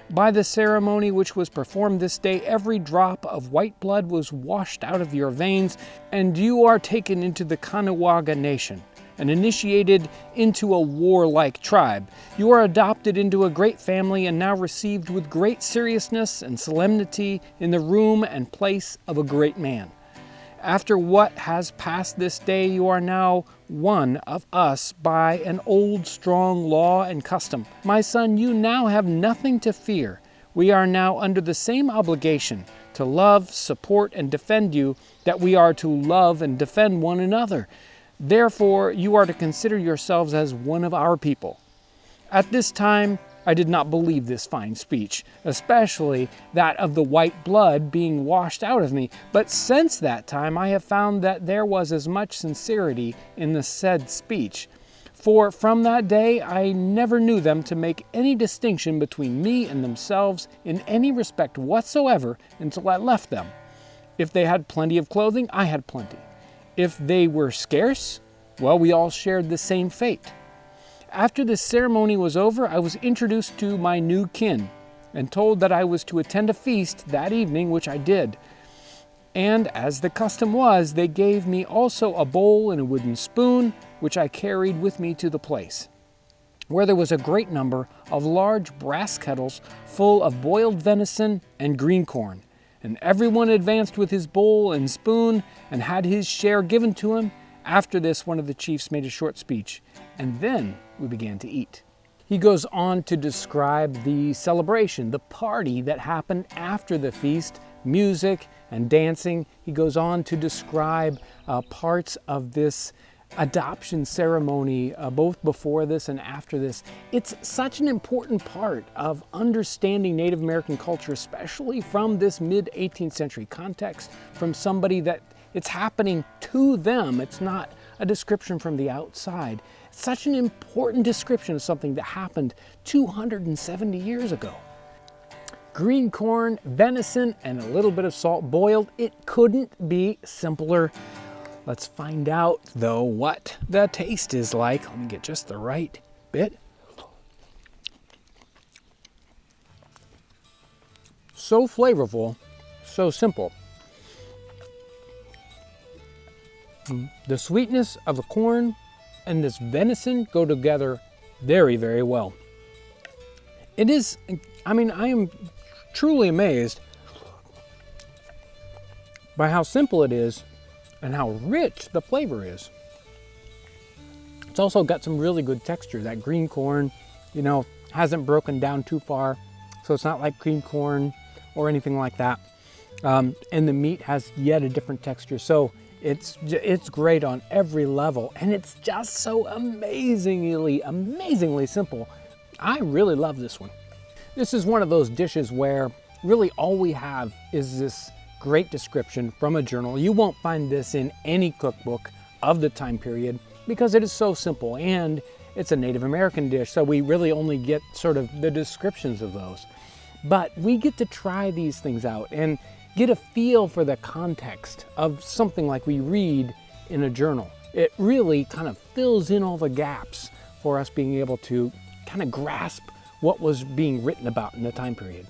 By the ceremony which was performed this day, every drop of white blood was washed out of your veins, and you are taken into the Caughnawaga nation, and initiated into a warlike tribe. You are adopted into a great family, and now received with great seriousness and solemnity in the room and place of a great man. After what has passed this day, you are now one of us by an old strong law and custom. My son, you now have nothing to fear. We are now under the same obligation to love, support, and defend you that we are to love and defend one another. Therefore, you are to consider yourselves as one of our people.' At this time, I did not believe this fine speech, especially that of the white blood being washed out of me, but since that time I have found that there was as much sincerity in the said speech. For from that day I never knew them to make any distinction between me and themselves in any respect whatsoever until I left them. If they had plenty of clothing, I had plenty. If they were scarce, well, we all shared the same fate. After the ceremony was over, I was introduced to my new kin, and told that I was to attend a feast that evening, which I did. And as the custom was, they gave me also a bowl and a wooden spoon, which I carried with me to the place, where there was a great number of large brass kettles full of boiled venison and green corn. And everyone advanced with his bowl and spoon, and had his share given to him. After this, one of the chiefs made a short speech, and then we began to eat." He goes on to describe the celebration, the party that happened after the feast, music and dancing. He goes on to describe parts of this adoption ceremony, both before this and after this. It's such an important part of understanding Native American culture, especially from this mid-18th century context, from somebody that it's happening to them. It's not a description from the outside. It's such an important description of something that happened 270 years ago. Green corn, venison, and a little bit of salt boiled. It couldn't be simpler. Let's find out, though, what the taste is like. Let me get just the right bit. So flavorful, so simple. The sweetness of the corn and this venison go together very, very well. It is, I mean, I am truly amazed by how simple it is and how rich the flavor is. It's also got some really good texture. That green corn, you know, hasn't broken down too far, so it's not like cream corn or anything like that. And the meat has yet a different texture. So it's great on every level, and it's just so amazingly simple. I really love this one. This is one of those dishes where really all we have is this great description from a journal. You won't find this in any cookbook of the time period because it is so simple, and it's a Native American dish, so we really only get sort of the descriptions of those. But we get to try these things out and get a feel for the context of something like we read in a journal. It really kind of fills in all the gaps for us being able to kind of grasp what was being written about in the time period.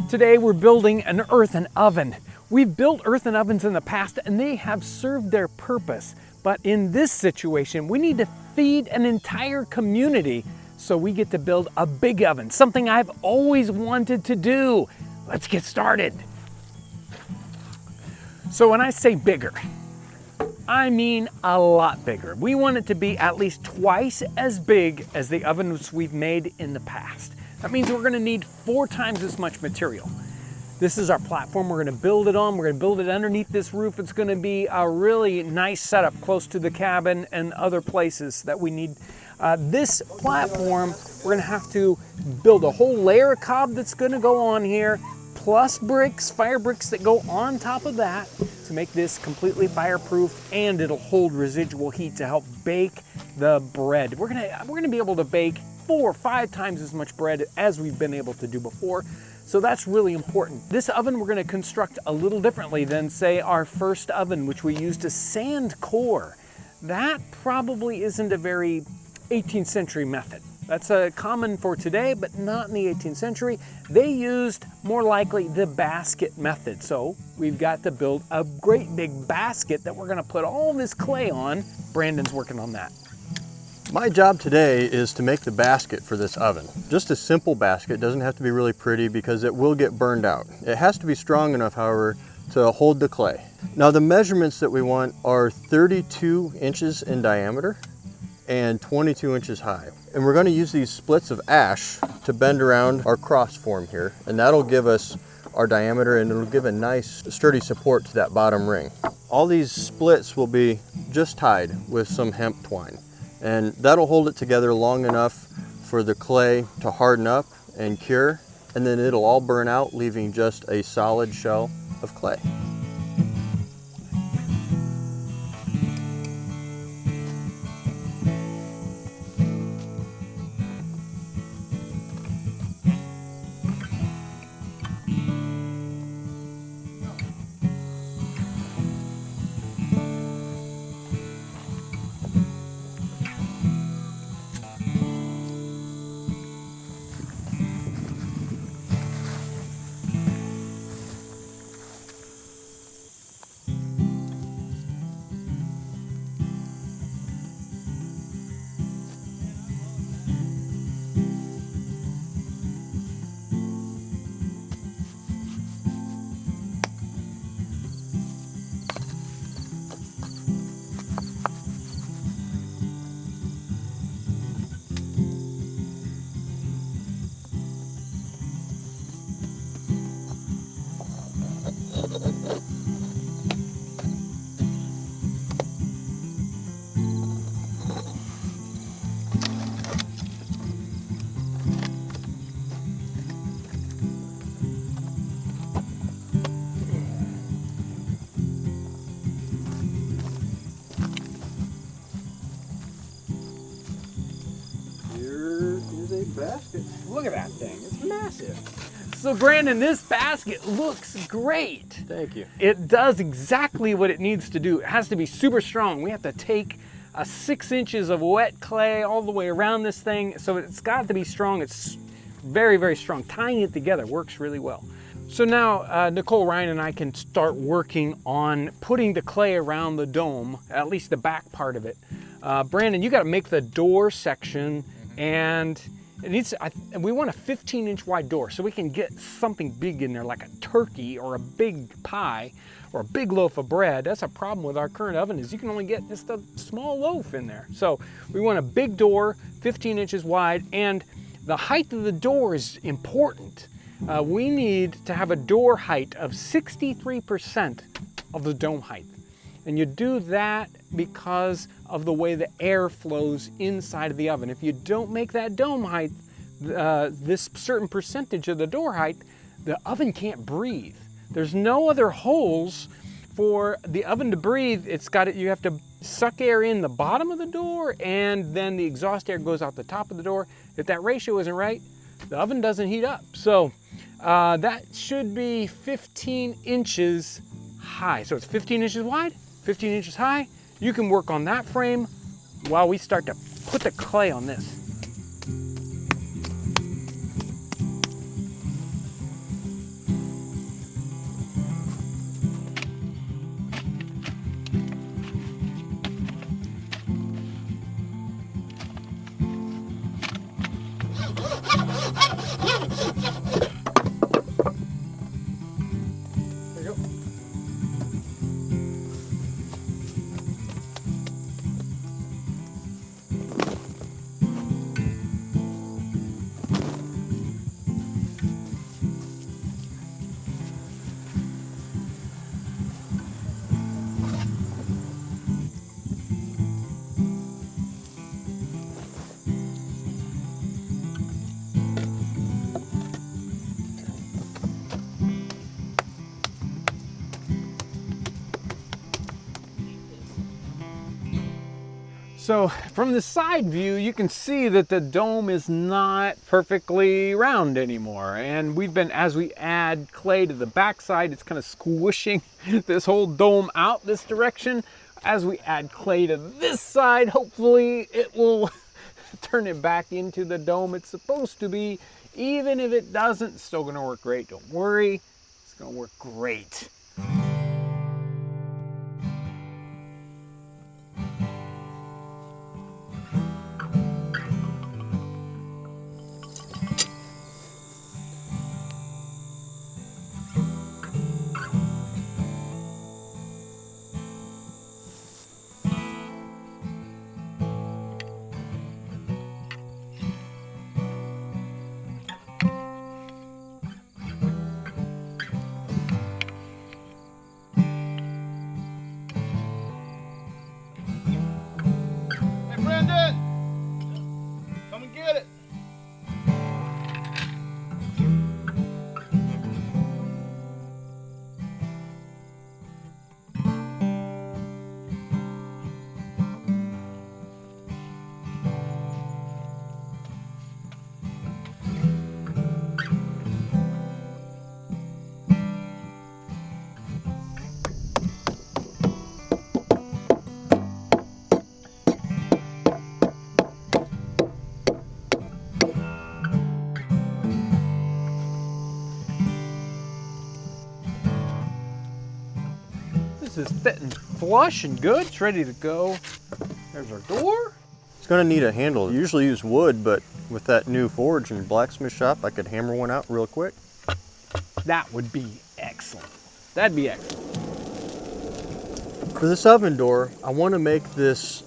Today we're building an earthen oven. We've built earthen ovens in the past and they have served their purpose. But in this situation, we need to feed an entire community, so we get to build a big oven, something I've always wanted to do. Let's get started. So when I say bigger, I mean a lot bigger. We want it to be at least twice as big as the ovens we've made in the past. That means we're gonna need 4 times as much material. This is our platform we're gonna build it on. We're gonna build it underneath this roof. It's gonna be a really nice setup close to the cabin and other places that we need. This platform, we're gonna have to build a whole layer of cob that's gonna go on here, plus bricks, fire bricks that go on top of that to make this completely fireproof, and it'll hold residual heat to help bake the bread. We're gonna be able to bake 4 or 5 times as much bread as we've been able to do before. So that's really important. This oven we're gonna construct a little differently than, say, our first oven, which we used a sand core. That probably isn't a very 18th century method. That's common for today, but not in the 18th century. They used more likely the basket method. So we've got to build a great big basket that we're gonna put all this clay on. Brandon's working on that. My job today is to make the basket for this oven. Just a simple basket, doesn't have to be really pretty because it will get burned out. It has to be strong enough, however, to hold the clay. Now the measurements that we want are 32 inches in diameter and 22 inches high. And we're going to use these splits of ash to bend around our cross form here, and that'll give us our diameter, and it'll give a nice sturdy support to that bottom ring. All these splits will be just tied with some hemp twine, and that'll hold it together long enough for the clay to harden up and cure, and then it'll all burn out, leaving just a solid shell of clay. So Brandon, this basket looks great. Thank you. It does exactly what it needs to do. It has to be super strong. We have to take 6 inches of wet clay all the way around this thing. So it's got to be strong. It's very, very strong. Tying it together works really well. So now Nicole, Ryan, and I can start working on putting the clay around the dome, at least the back part of it. Brandon, you got to make the door section, and it needs. We want a 15-inch wide door so we can get something big in there, like a turkey or a big pie or a big loaf of bread. That's a problem with our current oven, is you can only get just a small loaf in there. So we want a big door, 15 inches wide, and the height of the door is important. We need to have a door height of 63% of the dome height. And you do that because of the way the air flows inside of the oven. If you don't make that dome height, this certain percentage of the door height, the oven can't breathe. There's no other holes for the oven to breathe. You have to suck air in the bottom of the door, and then the exhaust air goes out the top of the door. If that ratio isn't right, the oven doesn't heat up. So that should be 15 inches high. So it's 15 inches wide, 15 inches high. You can work on that frame while we start to put the clay on this. So from the side view, you can see that the dome is not perfectly round anymore. And as we add clay to the backside, it's kind of squishing this whole dome out this direction. As we add clay to this side, hopefully it will turn it back into the dome it's supposed to be. Even if it doesn't, it's still gonna work great. Don't worry, it's gonna work great. Come and get it. This is fit and flush and good. It's ready to go. There's our door. It's gonna need a handle. I usually use wood, but with that new Foraging blacksmith shop, I could hammer one out real quick. That would be excellent. That'd be excellent. For this oven door, I want to make this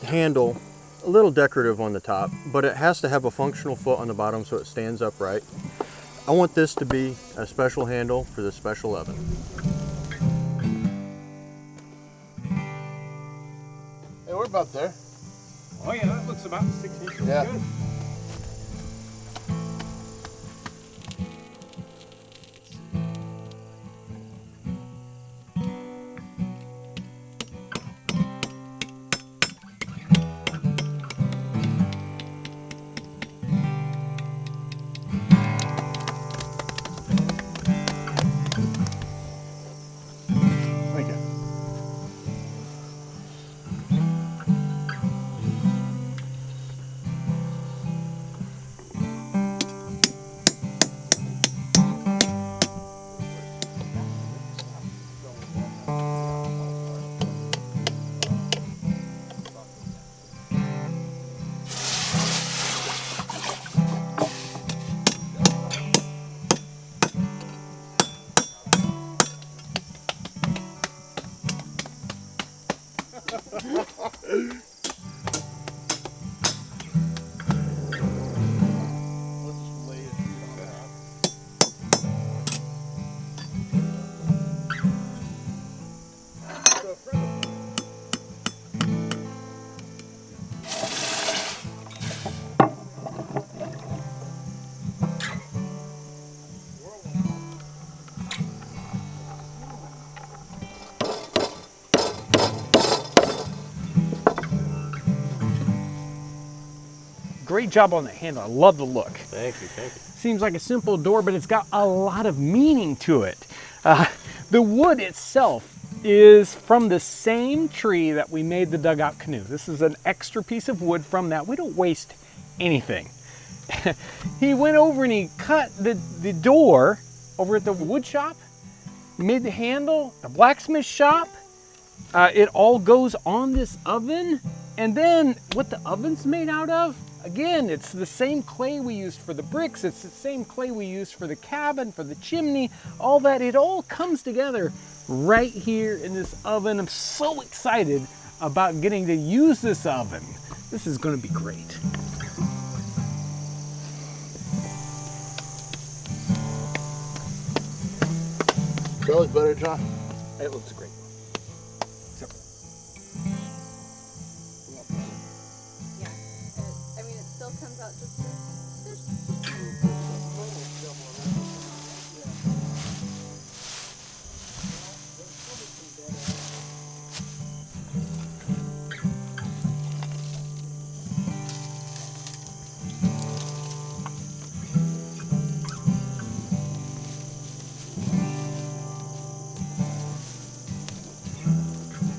handle a little decorative on the top, but it has to have a functional foot on the bottom so it stands upright. I want this to be a special handle for this special oven. Hey, we're about there. Oh yeah, that looks about 6 inches. Yeah. Good. Great job on the handle. I love the look. Thank you, thank you. Seems like a simple door, but it's got a lot of meaning to it. The wood itself is from the same tree that we made the dugout canoe. This is an extra piece of wood from that. We don't waste anything. He went over and he cut the door over at the wood shop, made the handle, the blacksmith shop. It all goes on this oven. And then what the oven's made out of, again, it's the same clay we used for the bricks. It's the same clay we used for the cabin, for the chimney, all that. It all comes together right here in this oven. I'm so excited about getting to use this oven. This is going to be great. Smells better, John. It looks great. Yeah, I mean, it still comes out just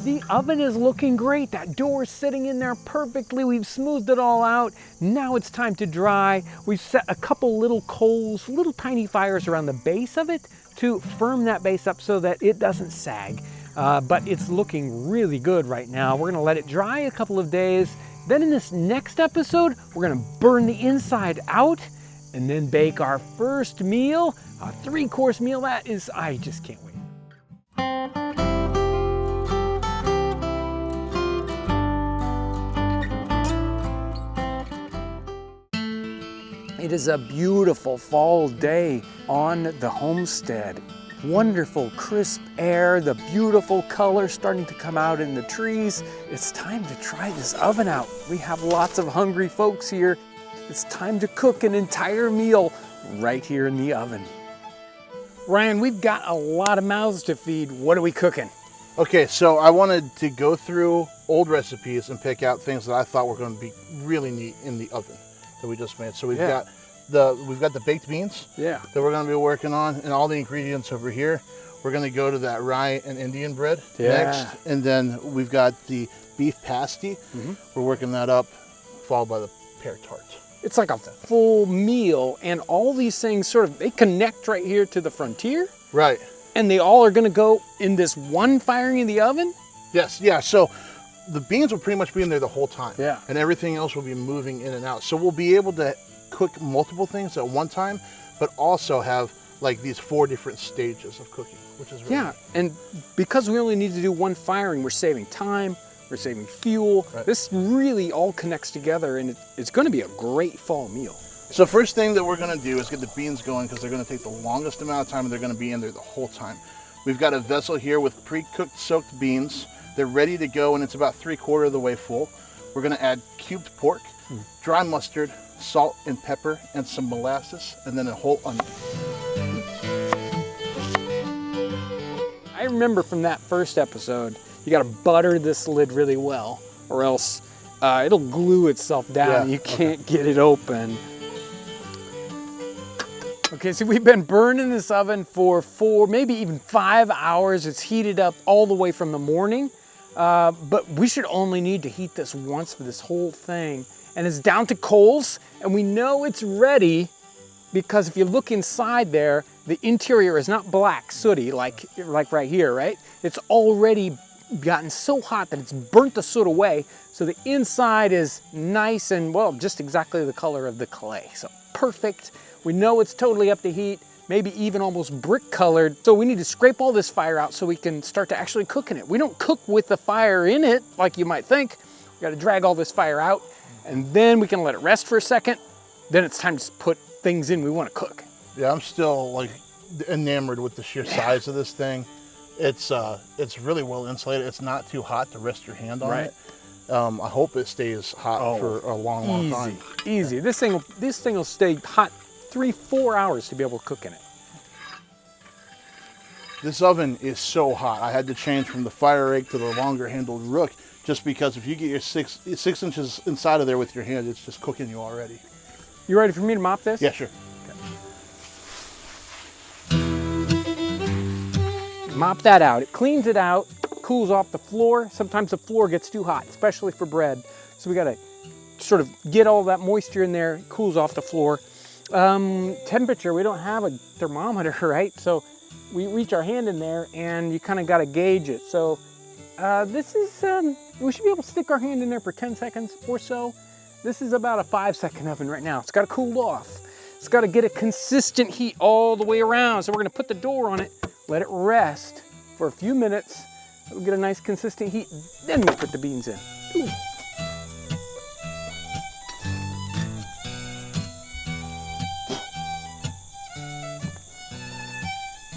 The oven is looking great. That door is sitting in there perfectly. We've smoothed it all out. Now it's time to dry. We've set a couple little coals, little tiny fires around the base of it to firm that base up so that it doesn't sag. But it's looking really good right now. We're gonna let it dry a couple of days. Then in this next episode, we're gonna burn the inside out and then bake our first meal, a 3-course meal. That is, I just can't wait. It is a beautiful fall day on the homestead. Wonderful crisp air, the beautiful color starting to come out in the trees. It's time to try this oven out. We have lots of hungry folks here. It's time to cook an entire meal right here in the oven. Ryan, we've got a lot of mouths to feed. What are we cooking? Okay, so I wanted to go through old recipes and pick out things that I thought were going to be really neat in the oven that we just made. So we've got the baked beans that we're going to be working on, and all the ingredients over here. We're going to go to that rye and Indian bread next, and then we've got the beef pasty. We're working that up, followed by the pear tart. It's like a full meal, and all these things they connect right here to the frontier. Right. And they all are going to go in this one firing in the oven? Yes, yeah. So the beans will pretty much be in there the whole time. Yeah. And everything else will be moving in and out. So we'll be able to cook multiple things at one time, but also have like these 4 different stages of cooking, which is really neat. And because we only need to do one firing, we're saving time, we're saving fuel. Right. This really all connects together, and it's going to be a great fall meal. So first thing that we're going to do is get the beans going, because they're going to take the longest amount of time, and they're going to be in there the whole time. We've got a vessel here with pre-cooked soaked beans. They're ready to go, and it's about 3/4 of the way full. We're going to add cubed pork, dry mustard, salt and pepper, and some molasses, and then a whole onion. I remember from that first episode, you got to butter this lid really well, or else it'll glue itself down. Yeah, And you can't get it open. Okay, so we've been burning this oven for 4, maybe even 5 hours. It's heated up all the way from the morning, but we should only need to heat this once for this whole thing. And it's down to coals, and we know it's ready because if you look inside there, the interior is not black, sooty, like right here, right? It's already gotten so hot that it's burnt the soot away, so the inside is nice and, well, just exactly the color of the clay. So perfect. We know it's totally up to heat. maybe even almost brick colored. So we need to scrape all this fire out so we can start to actually cook in it. We don't cook with the fire in it like you might think. We got to drag all this fire out, and then we can let it rest for a second. Then it's time to put things in we want to cook. Yeah, I'm still like enamored with the sheer size of this thing. It's really well insulated. It's not too hot to rest your hand on it. I hope it stays hot for a long time. Easy. This thing will stay hot 3-4 hours to be able to cook in it. This oven is so hot. I had to change from the fire rake to the longer handled rook just because if you get your six inches inside of there with your hand, it's just cooking you already. You ready for me to mop this? Yeah, sure. Mop that out. It cleans it out, cools off the floor. Sometimes the floor gets too hot, especially for bread. So we gotta sort of get all that moisture in there, it cools off the floor. Temperature, we don't have a thermometer, right? So we reach our hand in there and you kind of gotta gauge it. So this is, we should be able to stick our hand in there for 10 seconds or so. This is about a 5-second oven right now. It's gotta cool off. It's gotta get a consistent heat all the way around. So we're gonna put the door on it, let it rest for a few minutes. We'll get a nice consistent heat, then we'll put the beans in. Ooh.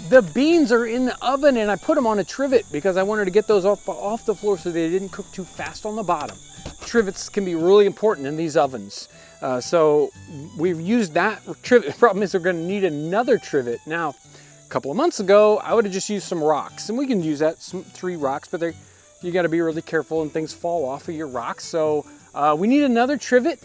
The beans are in the oven and I put them on a trivet because I wanted to get those off the floor so they didn't cook too fast on the bottom. Trivets can be really important in these ovens. So we've used that trivet. The problem is we're gonna need another trivet. Now, a couple of months ago, I would have just used some rocks, and we can use that, 3 rocks, but you gotta be really careful and things fall off of your rocks. So we need another trivet.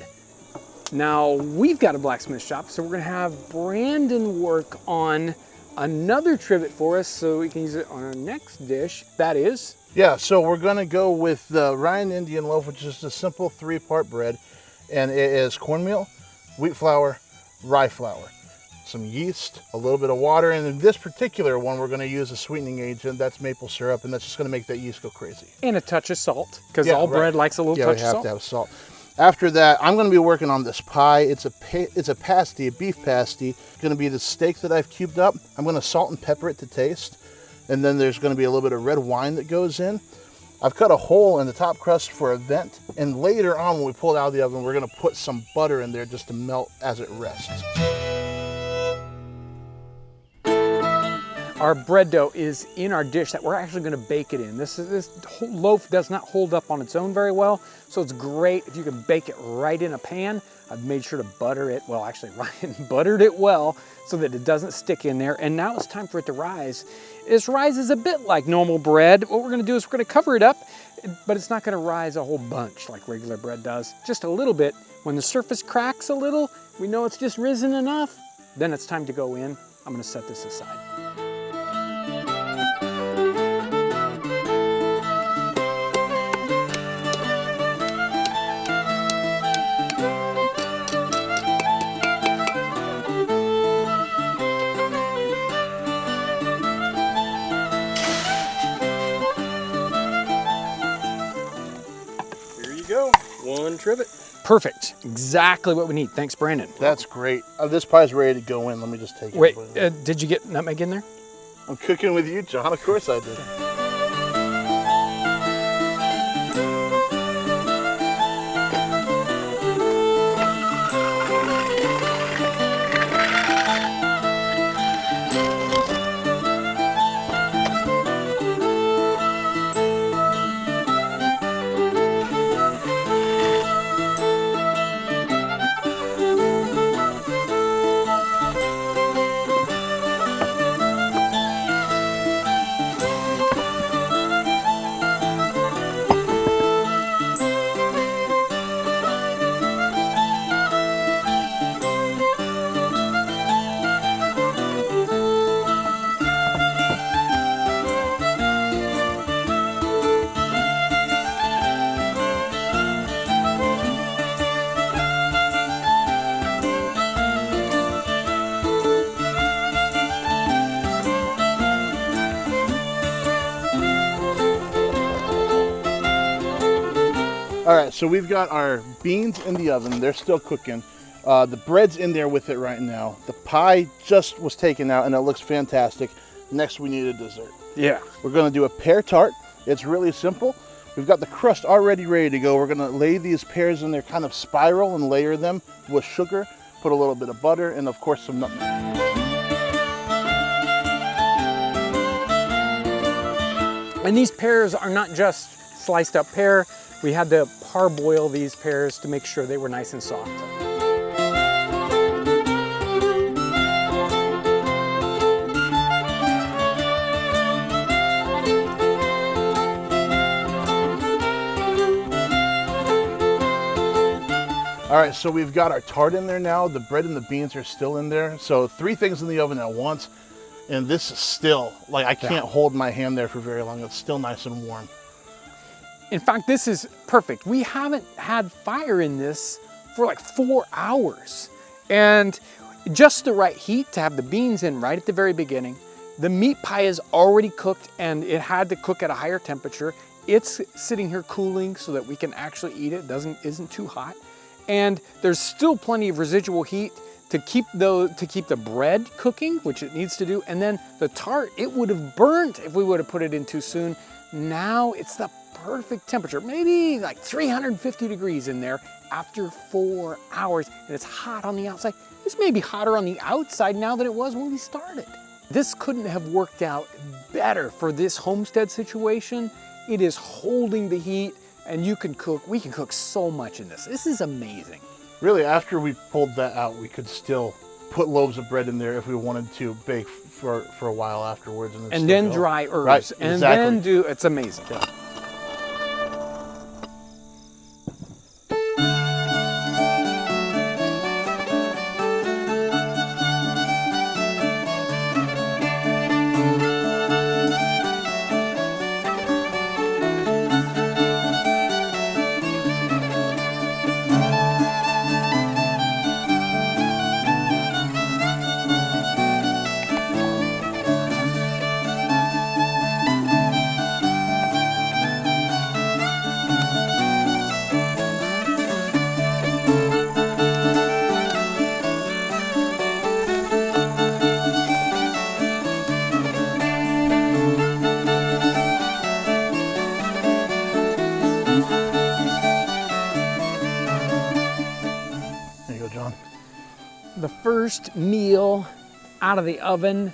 Now, we've got a blacksmith shop, so we're gonna have Brandon work on another trivet for us so we can use it on our next dish. That is? Yeah, so we're gonna go with the Ryan Indian loaf, which is a simple 3-part bread, and it is cornmeal, wheat flour, rye flour, some yeast, a little bit of water, and in this particular one, we're gonna use a sweetening agent. That's maple syrup, and that's just gonna make that yeast go crazy. And a touch of salt, because all bread likes a little touch of salt. Yeah, we have to have salt. After that, I'm going to be working on this pie. It's a pasty, a beef pasty. It's going to be the steak that I've cubed up. I'm going to salt and pepper it to taste. And then there's going to be a little bit of red wine that goes in. I've cut a hole in the top crust for a vent. And later on, when we pull it out of the oven, we're going to put some butter in there just to melt as it rests. Our bread dough is in our dish that we're actually going to bake it in. This whole loaf does not hold up on its own very well, so it's great if you can bake it right in a pan. I've made sure to butter it. Well, actually, Ryan buttered it well so that it doesn't stick in there. And now it's time for it to rise. This rises a bit like normal bread. What we're going to do is we're going to cover it up, but it's not going to rise a whole bunch like regular bread does. Just a little bit. When the surface cracks a little, we know it's just risen enough. Then it's time to go in. I'm going to set this aside. Go. 1 trivet. Perfect. Exactly what we need. Thanks, Brandon. That's great. This pie's ready to go in. Let me just take it. Wait, did you get nutmeg in there? I'm cooking with you, John. Of course I did. All right, so we've got our beans in the oven. They're still cooking. The bread's in there with it right now. The pie just was taken out and it looks fantastic. Next we need a dessert. Yeah. We're gonna do a pear tart. It's really simple. We've got the crust already ready to go. We're gonna lay these pears in there kind of spiral and layer them with sugar, put a little bit of butter, and of course some nutmeg. And these pears are not just sliced up pear. We had to parboil these pears to make sure they were nice and soft. All right, so we've got our tart in there now. The bread and the beans are still in there. So 3 things in the oven at once. And this is still, like, I can't hold my hand there for very long. It's still nice and warm. In fact, this is perfect. We haven't had fire in this for like 4 hours. And just the right heat to have the beans in right at the very beginning. The meat pie is already cooked and it had to cook at a higher temperature. It's sitting here cooling so that we can actually eat it. Isn't too hot. And there's still plenty of residual heat to keep the bread cooking, which it needs to do. And then the tart, it would have burnt if we would have put it in too soon. Now it's the perfect temperature, maybe like 350 degrees in there after 4 hours, and it's hot on the outside. This may be hotter on the outside now than it was when we started. This couldn't have worked out better for this homestead situation. It is holding the heat, and we can cook so much in this. This is amazing. Really, after we pulled that out, we could still put loaves of bread in there if we wanted to bake for a while afterwards. And then dry herbs. Right, and exactly. then it's amazing. Yeah. The first meal out of the oven.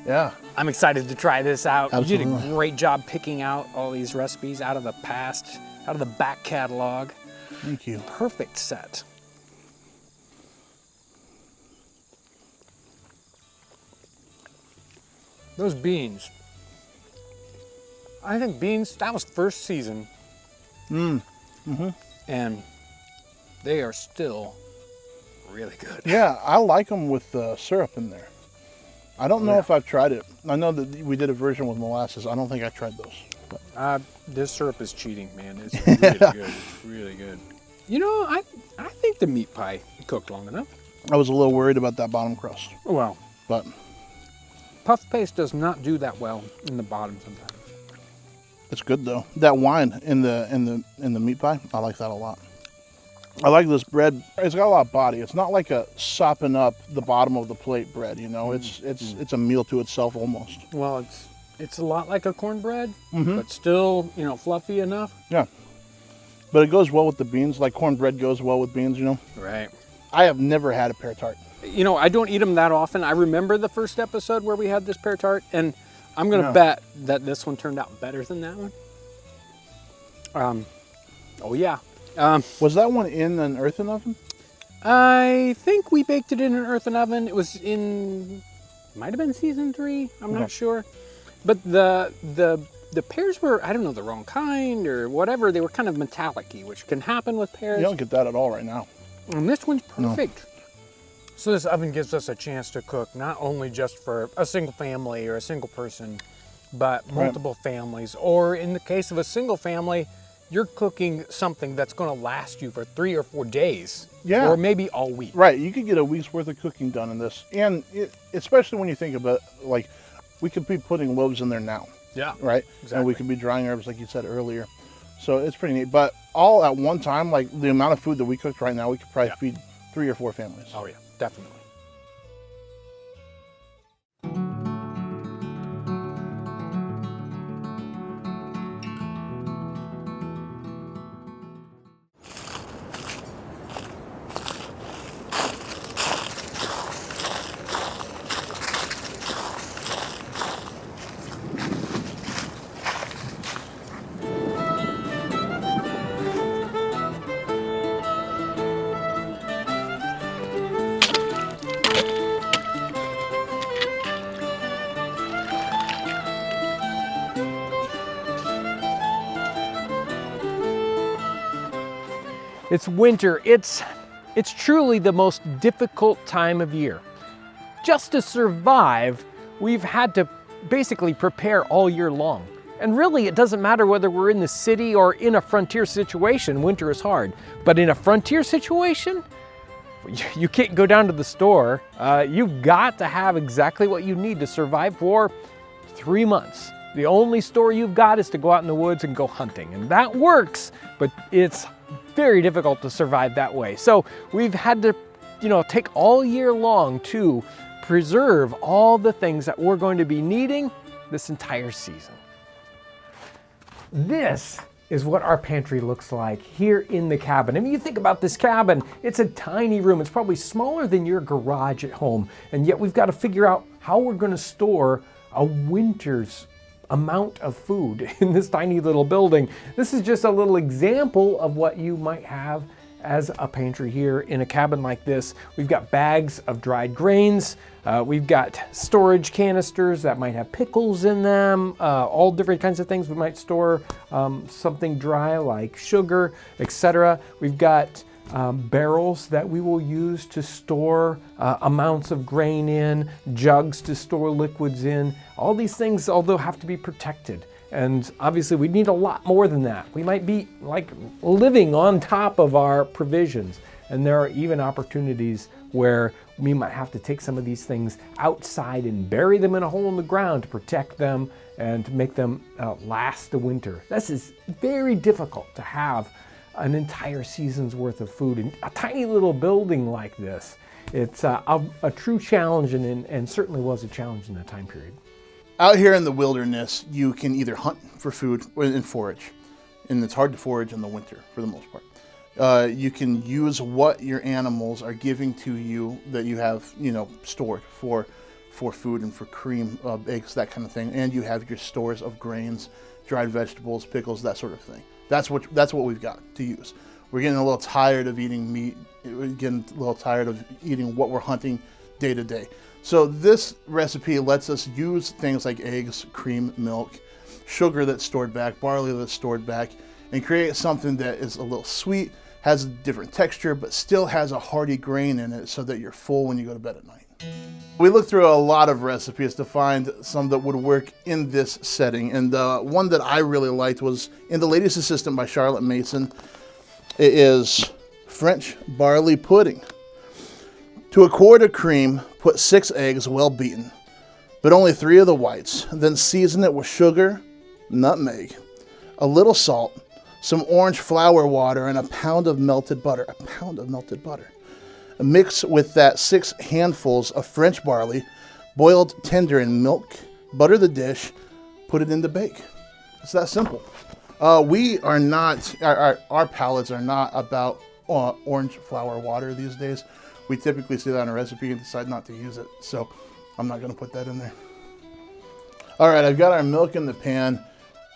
Yeah. I'm excited to try this out. Absolutely. You did a great job picking out all these recipes out of the past, out of the back catalog. Thank you. Perfect set. Those beans. I think beans, that was first season. And they are still really good. Yeah, I like them with syrup in there. I don't know if I've tried it. I know that we did a version with molasses. I don't think I tried those. But. This syrup is cheating, man. It's really good. It's really good. You know, I think the meat pie cooked long enough. I was a little worried about that bottom crust. Well, but puff paste does not do that well in the bottom sometimes. It's good though. That wine in the meat pie, I like that a lot. I like this bread. It's got a lot of body. It's not like a sopping up the bottom of the plate bread, you know. It's a meal to itself almost. Well, it's a lot like a cornbread, but still, you know, fluffy enough. Yeah. But it goes well with the beans, like cornbread goes well with beans, you know. Right. I have never had a pear tart. You know, I don't eat them that often. I remember the first episode where we had this pear tart, and I'm going to bet that this one turned out better than that one. Oh yeah. Was that one in an earthen oven? I think we baked it in an earthen oven. It was might have been season 3. I'm not sure. But the pears were, I don't know, the wrong kind or whatever. They were kind of metallic-y, which can happen with pears. You don't get that at all right now. And this one's perfect. No. So this oven gives us a chance to cook not only just for a single family or a single person, but multiple families. Or in the case of a single family, you're cooking something that's going to last you for 3 or 4 days. Yeah. Or maybe all week. Right. You could get a week's worth of cooking done in this. And especially when you think about, like, we could be putting loaves in there now. Yeah. Right? Exactly. And we could be drying herbs, like you said earlier. So it's pretty neat. But all at one time, like the amount of food that we cooked right now, we could probably feed 3 or 4 families. Oh yeah, definitely. It's winter. It's truly the most difficult time of year. Just to survive, we've had to basically prepare all year long. And really, it doesn't matter whether we're in the city or in a frontier situation, winter is hard. But in a frontier situation, you can't go down to the store. You've got to have exactly what you need to survive for 3 months. The only store you've got is to go out in the woods and go hunting. And that works, but it's very difficult to survive that way. So we've had to, take all year long to preserve all the things that we're going to be needing this entire season. This is what our pantry looks like here in the cabin. I mean, you think about this cabin, it's a tiny room. It's probably smaller than your garage at home. And yet we've got to figure out how we're going to store a winter's amount of food in this tiny little building. This is just a little example of what you might have as a pantry here in a cabin like this. We've got bags of dried grains. We've got storage canisters that might have pickles in them, all different kinds of things. We might store something dry like sugar, etc. We've got barrels that we will use to store amounts of grain in, jugs to store liquids in. All these things, although, have to be protected. And obviously we need a lot more than that. We might be like living on top of our provisions. And there are even opportunities where we might have to take some of these things outside and bury them in a hole in the ground to protect them and to make them last the winter. This is very difficult to have an entire season's worth of food in a tiny little building like this. It's a true challenge, and certainly was a challenge in that time period. Out here in the wilderness, you can either hunt for food and forage, and it's hard to forage in the winter for the most part. You can use what your animals are giving to you that you have, stored for food and for cream, eggs, that kind of thing, and you have your stores of grains, dried vegetables, pickles, that sort of thing. That's what we've got to use. We're getting a little tired of eating meat. We're getting a little tired of eating what we're hunting day to day. So this recipe lets us use things like eggs, cream, milk, sugar that's stored back, barley that's stored back, and create something that is a little sweet, has a different texture, but still has a hearty grain in it so that you're full when you go to bed at night. We looked through a lot of recipes to find some that would work in this setting, and the one that I really liked was in The Lady's Assistant by Charlotte Mason. It is French barley pudding. To a quart of cream, put 6 eggs well beaten, but only 3 of the whites. Then season it with sugar, nutmeg, a little salt, some orange flower water, and a pound of melted butter. A pound of melted butter. Mix with that 6 handfuls of French barley, boiled tender in milk, butter the dish, put it in the bake. It's that simple. We are not, our palates are not about orange flower water these days. We typically see that on a recipe and decide not to use it, so I'm not going to put that in there. All right, I've got our milk in the pan.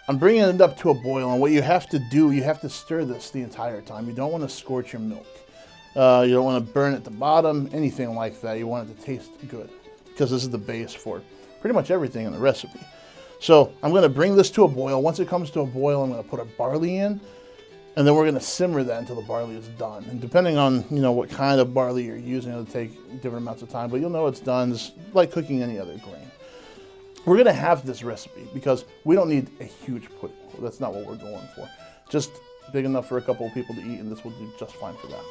I'm bringing it up to a boil, and what you have to do, you have to stir this the entire time. You don't want to scorch your milk. You don't want to burn at the bottom, anything like that. You want it to taste good, because this is the base for pretty much everything in the recipe. So I'm going to bring this to a boil. Once it comes to a boil, I'm going to put our barley in, and then we're going to simmer that until the barley is done. And depending on what kind of barley you're using, it'll take different amounts of time, but you'll know it's done. It's like cooking any other grain. We're going to have this recipe because we don't need a huge pudding. That's not what we're going for. Just big enough for a couple of people to eat, and this will do just fine for that.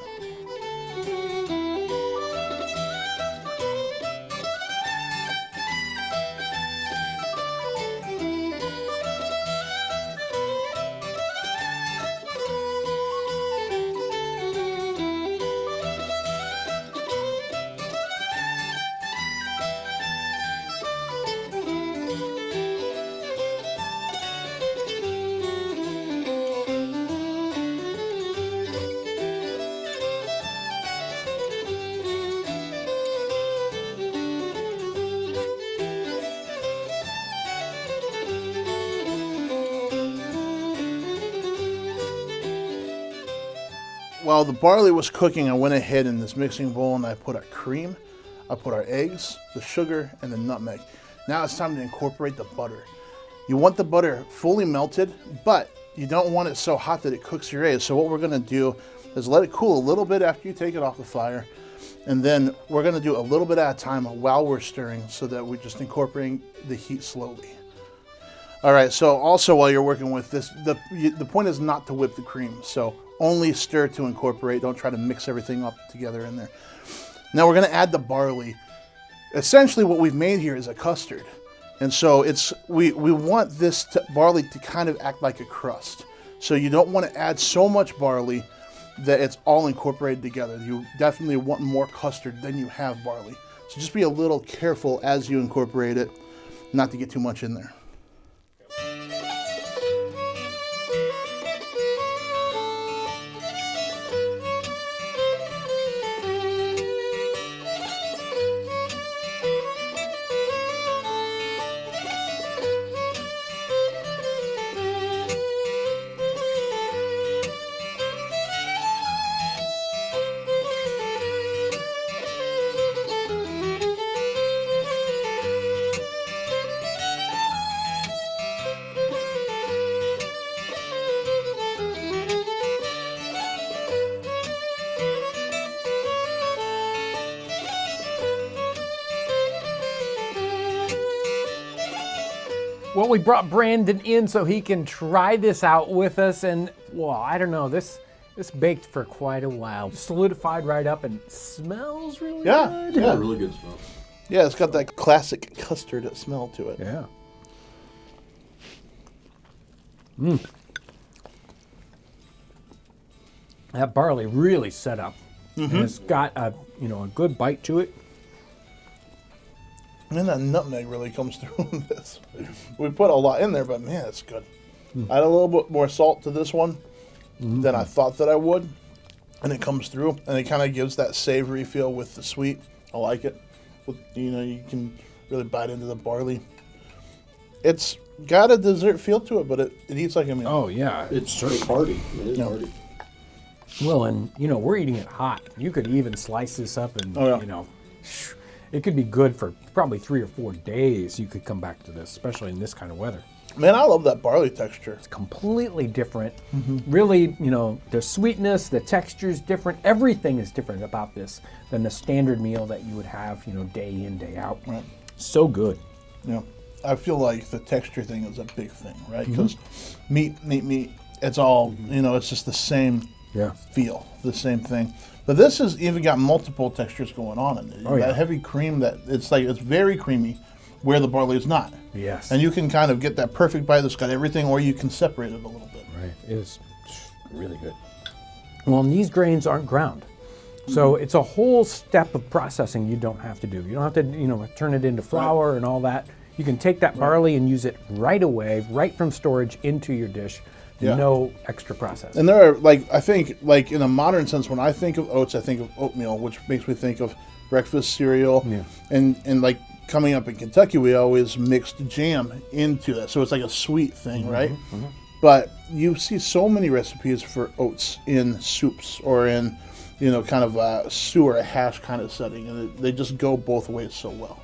while the barley was cooking, I went ahead in this mixing bowl and I put our cream, I put our eggs, the sugar, and the nutmeg. Now it's time to incorporate the butter. You want the butter fully melted, but you don't want it so hot that it cooks your eggs. So what we're gonna do is let it cool a little bit after you take it off the fire. And then we're gonna do a little bit at a time while we're stirring so that we're just incorporating the heat slowly. All right, so also while you're working with this, the point is not to whip the cream. So only stir to incorporate, don't try to mix everything up together in there. Now we're gonna add the barley. Essentially what we've made here is a custard. And so we want this barley to kind of act like a crust. So you don't want to add so much barley that it's all incorporated together. You definitely want more custard than you have barley. So just be a little careful as you incorporate it, not to get too much in there. Well, we brought Brandon in so he can try this out with us, and well, I don't know, this baked for quite a while. Solidified right up and smells really good. Yeah, really good smell. Yeah, it's got that classic custard smell to it. Yeah. That barley really set up. And it's got a good bite to it. And that nutmeg really comes through in this. We put a lot in there, but man, it's good. I had a little bit more salt to this one than I thought that I would. And it comes through, and it kind of gives that savory feel with the sweet. I like it. You can really bite into the barley. It's got a dessert feel to it, but it eats like a meal. Oh, yeah. It's hearty. It is hearty. Well, and, we're eating it hot. You could even slice this up and, it could be good for probably 3 or 4 days. You could come back to this, especially in this kind of weather. Man, I love that barley texture. It's completely different. Really, the sweetness, the texture is different. Everything is different about this than the standard meal that you would have, day in, day out. Right. So good. Yeah. I feel like the texture thing is a big thing, right? Because meat, it's all, it's just the same feel, the same thing. But this has even got multiple textures going on in it. That heavy cream it's very creamy where the barley is not. Yes. And you can kind of get that perfect bite that's got everything, or you can separate it a little bit. Right. It is really good. Well, and these grains aren't ground. So it's a whole step of processing you don't have to do. You don't have to, turn it into flour and all that. You can take that barley and use it right away, right from storage into your dish. No extra process. And there are, I think, in a modern sense, when I think of oats, I think of oatmeal, which makes me think of breakfast cereal. Yeah. And coming up in Kentucky, we always mixed jam into that. So it's like a sweet thing, right? But you see so many recipes for oats in soups or in, kind of a stew or a hash kind of setting. And they just go both ways so well.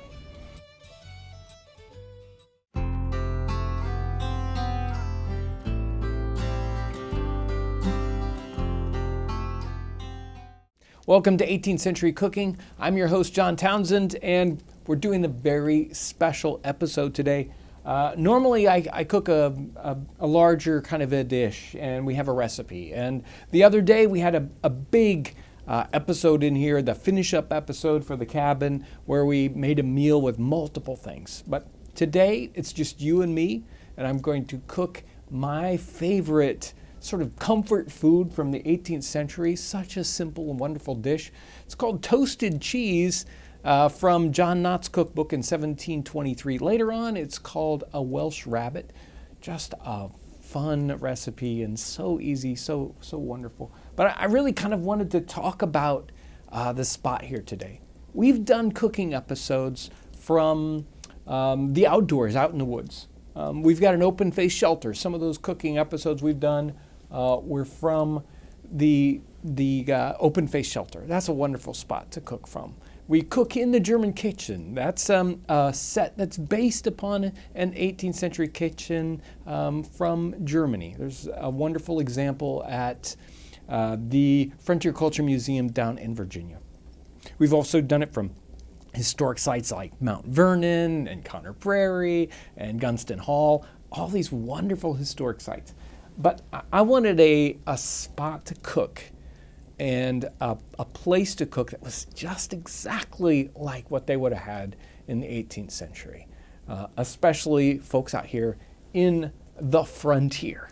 Welcome to 18th Century Cooking. I'm your host, John Townsend, and we're doing a very special episode today. Normally, I cook a larger kind of a dish, and we have a recipe. And the other day, we had a big episode in here, the finish-up episode for the cabin, where we made a meal with multiple things. But today, it's just you and me, and I'm going to cook my favorite sort of comfort food from the 18th century. Such a simple and wonderful dish. It's called toasted cheese from John Knott's cookbook in 1723. Later on, it's called a Welsh rabbit. Just a fun recipe and so easy, so wonderful. But I really kind of wanted to talk about the spot here today. We've done cooking episodes from the outdoors, out in the woods. We've got an open face shelter. Some of those cooking episodes we've done were from the open face shelter. That's a wonderful spot to cook from. We cook in the German kitchen. That's a set that's based upon an 18th century kitchen from Germany. There's a wonderful example at the Frontier Culture Museum down in Virginia. We've also done it from historic sites like Mount Vernon and Conner Prairie and Gunston Hall, all these wonderful historic sites. But I wanted a spot to cook and a place to cook that was just exactly like what they would have had in the 18th century, especially folks out here in the frontier.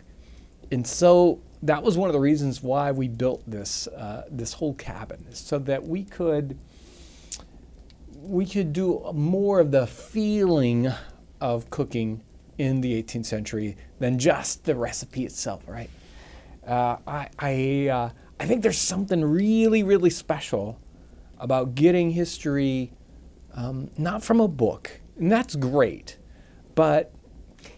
And so that was one of the reasons why we built this whole cabin, so that we could do more of the feeling of cooking in the 18th century than just the recipe itself, right? I think there's something really, really special about getting history, not from a book, and that's great, but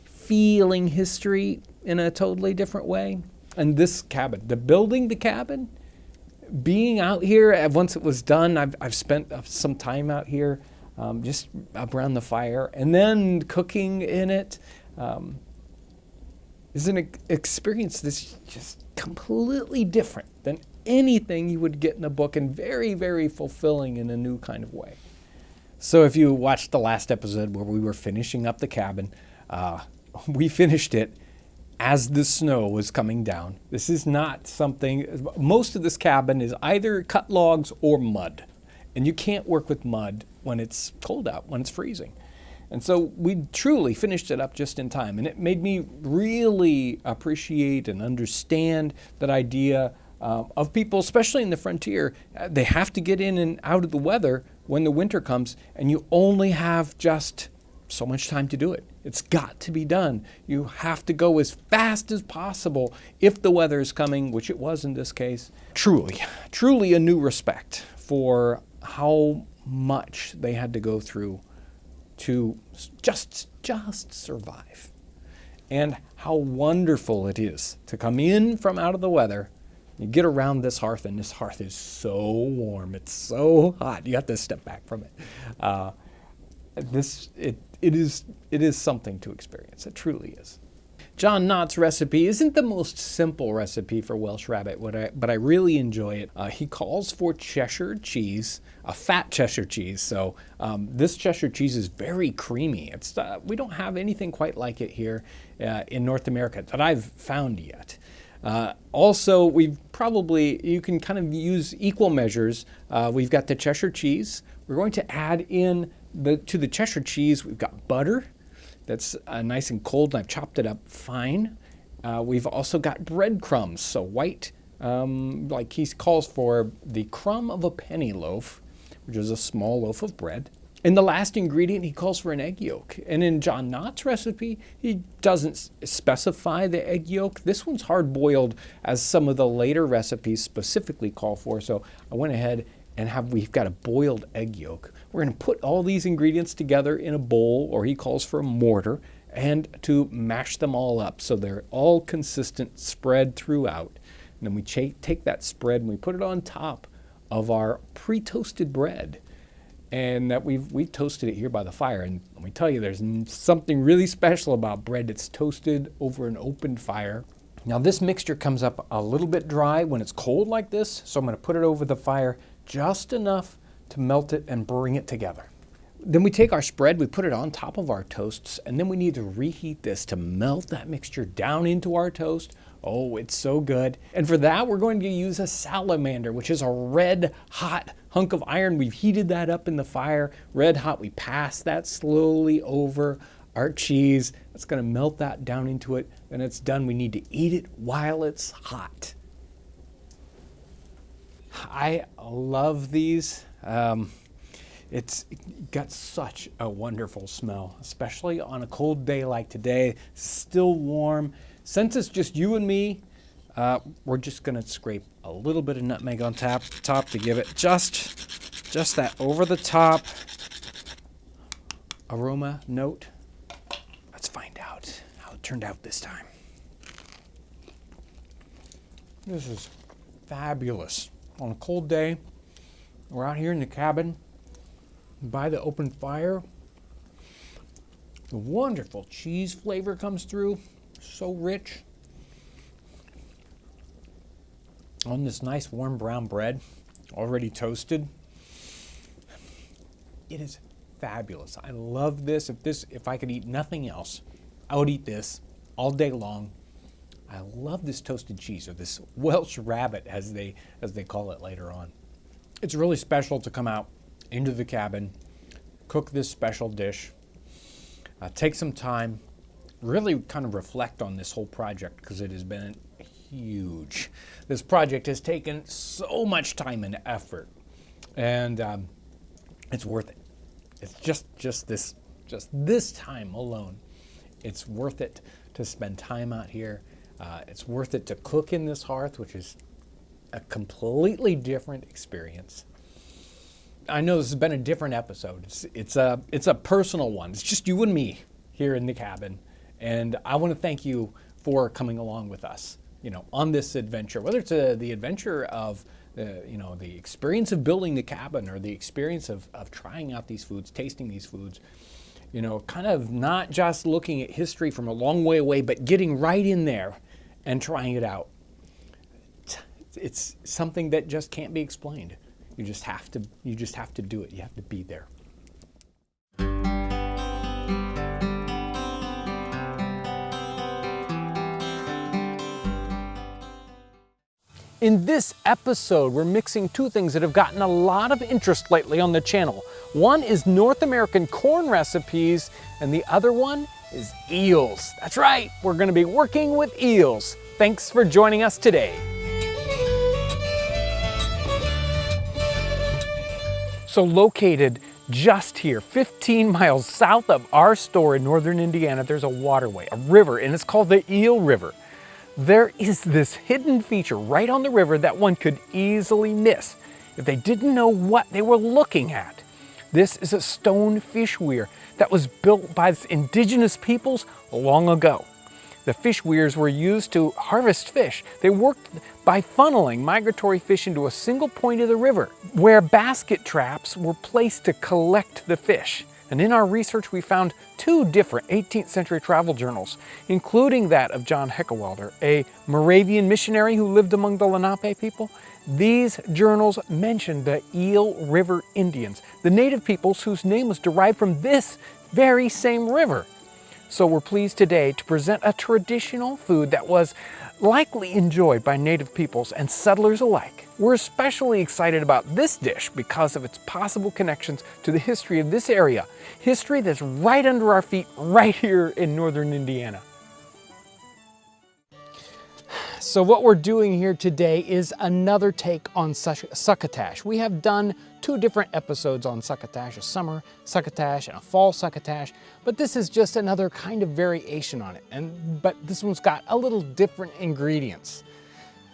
feeling history in a totally different way. And this cabin, building the cabin, being out here, once it was done, I've spent some time out here just around the fire, and then cooking in it is an experience that's just completely different than anything you would get in a book, and very, very fulfilling in a new kind of way. So if you watched the last episode where we were finishing up the cabin, we finished it as the snow was coming down. This is not something, most of this cabin is either cut logs or mud. And you can't work with mud when it's cold out, when it's freezing. And so we truly finished it up just in time. And it made me really appreciate and understand that idea of people, especially in the frontier. They have to get in and out of the weather when the winter comes, and you only have just so much time to do it. It's got to be done. You have to go as fast as possible if the weather is coming, which it was in this case. Truly a new respect for how much they had to go through to just survive. And how wonderful it is to come in from out of the weather. You get around this hearth, and this hearth is so warm. It's so hot. You have to step back from it. It is something to experience. It truly is. John Knott's recipe isn't the most simple recipe for Welsh rabbit, but I really enjoy it. He calls for Cheshire cheese, a fat Cheshire cheese. So this Cheshire cheese is very creamy. We don't have anything quite like it here in North America that I've found yet. Also, you can kind of use equal measures. We've got the Cheshire cheese. We're going to add in to the Cheshire cheese, we've got butter that's nice and cold, and I've chopped it up fine. We've also got breadcrumbs, so white, like he calls for the crumb of a penny loaf, which is a small loaf of bread. And the last ingredient, he calls for an egg yolk. And in John Knott's recipe, he doesn't specify the egg yolk. This one's hard-boiled, as some of the later recipes specifically call for, so I went ahead and we've got a boiled egg yolk. We're going to put all these ingredients together in a bowl, or he calls for a mortar, and to mash them all up so they're all consistent, spread throughout. And then we take that spread and we put it on top of our pre-toasted bread. And that we've toasted it here by the fire. And let me tell you, there's something really special about bread that's toasted over an open fire. Now this mixture comes up a little bit dry when it's cold like this, so I'm going to put it over the fire just enough to melt it and bring it together. Then we take our spread, we put it on top of our toasts, and then we need to reheat this to melt that mixture down into our toast. Oh, it's so good. And for that, we're going to use a salamander, which is a red hot hunk of iron. We've heated that up in the fire, red hot. We pass that slowly over our cheese. It's going to melt that down into it. Then it's done. We need to eat it while it's hot. I love these. It's got such a wonderful smell, especially on a cold day like today. Still warm. Since it's just you and me, we're just gonna scrape a little bit of nutmeg on top to give it just that over the top aroma note. Let's find out how it turned out this time. This is fabulous. On a cold day, we're out here in the cabin by the open fire. The wonderful cheese flavor comes through, so rich. On this nice warm brown bread, already toasted. It is fabulous. I love this. If I could eat nothing else, I would eat this all day long. I love this toasted cheese, or this Welsh rabbit as they call it later on. It's really special to come out into the cabin, cook this special dish, take some time, really kind of reflect on this whole project, because it has been huge. This project has taken so much time and effort, and it's worth it. It's just this time alone. It's worth it to spend time out here. It's worth it to cook in this hearth, which is a completely different experience. I know this has been a different episode. It's a personal one. It's just you and me here in the cabin, and I want to thank you for coming along with us, on this adventure. Whether it's the adventure of the experience of building the cabin, or the experience of trying out these foods, tasting these foods. Kind of not just looking at history from a long way away, but getting right in there and trying it out. It's something that just can't be explained. You just have to do it. You have to be there. In this episode, we're mixing two things that have gotten a lot of interest lately on the channel. One is North American corn recipes, and the other one is eels. That's right, we're gonna be working with eels. Thanks for joining us today. So located just here, 15 miles south of our store in northern Indiana, there's a waterway, a river, and it's called the Eel River. There is this hidden feature right on the river that one could easily miss if they didn't know what they were looking at. This is a stone fish weir that was built by indigenous peoples long ago. The fish weirs were used to harvest fish. They worked by funneling migratory fish into a single point of the river, where basket traps were placed to collect the fish. And in our research, we found two different 18th century travel journals, including that of John Heckewelder, a Moravian missionary who lived among the Lenape people. These journals mentioned the Eel River Indians, the native peoples whose name was derived from this very same river. So we're pleased today to present a traditional food that was likely enjoyed by native peoples and settlers alike. We're especially excited about this dish because of its possible connections to the history of this area, history that's right under our feet right here in northern Indiana. So what we're doing here today is another take on succotash. We have done two different episodes on succotash, a summer succotash and a fall succotash, but this is just another kind of variation on it. But this one's got a little different ingredients.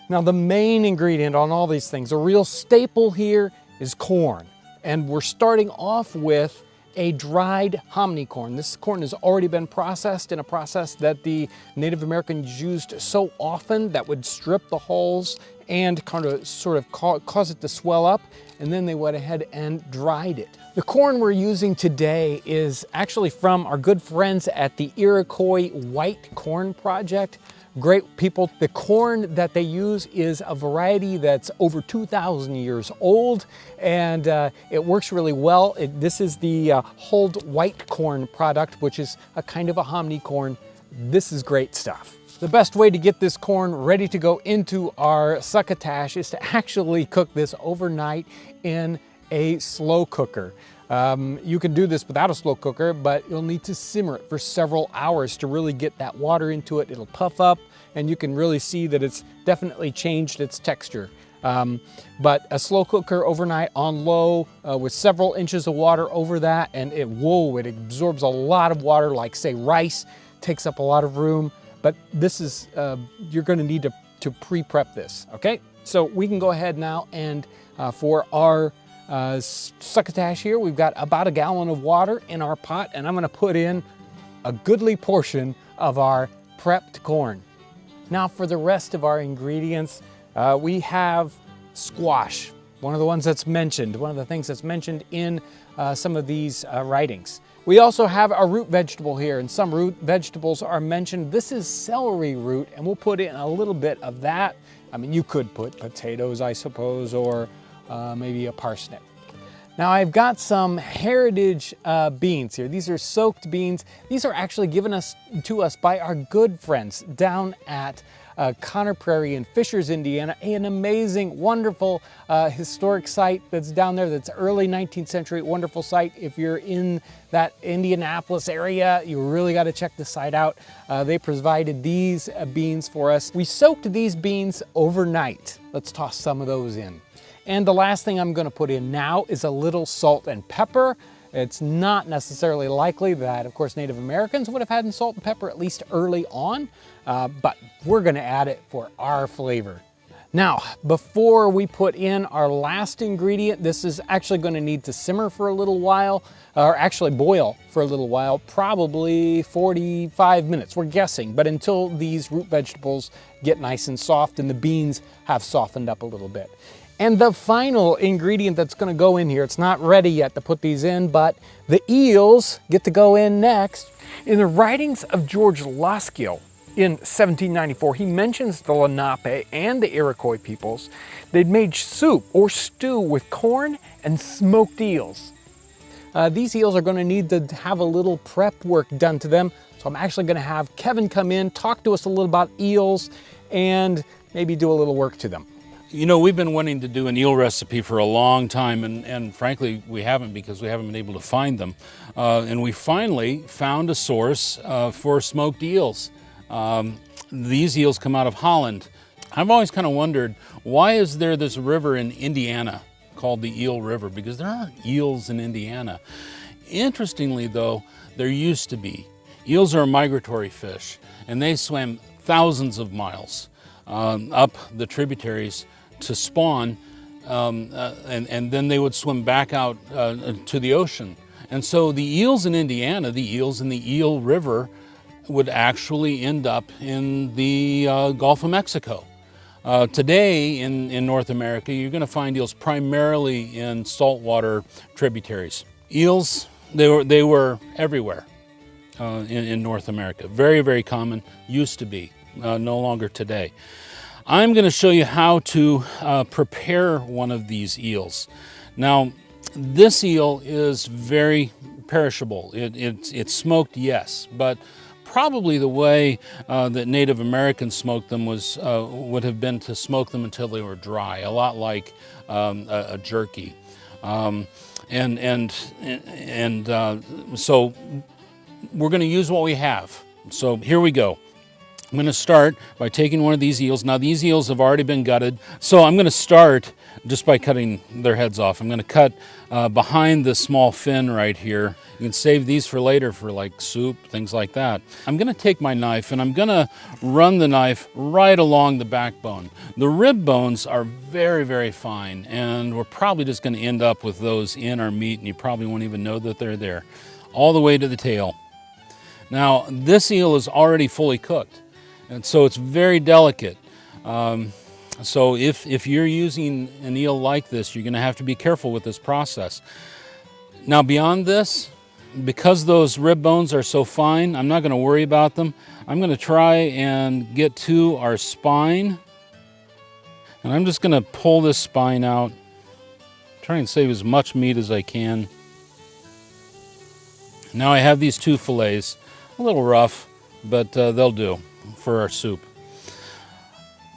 Now the main ingredient on all these things, a real staple here, is corn. And we're starting off with a dried hominy corn. This corn has already been processed in a process that the Native Americans used so often that would strip the hulls and kind of sort of cause it to swell up, and then they went ahead and dried it. The corn we're using today is actually from our good friends at the Iroquois White Corn Project. Great people. The corn that they use is a variety that's over 2,000 years old, and it works really well. This is the hulled white corn product, which is a kind of a hominy corn. This is great stuff. The best way to get this corn ready to go into our succotash is to actually cook this overnight in a slow cooker. You can do this without a slow cooker, but you'll need to simmer it for several hours to really get that water into it. It'll puff up, and you can really see that it's definitely changed its texture. But a slow cooker overnight on low with several inches of water over that, and it absorbs a lot of water, like say rice, takes up a lot of room. But this is, you're gonna need to pre-prep this, okay? So we can go ahead now and for our succotash here, we've got about a gallon of water in our pot, and I'm gonna put in a goodly portion of our prepped corn. Now for the rest of our ingredients, We have squash, one of the ones that's mentioned, one of the things that's mentioned in some of these writings. We also have a root vegetable here, and some root vegetables are mentioned. This is celery root, and we'll put in a little bit of that. I mean, you could put potatoes, I suppose, or maybe a parsnip. Now I've got some heritage beans here. These are soaked beans. These are actually given to us by our good friends down at Conner Prairie in Fishers, Indiana, an amazing, wonderful historic site that's down there. That's early 19th century, wonderful site. If you're in that Indianapolis area, you really got to check the site out. They provided these beans for us. We soaked these beans overnight. Let's toss some of those in. And the last thing I'm going to put in now is a little salt and pepper. It's not necessarily likely that, of course, Native Americans would have had salt and pepper at least early on, but we're going to add it for our flavor. Now, before we put in our last ingredient, this is actually going to need to simmer for a little while, or actually boil for a little while, probably 45 minutes, we're guessing, but until these root vegetables get nice and soft and the beans have softened up a little bit. And the final ingredient that's going to go in here, it's not ready yet to put these in, but the eels get to go in next. In the writings of George Laskill in 1794, he mentions the Lenape and the Iroquois peoples. They'd made soup or stew with corn and smoked eels. These eels are going to need to have a little prep work done to them, so I'm actually going to have Kevin come in, talk to us a little about eels, and maybe do a little work to them. You know, we've been wanting to do an eel recipe for a long time, and frankly, we haven't, because we haven't been able to find them. And we finally found a source for smoked eels. These eels come out of Holland. I've always kind of wondered, why is there this river in Indiana called the Eel River? Because there aren't eels in Indiana. Interestingly, though, there used to be. Eels are a migratory fish, and they swam thousands of miles up the tributaries to spawn, and then they would swim back out to the ocean. And so the eels in Indiana, the eels in the Eel River, would actually end up in the Gulf of Mexico. Today in North America, you're going to find eels primarily in saltwater tributaries. Eels, they were everywhere in North America. Very, very common, used to be, no longer today. I'm going to show you how to prepare one of these eels. Now, this eel is very perishable. It's smoked, yes, but probably the way that Native Americans smoked them would have been to smoke them until they were dry, a lot like a jerky. So we're going to use what we have. So here we go. I'm going to start by taking one of these eels. Now these eels have already been gutted, so I'm going to start just by cutting their heads off. I'm going to cut behind the small fin right here. You can save these for later for like soup, things like that. I'm going to take my knife and I'm going to run the knife right along the backbone. The rib bones are very, very fine, and we're probably just going to end up with those in our meat, and you probably won't even know that they're there, all the way to the tail. Now this eel is already fully cooked, and so it's very delicate. So if you're using an eel like this, you're going to have to be careful with this process. Now beyond this, because those rib bones are so fine, I'm not going to worry about them. I'm going to try and get to our spine, and I'm just going to pull this spine out, try and save as much meat as I can. Now I have these two fillets, a little rough, but they'll do for our soup.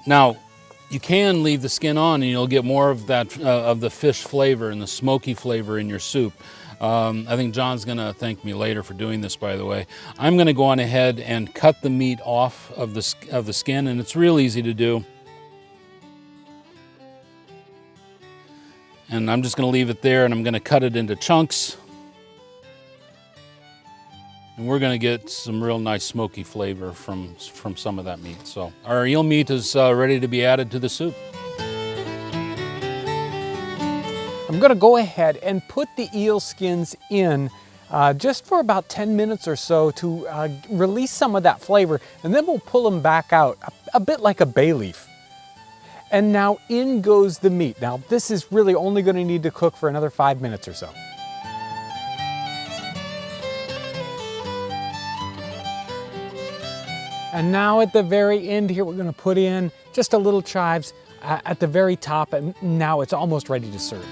Now, you can leave the skin on and you'll get more of that of the fish flavor and the smoky flavor in your soup. I think John's gonna thank me later for doing this, by the way. I'm gonna go on ahead and cut the meat off of the skin, and it's real easy to do. And I'm just gonna leave it there, and I'm gonna cut it into chunks. And we're going to get some real nice smoky flavor from some of that meat. So our eel meat is ready to be added to the soup. I'm going to go ahead and put the eel skins in just for about 10 minutes or so to release some of that flavor, and then we'll pull them back out, a bit like a bay leaf. And now in goes the meat. Now this is really only going to need to cook for another 5 minutes or so. And now at the very end here, we're going to put in just a little chives at the very top, and now it's almost ready to serve.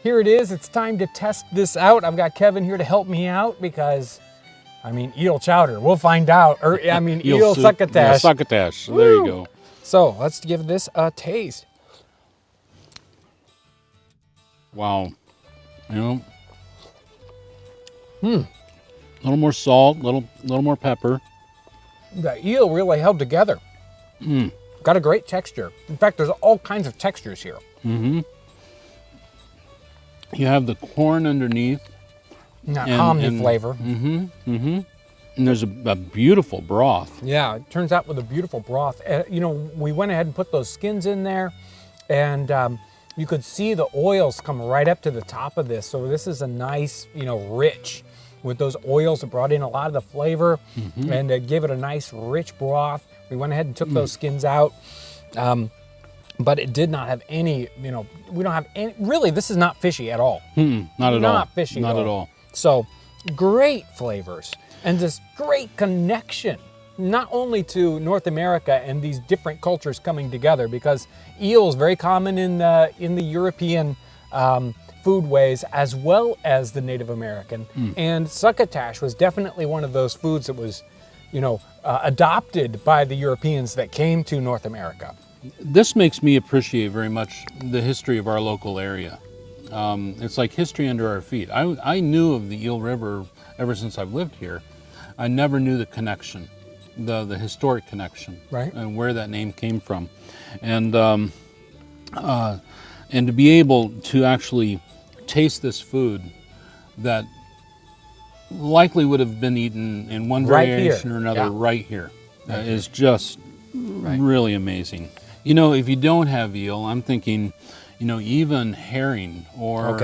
Here it is, it's time to test this out. I've got Kevin here to help me out because, I mean, eel chowder, we'll find out. Or, I mean, eel succotash. Yeah, succotash, so there you go. So let's give this a taste. Wow, you know, a little more salt, little more pepper. The eel really held together. Got a great texture. In fact, there's all kinds of textures here. You have the corn underneath. That hominy flavor. And there's a beautiful broth. Yeah, it turns out with a beautiful broth. You know, we went ahead and put those skins in there, and you could see the oils come right up to the top of this. So this is a nice, you know, rich with those oils that brought in a lot of the flavor and gave it a nice rich broth. We went ahead and took those skins out. But it did not have any, you know, we don't have any, really, this is not fishy at all. Not at all. Not fishy Not at all. So great flavors and this great connection, not only to North America and these different cultures coming together, because eel is very common in the European foodways as well as the Native American. And succotash was definitely one of those foods that was, you know, adopted by the Europeans that came to North America. This makes me appreciate very much the history of our local area. It's like history under our feet. I knew of the Eel River ever since I've lived here. I never knew the connection, the historic connection, right, and where that name came from, and to be able to actually taste this food that likely would have been eaten in one variation or another right here is just really amazing. You know, if you don't have eel, I'm thinking, you know, even herring or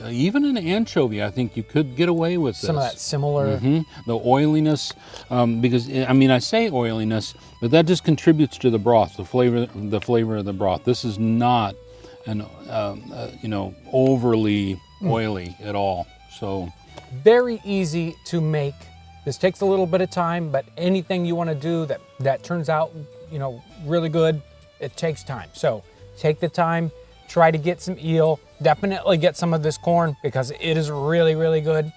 even an anchovy, I think you could get away with this. Some of that similar. The oiliness, because, I mean, I say oiliness, but that just contributes to the broth, the flavor of the broth. This is not an, you know, overly oily at all. So very easy to make. This takes a little bit of time, but anything you want to do that turns out, you know, really good, it takes time. So take the time, try to get some eel, definitely get some of this corn because it is really, really good.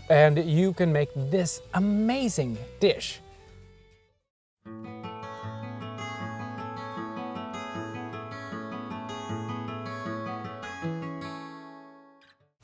And you can make this amazing dish.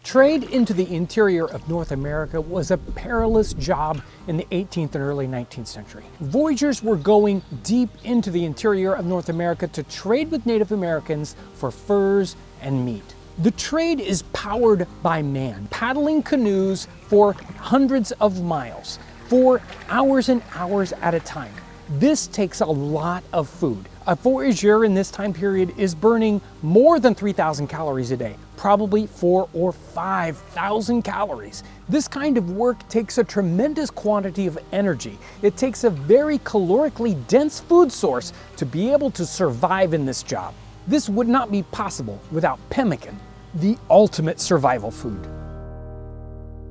Trade into the interior of North America was a perilous job in the 18th and early 19th century. Voyagers were going deep into the interior of North America to trade with Native Americans for furs and meat. The trade is powered by man, paddling canoes for hundreds of miles, for hours and hours at a time. This takes a lot of food. A voyager in this time period is burning more than 3,000 calories a day, probably 4,000 or 5,000 calories. This kind of work takes a tremendous quantity of energy. It takes a very calorically dense food source to be able to survive in this job. This would not be possible without pemmican, the ultimate survival food.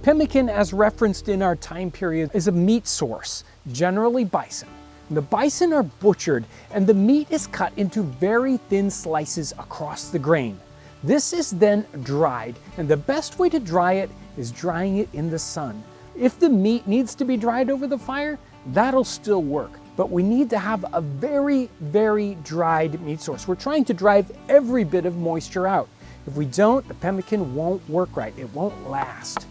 Pemmican, as referenced in our time period, is a meat source, generally bison. The bison are butchered and the meat is cut into very thin slices across the grain. This is then dried, and the best way to dry it is drying it in the sun. If the meat needs to be dried over the fire, that'll still work, but we need to have a very, very dried meat source. We're trying to drive every bit of moisture out. If we don't, the pemmican won't work right. It won't last.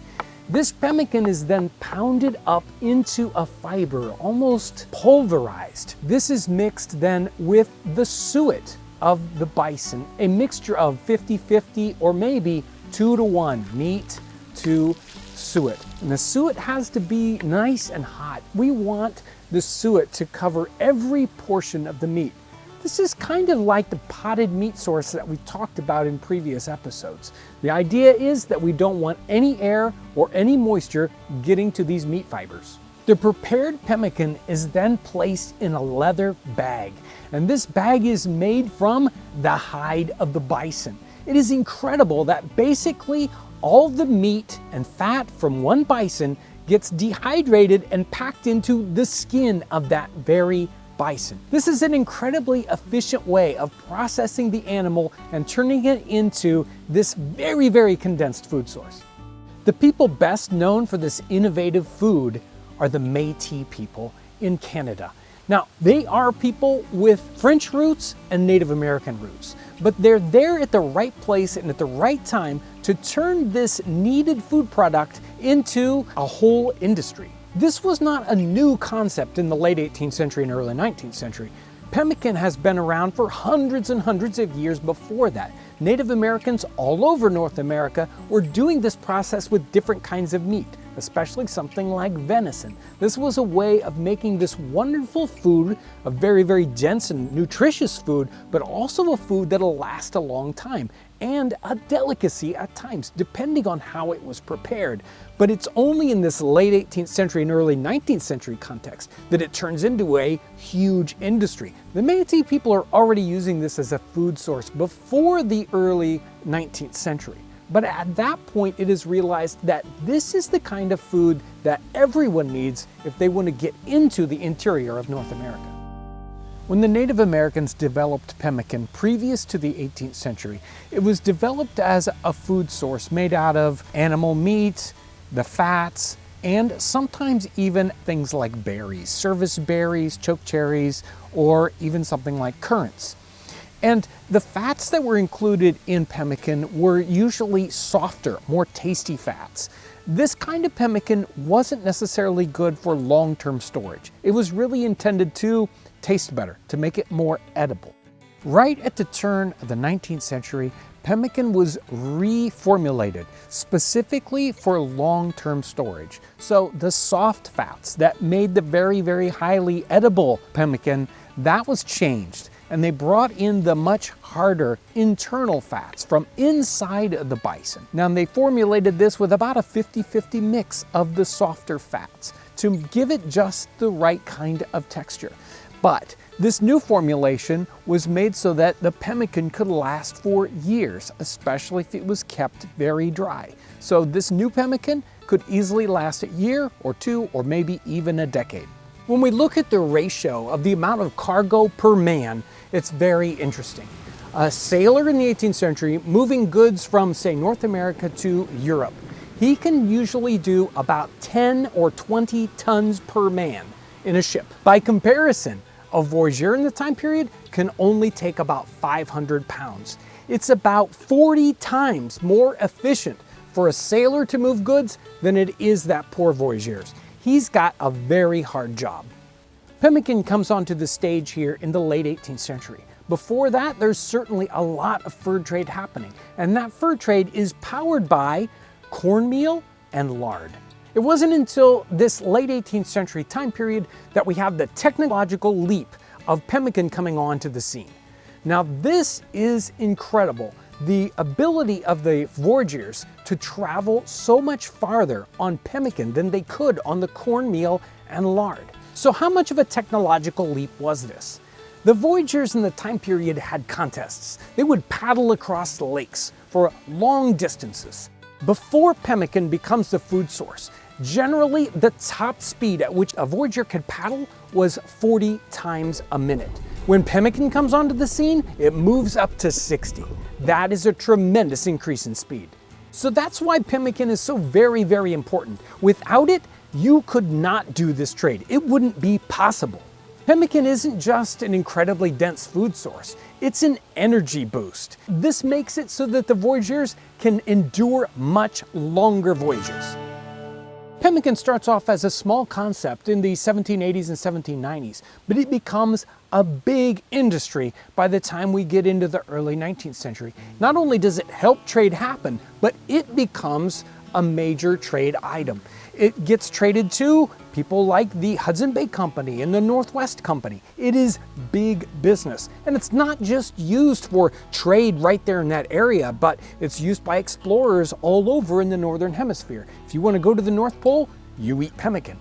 This pemmican is then pounded up into a fiber, almost pulverized. This is mixed then with the suet of the bison, a mixture of 50-50 or maybe 2-to-1 meat to suet. And the suet has to be nice and hot. We want the suet to cover every portion of the meat. This is kind of like the potted meat source that we talked about in previous episodes. The idea is that we don't want any air or any moisture getting to these meat fibers. The prepared pemmican is then placed in a leather bag, and this bag is made from the hide of the bison. It is incredible that basically all the meat and fat from one bison gets dehydrated and packed into the skin of that very bison. This is an incredibly efficient way of processing the animal and turning it into this very, very condensed food source. The people best known for this innovative food are the Métis people in Canada. Now, they are people with French roots and Native American roots, but they're there at the right place and at the right time to turn this needed food product into a whole industry. This was not a new concept in the late 18th century and early 19th century. Pemmican has been around for hundreds and hundreds of years before that. Native Americans all over North America were doing this process with different kinds of meat, especially something like venison. This was a way of making this wonderful food, a very, very dense and nutritious food, but also a food that'll last a long time, and a delicacy at times, depending on how it was prepared. But it's only in this late 18th century and early 19th century context that it turns into a huge industry. The Métis people are already using this as a food source before the early 19th century. But at that point, it is realized that this is the kind of food that everyone needs if they want to get into the interior of North America. When the Native Americans developed pemmican previous to the 18th century, it was developed as a food source made out of animal meat, the fats, and sometimes even things like berries, service berries, chokecherries, or even something like currants. And the fats that were included in pemmican were usually softer, more tasty fats. This kind of pemmican wasn't necessarily good for long-term storage. It was really intended to taste better, to make it more edible. Right at the turn of the 19th century, pemmican was reformulated specifically for long-term storage. So the soft fats that made the very, very highly edible pemmican, that was changed. And they brought in the much harder internal fats from inside of the bison. Now they formulated this with about a 50-50 mix of the softer fats to give it just the right kind of texture. But this new formulation was made so that the pemmican could last for years, especially if it was kept very dry. So this new pemmican could easily last a year or two, or maybe even a decade. When we look at the ratio of the amount of cargo per man, it's very interesting. A sailor in the 18th century moving goods from, say, North America to Europe, he can usually do about 10 or 20 tons per man in a ship. By comparison, a voyageur in the time period can only take about 500 pounds. It's about 40 times more efficient for a sailor to move goods than it is that poor voyageur's. He's got a very hard job. Pemmican comes onto the stage here in the late 18th century. Before that, there's certainly a lot of fur trade happening, and that fur trade is powered by cornmeal and lard. It wasn't until this late 18th century time period that we have the technological leap of pemmican coming onto the scene. Now this is incredible. The ability of the voyageurs to travel so much farther on pemmican than they could on the cornmeal and lard. So how much of a technological leap was this? The voyageurs in the time period had contests. They would paddle across the lakes for long distances. Before pemmican becomes the food source, generally the top speed at which a voyageur could paddle was 40 times a minute. When pemmican comes onto the scene, it moves up to 60. That is a tremendous increase in speed. So that's why pemmican is so very, very important. Without it, you could not do this trade. It wouldn't be possible. Pemmican isn't just an incredibly dense food source, it's an energy boost. This makes it so that the voyageurs can endure much longer voyages. Pemmican starts off as a small concept in the 1780s and 1790s, but it becomes a big industry by the time we get into the early 19th century. Not only does it help trade happen, but it becomes a major trade item. It gets traded to people like the Hudson Bay Company and the Northwest Company. It is big business. And it's not just used for trade right there in that area, but it's used by explorers all over in the Northern Hemisphere. If you want to go to the North Pole, you eat pemmican.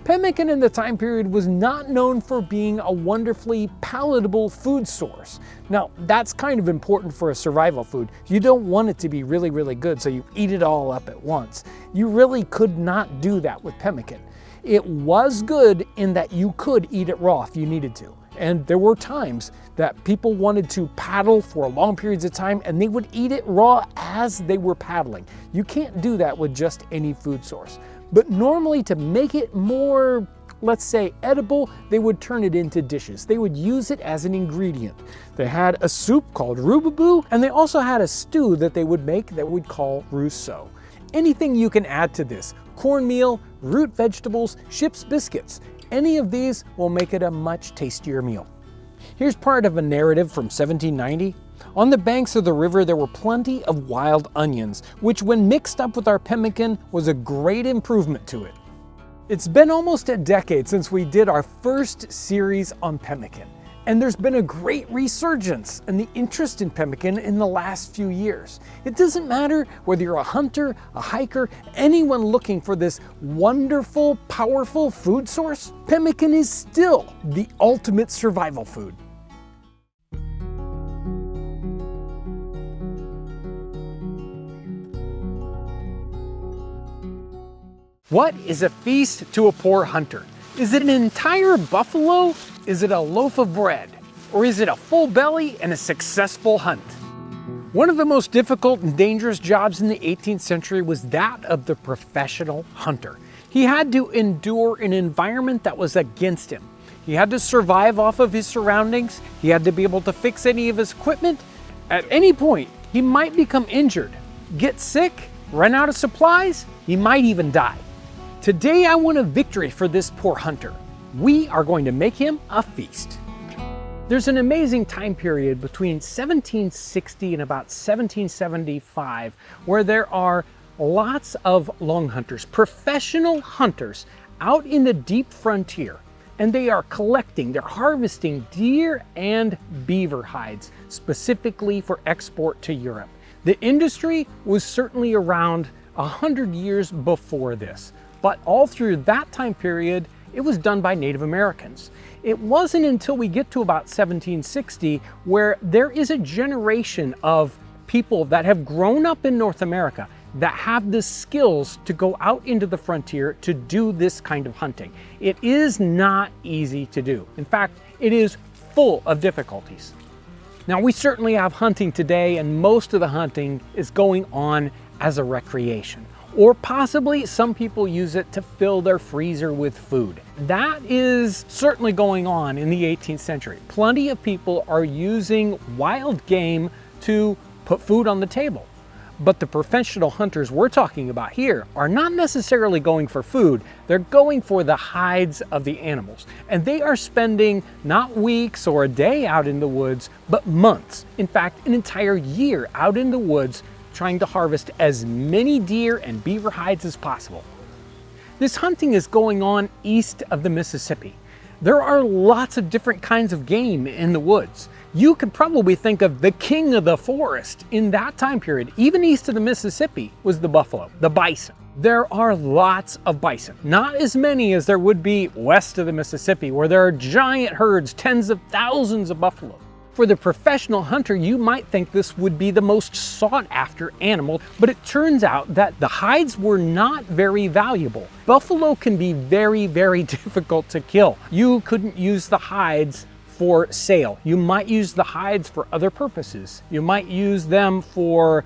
Pemmican in the time period was not known for being a wonderfully palatable food source. Now, that's kind of important for a survival food. You don't want it to be really, really good, so you eat it all up at once. You really could not do that with pemmican. It was good in that you could eat it raw if you needed to. And there were times that people wanted to paddle for long periods of time and they would eat it raw as they were paddling. You can't do that with just any food source. But normally, to make it more, let's say, edible, they would turn it into dishes. They would use it as an ingredient. They had a soup called rubaboo, and they also had a stew that they would make that we'd call rousseau. Anything you can add to this, cornmeal, root vegetables, ship's biscuits, any of these will make it a much tastier meal. Here's part of a narrative from 1790. On the banks of the river there were plenty of wild onions, which when mixed up with our pemmican was a great improvement to it. It's been almost a decade since we did our first series on pemmican, and there's been a great resurgence in the interest in pemmican in the last few years. It doesn't matter whether you're a hunter, a hiker, anyone looking for this wonderful, powerful food source, pemmican is still the ultimate survival food. What is a feast to a poor hunter? Is it an entire buffalo? Is it a loaf of bread? Or is it a full belly and a successful hunt? One of the most difficult and dangerous jobs in the 18th century was that of the professional hunter. He had to endure an environment that was against him. He had to survive off of his surroundings. He had to be able to fix any of his equipment. At any point, he might become injured, get sick, run out of supplies, he might even die. Today I want a victory for this poor hunter. We are going to make him a feast. There's an amazing time period between 1760 and about 1775 where there are lots of long hunters, professional hunters out in the deep frontier, and they are collecting, they're harvesting deer and beaver hides specifically for export to Europe. The industry was certainly around 100 years before this. But all through that time period, it was done by Native Americans. It wasn't until we get to about 1760 where there is a generation of people that have grown up in North America that have the skills to go out into the frontier to do this kind of hunting. It is not easy to do. In fact, it is full of difficulties. Now, we certainly have hunting today, and most of the hunting is going on as a recreation. Or possibly some people use it to fill their freezer with food. That is certainly going on in the 18th century. Plenty of people are using wild game to put food on the table. But the professional hunters we're talking about here are not necessarily going for food, they're going for the hides of the animals. And they are spending not weeks or a day out in the woods, but months, in fact, an entire year out in the woods trying to harvest as many deer and beaver hides as possible. This hunting is going on east of the Mississippi. There are lots of different kinds of game in the woods. You could probably think of the king of the forest in that time period, even east of the Mississippi, was the buffalo, the bison. There are lots of bison, not as many as there would be west of the Mississippi, where there are giant herds, tens of thousands of buffalo. For the professional hunter, you might think this would be the most sought after animal, but it turns out that the hides were not very valuable. Buffalo can be very, very difficult to kill. You couldn't use the hides for sale. You might use the hides for other purposes. You might use them for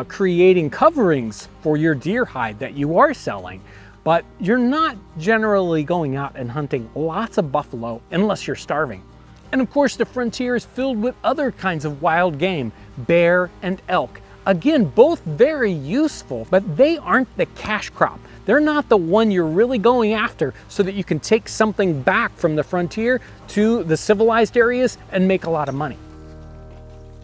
creating coverings for your deer hide that you are selling, but you're not generally going out and hunting lots of buffalo unless you're starving. And of course, the frontier is filled with other kinds of wild game, bear and elk. Again, both very useful, but they aren't the cash crop. They're not the one you're really going after so that you can take something back from the frontier to the civilized areas and make a lot of money.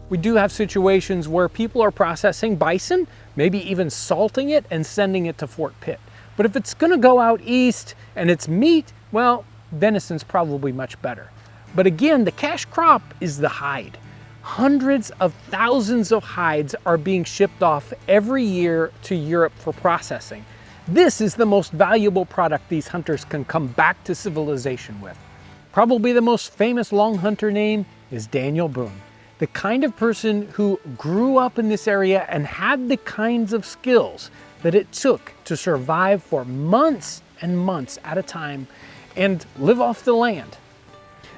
We do have situations where people are processing bison, maybe even salting it and sending it to Fort Pitt. But if it's gonna go out east and it's meat, well, venison's probably much better. But again, the cash crop is the hide. Hundreds of thousands of hides are being shipped off every year to Europe for processing. This is the most valuable product these hunters can come back to civilization with. Probably the most famous long hunter name is Daniel Boone, the kind of person who grew up in this area and had the kinds of skills that it took to survive for months and months at a time and live off the land.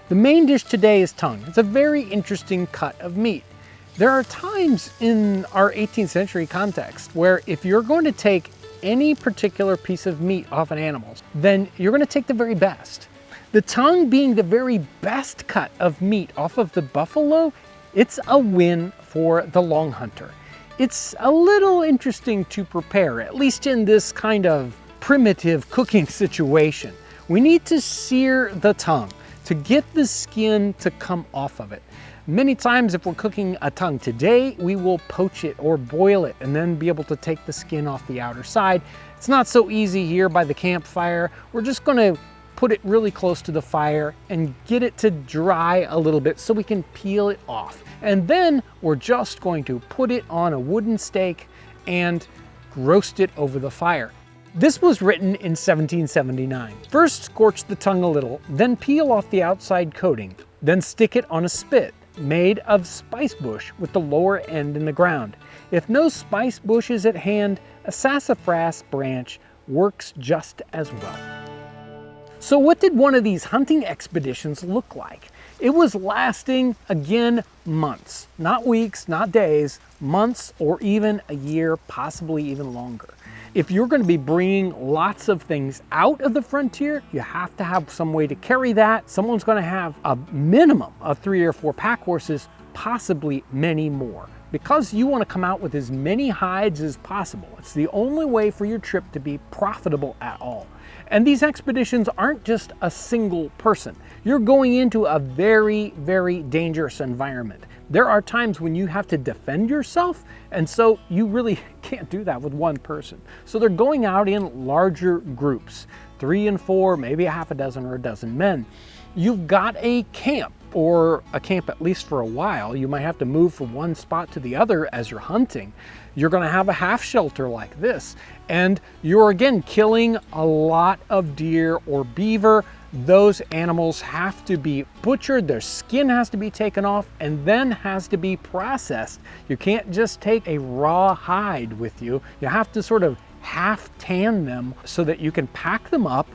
The main dish today is tongue. It's a very interesting cut of meat. There are times in our 18th century context where if you're going to take any particular piece of meat off an animal, then you're going to take the very best. The tongue being the very best cut of meat off of the buffalo, it's a win for the long hunter. It's a little interesting to prepare, at least in this kind of primitive cooking situation. We need to sear the tongue to get the skin to come off of it. Many times if we're cooking a tongue today, we will poach it or boil it and then be able to take the skin off the outer side. It's not so easy here by the campfire. We're just gonna put it really close to the fire and get it to dry a little bit so we can peel it off. And then we're just going to put it on a wooden stake and roast it over the fire. This was written in 1779. First scorch the tongue a little, then peel off the outside coating, then stick it on a spit made of spice bush with the lower end in the ground. If no spice bush is at hand, a sassafras branch works just as well. So what did one of these hunting expeditions look like? It was lasting, again, months, not weeks, not days, months, or even a year, possibly even longer. If you're going to be bringing lots of things out of the frontier, you have to have some way to carry that. Someone's going to have a minimum of 3 or 4 pack horses, possibly many more, because you want to come out with as many hides as possible. It's the only way for your trip to be profitable at all. And these expeditions aren't just a single person. You're going into a very, very dangerous environment. There are times when you have to defend yourself, and so you really can't do that with one person. So they're going out in larger groups, 3 and 4, maybe a half a dozen or a dozen men. You've got a camp, or a camp at least for a while. You might have to move from one spot to the other as you're hunting. You're going to have a half shelter like this, and you're again killing a lot of deer or beaver. Those animals have to be butchered, their skin has to be taken off, and then has to be processed. You can't just take a raw hide with you. You have to sort of half tan them so that you can pack them up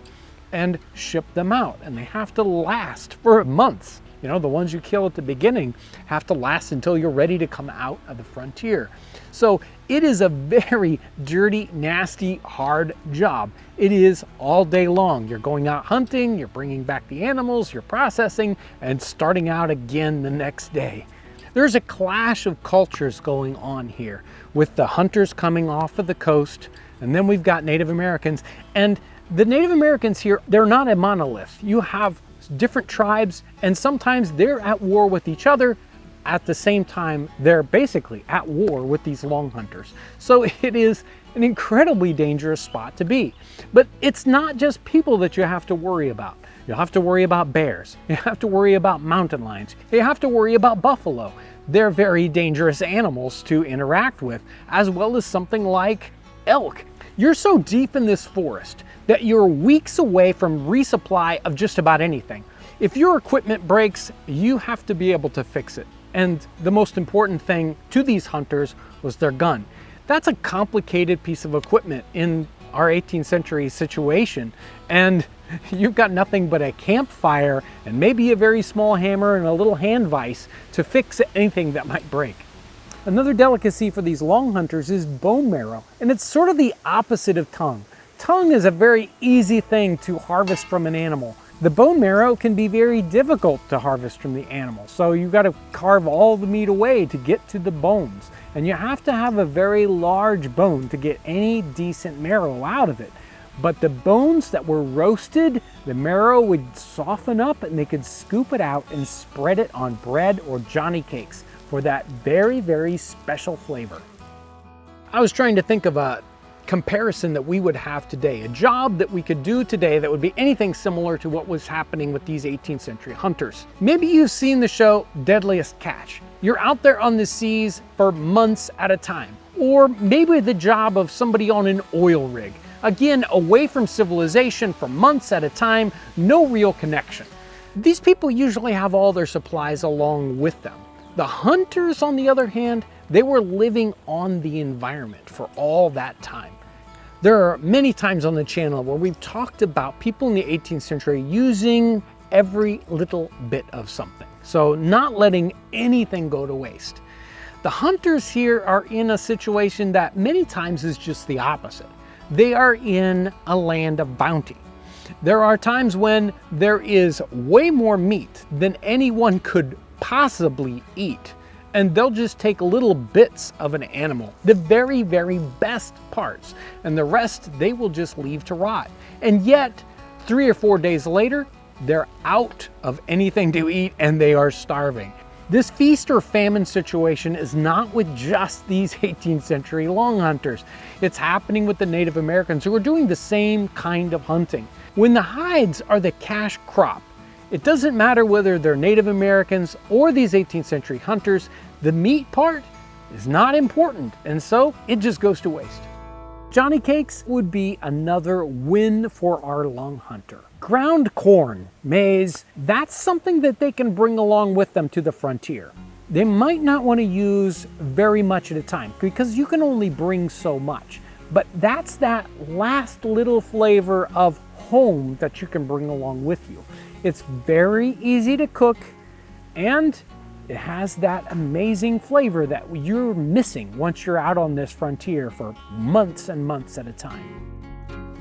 and ship them out. And they have to last for months. You know, the ones you kill at the beginning have to last until you're ready to come out of the frontier. So it is a very dirty, nasty, hard job. It is all day long. You're going out hunting, you're bringing back the animals, you're processing, and starting out again the next day. There's a clash of cultures going on here with the hunters coming off of the coast, and then we've got Native Americans. And the Native Americans here, they're not a monolith. You have different tribes, and sometimes they're at war with each other. At the same time, they're basically at war with these long hunters. So it is an incredibly dangerous spot to be. But it's not just people that you have to worry about. You have to worry about bears. You have to worry about mountain lions. You have to worry about buffalo. They're very dangerous animals to interact with, as well as something like elk. You're so deep in this forest that you're weeks away from resupply of just about anything. If your equipment breaks, you have to be able to fix it. And the most important thing to these hunters was their gun. That's a complicated piece of equipment in our 18th century situation. And you've got nothing but a campfire and maybe a very small hammer and a little hand vise to fix anything that might break. Another delicacy for these long hunters is bone marrow, and it's sort of the opposite of tongue. Tongue is a very easy thing to harvest from an animal. The bone marrow can be very difficult to harvest from the animal, so you've got to carve all the meat away to get to the bones. And you have to have a very large bone to get any decent marrow out of it. But the bones that were roasted, the marrow would soften up and they could scoop it out and spread it on bread or Johnny cakes for that very, very special flavor. I was trying to think of a comparison that we would have today, a job that we could do today that would be anything similar to what was happening with these 18th century hunters. Maybe you've seen the show Deadliest Catch. You're out there on the seas for months at a time. Or maybe the job of somebody on an oil rig. Again, away from civilization for months at a time, no real connection. These people usually have all their supplies along with them. The hunters, on the other hand, they were living on the environment for all that time. There are many times on the channel where we've talked about people in the 18th century using every little bit of something. So not letting anything go to waste. The hunters here are in a situation that many times is just the opposite. They are in a land of bounty. There are times when there is way more meat than anyone could possibly eat, and they'll just take little bits of an animal, the very, very best parts, and the rest they will just leave to rot. And yet, 3 or 4 days later, they're out of anything to eat and they are starving. This feast or famine situation is not with just these 18th century long hunters. It's happening with the Native Americans who are doing the same kind of hunting. When the hides are the cash crop, it doesn't matter whether they're Native Americans or these 18th century hunters, the meat part is not important, and so it just goes to waste. Johnny cakes would be another win for our long hunter. Ground corn, maize, that's something that they can bring along with them to the frontier. They might not want to use very much at a time because you can only bring so much, but that's that last little flavor of home that you can bring along with you. It's very easy to cook, and it has that amazing flavor that you're missing once you're out on this frontier for months and months at a time.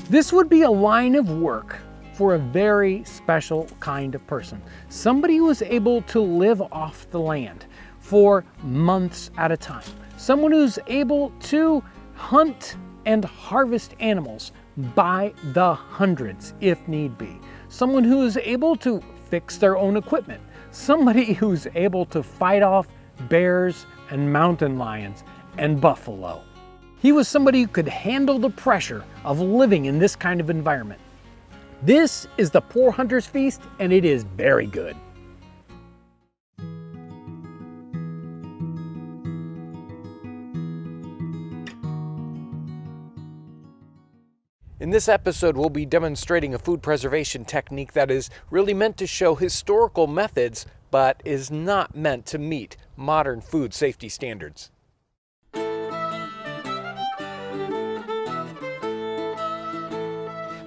This would be a line of work for a very special kind of person. Somebody who is able to live off the land for months at a time. Someone who's able to hunt and harvest animals by the hundreds if need be. Someone who is able to fix their own equipment. Somebody who's able to fight off bears and mountain lions and buffalo. He was somebody who could handle the pressure of living in this kind of environment. This is the Poor Hunter's Feast, and it is very good. In this episode, we'll be demonstrating a food preservation technique that is really meant to show historical methods, but is not meant to meet modern food safety standards.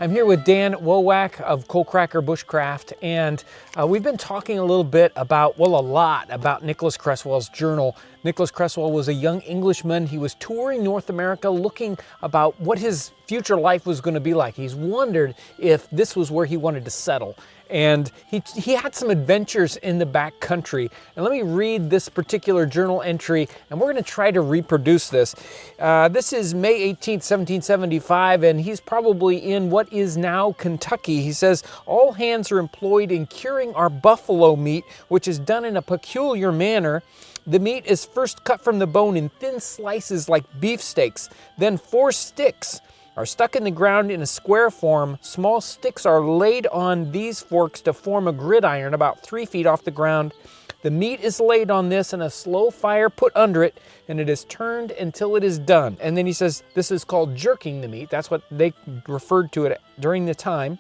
I'm here with Dan Wowak of Coalcracker Bushcraft, and we've been talking a little bit about, well, a lot about Nicholas Creswell's journal. Nicholas Creswell was a young Englishman. He was touring North America looking about what his future life was going to be like. He's wondered if this was where he wanted to settle. And he had some adventures in the back country. And let me read this particular journal entry, and we're going to try to reproduce this. This is May 18th, 1775, and he's probably in what is now Kentucky. He says, "All hands are employed in curing our buffalo meat, which is done in a peculiar manner. The meat is first cut from the bone in thin slices like beefsteaks. Then 4 sticks are stuck in the ground in a square form. Small sticks are laid on these forks to form a gridiron about 3 feet off the ground. The meat is laid on this and a slow fire put under it, and it is turned until it is done." And then he says this is called jerking the meat. That's what they referred to it during the time.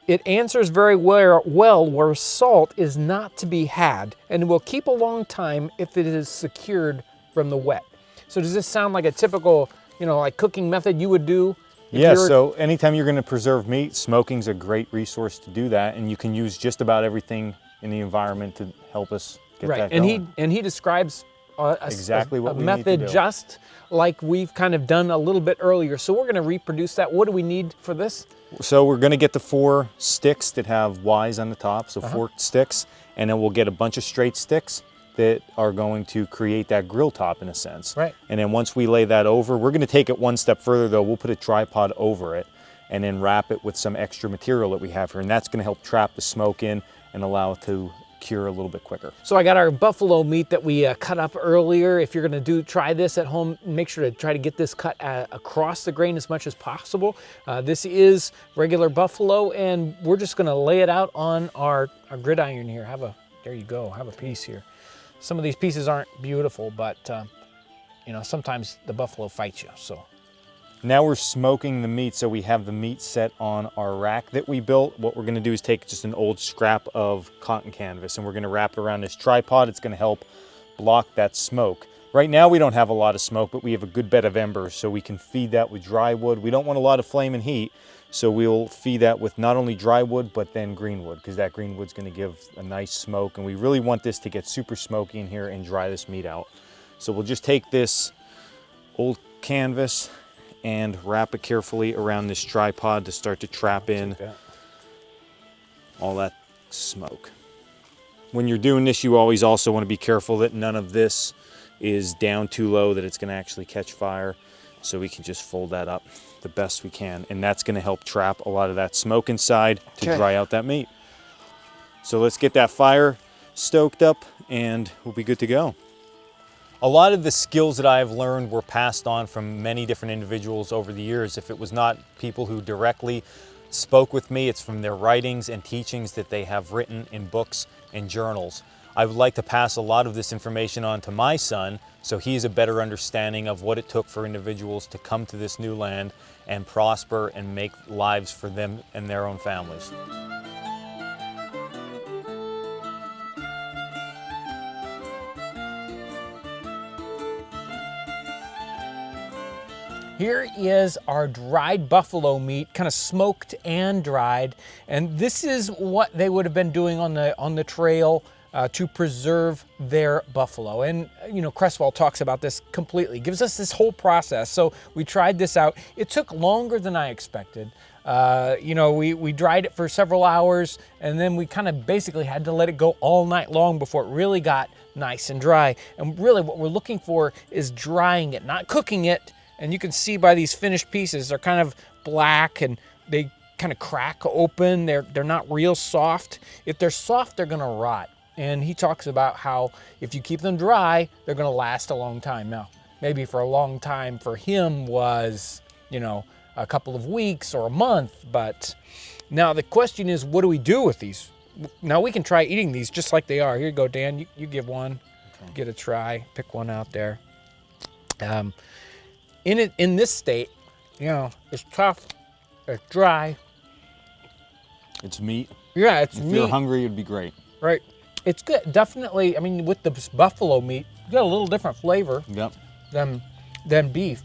It answers very well where salt is not to be had, and will keep a long time if it is secured from the wet. So does this sound like a typical, like cooking method you would do? Yeah, so anytime you're going to preserve meat, smoking's a great resource to do that, and you can use just about everything in the environment to help us get that going. And he describes exactly what we method need to do. Just like we've kind of done a little bit earlier. So we're going to reproduce that. What do we need for this? So we're going to get the 4 sticks that have Y's on the top, so forked sticks, and then we'll get a bunch of straight sticks that are going to create that grill top in a sense. Right. And then once we lay that over, we're going to take it one step further though. We'll put a tripod over it and then wrap it with some extra material that we have here, and that's going to help trap the smoke in and allow it to cure a little bit quicker. So I got our buffalo meat that we cut up earlier. If you're gonna try this at home, make sure to try to get this cut across the grain as much as possible. This is regular buffalo, and we're just gonna lay it out on our gridiron here. There you go, have a piece here. Some of these pieces aren't beautiful, but you know, sometimes the buffalo fights you, so. Now we're smoking the meat, so we have the meat set on our rack that we built. What we're gonna do is take just an old scrap of cotton canvas and we're gonna wrap it around this tripod. It's gonna help block that smoke. Right now we don't have a lot of smoke, but we have a good bed of embers, so we can feed that with dry wood. We don't want a lot of flame and heat, so we'll feed that with not only dry wood, but then green wood, because that green wood's gonna give a nice smoke, and we really want this to get super smoky in here and dry this meat out. So we'll just take this old canvas and wrap it carefully around this tripod to start to trap in all that smoke. When you're doing this, you always also want to be careful that none of this is down too low that it's going to actually catch fire. So we can just fold that up the best we can, and that's going to help trap a lot of that smoke inside to dry out that meat. So let's get that fire stoked up and we'll be good to go. A lot of the skills that I've learned were passed on from many different individuals over the years. If it was not people who directly spoke with me, it's from their writings and teachings that they have written in books and journals. I would like to pass a lot of this information on to my son so he has a better understanding of what it took for individuals to come to this new land and prosper and make lives for them and their own families. Here is our dried buffalo meat, kind of smoked and dried. And this is what they would have been doing on the trail to preserve their buffalo. And you know, Cresswell talks about this completely, gives us this whole process. So we tried this out. It took longer than I expected. You know, we dried it for several hours, and then we kind of basically had to let it go all night long before it really got nice and dry. And really what we're looking for is drying it, not cooking it. And you can see by these finished pieces, they're kind of black and they kind of crack open. They're not real soft. If they're soft, they're gonna rot. And he talks about how if you keep them dry, they're gonna last a long time. Now, maybe for a long time for him was, you know, a couple of weeks or a month, but now the question is, what do we do with these? Now we can try eating these just like they are. Here you go, Dan, you give one, get a try, pick one out there. In this state, you know, it's tough, it's dry. It's meat. Yeah, it's meat. If you're hungry, it'd be great. Right. It's good. Definitely, I mean, with the buffalo meat, you got a little different flavor than beef.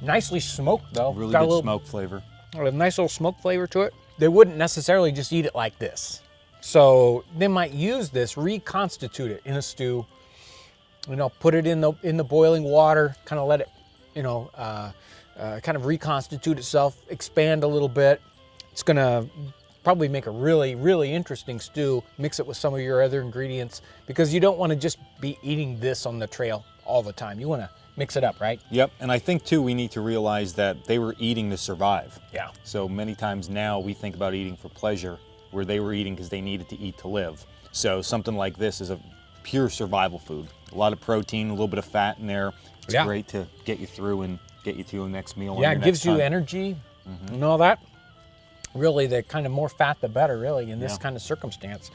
Nicely smoked, though. Really got good smoke flavor. A nice little smoke flavor to it. They wouldn't necessarily just eat it like this. So they might use this, reconstitute it in a stew, you know, put it in the boiling water, kind of let it, you know, kind of reconstitute itself, expand a little bit. It's gonna probably make a really, really interesting stew. Mix it with some of your other ingredients, because you don't want to just be eating this on the trail all the time. You want to mix it up, right? Yep, and I think too we need to realize that they were eating to survive. Yeah. So many times now we think about eating for pleasure, where they were eating because they needed to eat to live. So something like this is a pure survival food. A lot of protein, a little bit of fat in there. It's great to get you through and get you to the next meal. Yeah, it gives you energy and all that. Really, the kind of more fat, the better, really, in this kind of circumstance.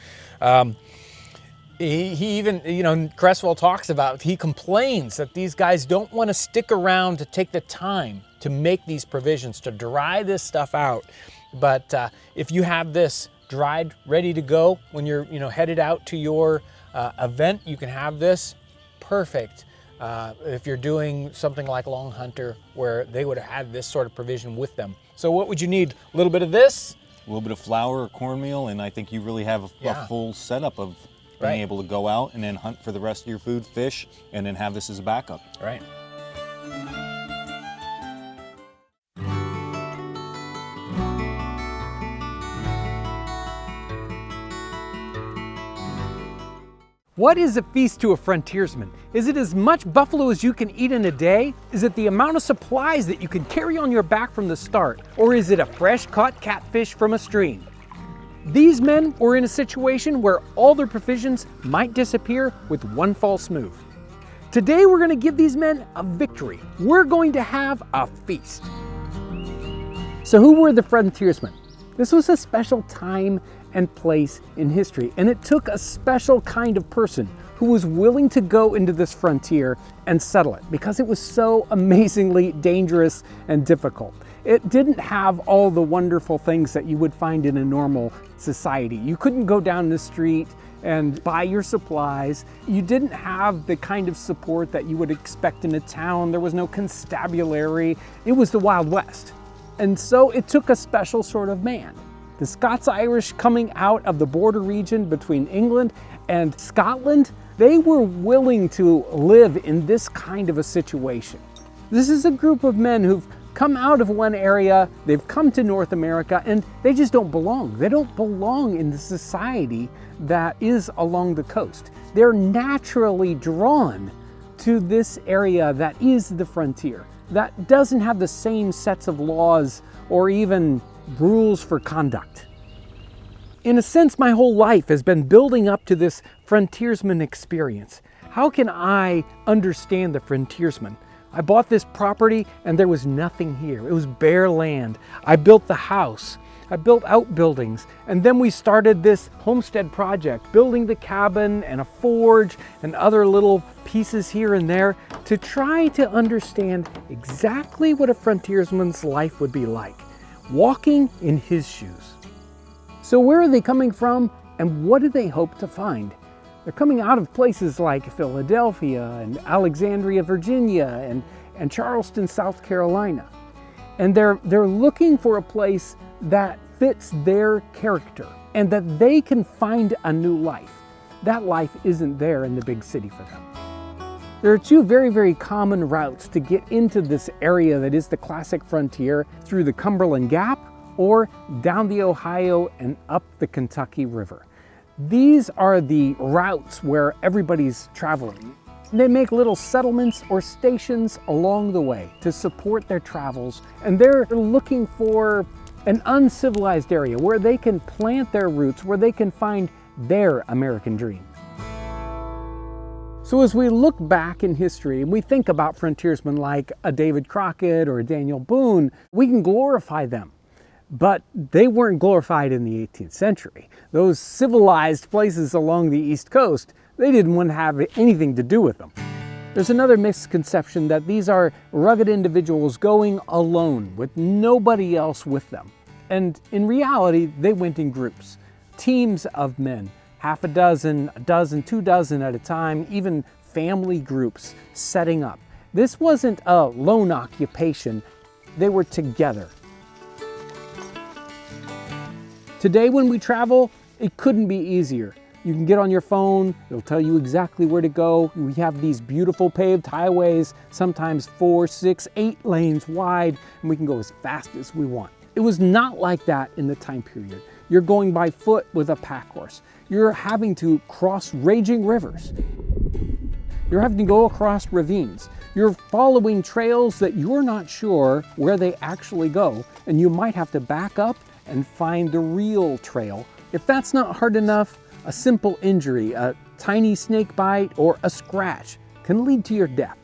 He even, you know, Cresswell talks about, he complains that these guys don't want to stick around to take the time to make these provisions, to dry this stuff out. But if you have this dried, ready to go, when you're, you know, headed out to your event, you can have this. Perfect. If you're doing something like Long Hunter, where they would have had this sort of provision with them. So what would you need? A little bit of this? A little bit of flour or cornmeal, and I think you really have a full setup of being able to go out and then hunt for the rest of your food, fish, and then have this as a backup. Right. What is a feast to a frontiersman? Is it as much buffalo as you can eat in a day? Is it the amount of supplies that you can carry on your back from the start? Or is it a fresh caught catfish from a stream? These men were in a situation where all their provisions might disappear with one false move. Today we're going to give these men a victory. We're going to have a feast. So who were the frontiersmen? This was a special time and place in history, and it took a special kind of person who was willing to go into this frontier and settle it because it was so amazingly dangerous and difficult. It didn't have all the wonderful things that you would find in a normal society. You couldn't go down the street and buy your supplies. You didn't have the kind of support that you would expect in a town. There was no constabulary. It was the Wild West. And so it took a special sort of man. The Scots-Irish coming out of the border region between England and Scotland, they were willing to live in this kind of a situation. This is a group of men who've come out of one area, they've come to North America, and they just don't belong. They don't belong in the society that is along the coast. They're naturally drawn to this area that is the frontier, that doesn't have the same sets of laws or even rules for conduct. In a sense, my whole life has been building up to this frontiersman experience. How can I understand the frontiersman? I bought this property and there was nothing here. It was bare land. I built the house. I built outbuildings. And then we started this homestead project, building the cabin and a forge and other little pieces here and there to try to understand exactly what a frontiersman's life would be like, walking in his shoes. So where are they coming from and what do they hope to find? They're coming out of places like Philadelphia and Alexandria, Virginia, and Charleston, South Carolina. And they're looking for a place that fits their character and that they can find a new life. That life isn't there in the big city for them. There are two very, very common routes to get into this area that is the classic frontier, through the Cumberland Gap or down the Ohio and up the Kentucky River. These are the routes where everybody's traveling. They make little settlements or stations along the way to support their travels, and they're looking for an uncivilized area where they can plant their roots, where they can find their American dream. So as we look back in history and we think about frontiersmen like a David Crockett or a Daniel Boone, we can glorify them. But they weren't glorified in the 18th century. Those civilized places along the East Coast, they didn't want to have anything to do with them. There's another misconception that these are rugged individuals going alone with nobody else with them. And in reality, they went in groups, teams of men, half a dozen, 2 dozen at a time, even family groups setting up. This wasn't a lone occupation. They were together. Today when we travel, it couldn't be easier. You can get on your phone, it'll tell you exactly where to go. We have these beautiful paved highways, sometimes 4, 6, 8 lanes wide, and we can go as fast as we want. It was not like that in the time period. You're going by foot with a pack horse. You're having to cross raging rivers. You're having to go across ravines. You're following trails that you're not sure where they actually go, and you might have to back up and find the real trail. If that's not hard enough, a simple injury, a tiny snake bite, or a scratch can lead to your death.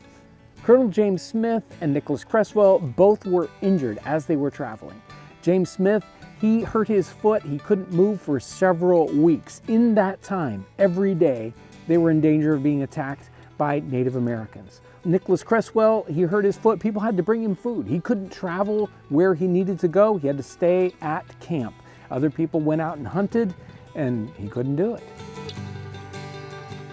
Colonel James Smith and Nicholas Creswell both were injured as they were traveling. James Smith, he hurt his foot. He couldn't move for several weeks. In that time, every day, they were in danger of being attacked by Native Americans. Nicholas Creswell, he hurt his foot. People had to bring him food. He couldn't travel where he needed to go. He had to stay at camp. Other people went out and hunted, and he couldn't do it.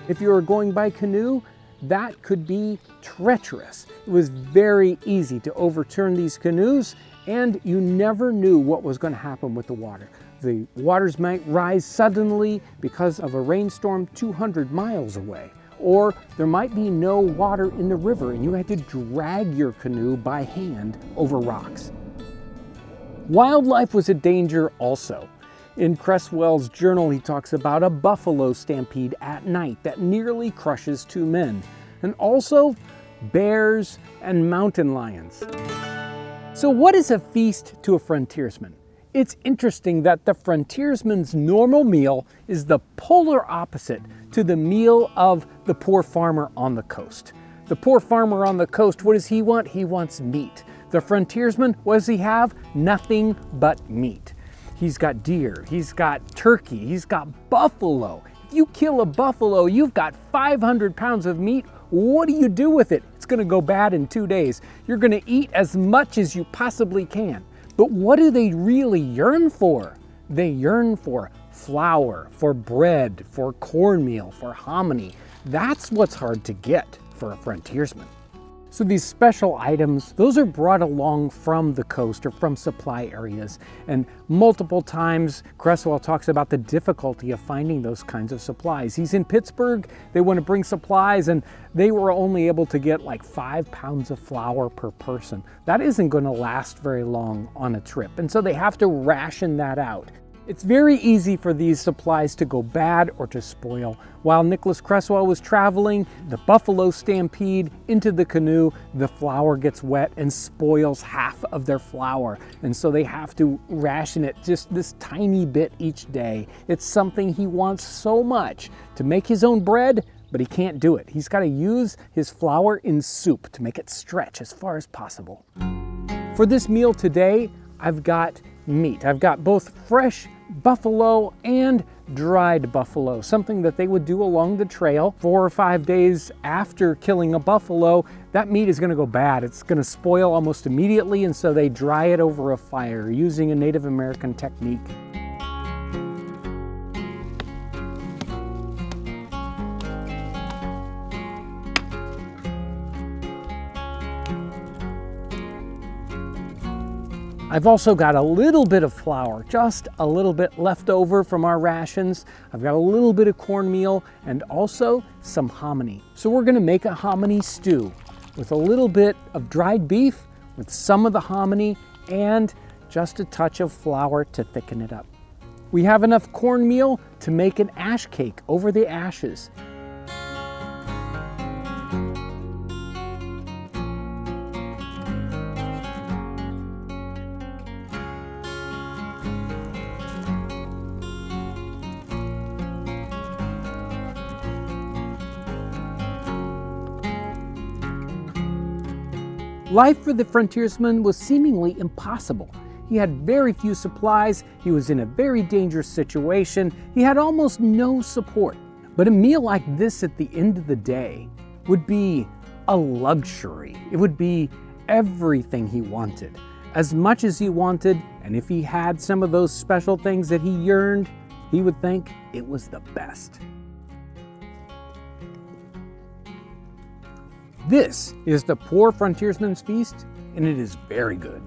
If you were going by canoe, that could be treacherous. It was very easy to overturn these canoes, and you never knew what was going to happen with the water. The waters might rise suddenly because of a rainstorm 200 miles away. Or there might be no water in the river and you had to drag your canoe by hand over rocks. Wildlife was a danger also. In Creswell's journal, he talks about a buffalo stampede at night that nearly crushes 2 men, and also bears and mountain lions. So what is a feast to a frontiersman? It's interesting that the frontiersman's normal meal is the polar opposite to the meal of the poor farmer on the coast. The poor farmer on the coast, what does he want? He wants meat. The frontiersman, what does he have? Nothing but meat. He's got deer, he's got turkey, he's got buffalo. If you kill a buffalo, you've got 500 pounds of meat. What do you do with it? It's gonna go bad in 2 days. You're gonna eat as much as you possibly can. But what do they really yearn for? They yearn for flour, for bread, for cornmeal, for hominy. That's what's hard to get for a frontiersman. So these special items, those are brought along from the coast or from supply areas. And multiple times, Cresswell talks about the difficulty of finding those kinds of supplies. He's in Pittsburgh, they want to bring supplies, and they were only able to get like 5 pounds of flour per person. That isn't going to last very long on a trip. And so they have to ration that out. It's very easy for these supplies to go bad or to spoil. While Nicholas Cresswell was traveling, the buffalo stampede into the canoe, the flour gets wet and spoils half of their flour. And so they have to ration it just this tiny bit each day. It's something he wants so much to make his own bread, but he can't do it. He's got to use his flour in soup to make it stretch as far as possible. For this meal today, I've got meat. I've got both fresh buffalo and dried buffalo, something that they would do along the trail. 4 or 5 days after killing a buffalo, that meat is going to go bad. It's going to spoil almost immediately, and so they dry it over a fire using a Native American technique. I've also got a little bit of flour, just a little bit left over from our rations. I've got a little bit of cornmeal and also some hominy. So we're gonna make a hominy stew with a little bit of dried beef, with some of the hominy, and just a touch of flour to thicken it up. We have enough cornmeal to make an ash cake over the ashes. Life for the frontiersman was seemingly impossible. He had very few supplies, he was in a very dangerous situation, he had almost no support. But a meal like this at the end of the day would be a luxury. It would be everything he wanted, as much as he wanted, and if he had some of those special things that he yearned, he would think it was the best. This is the Poor Frontiersman's Feast, and it is very good.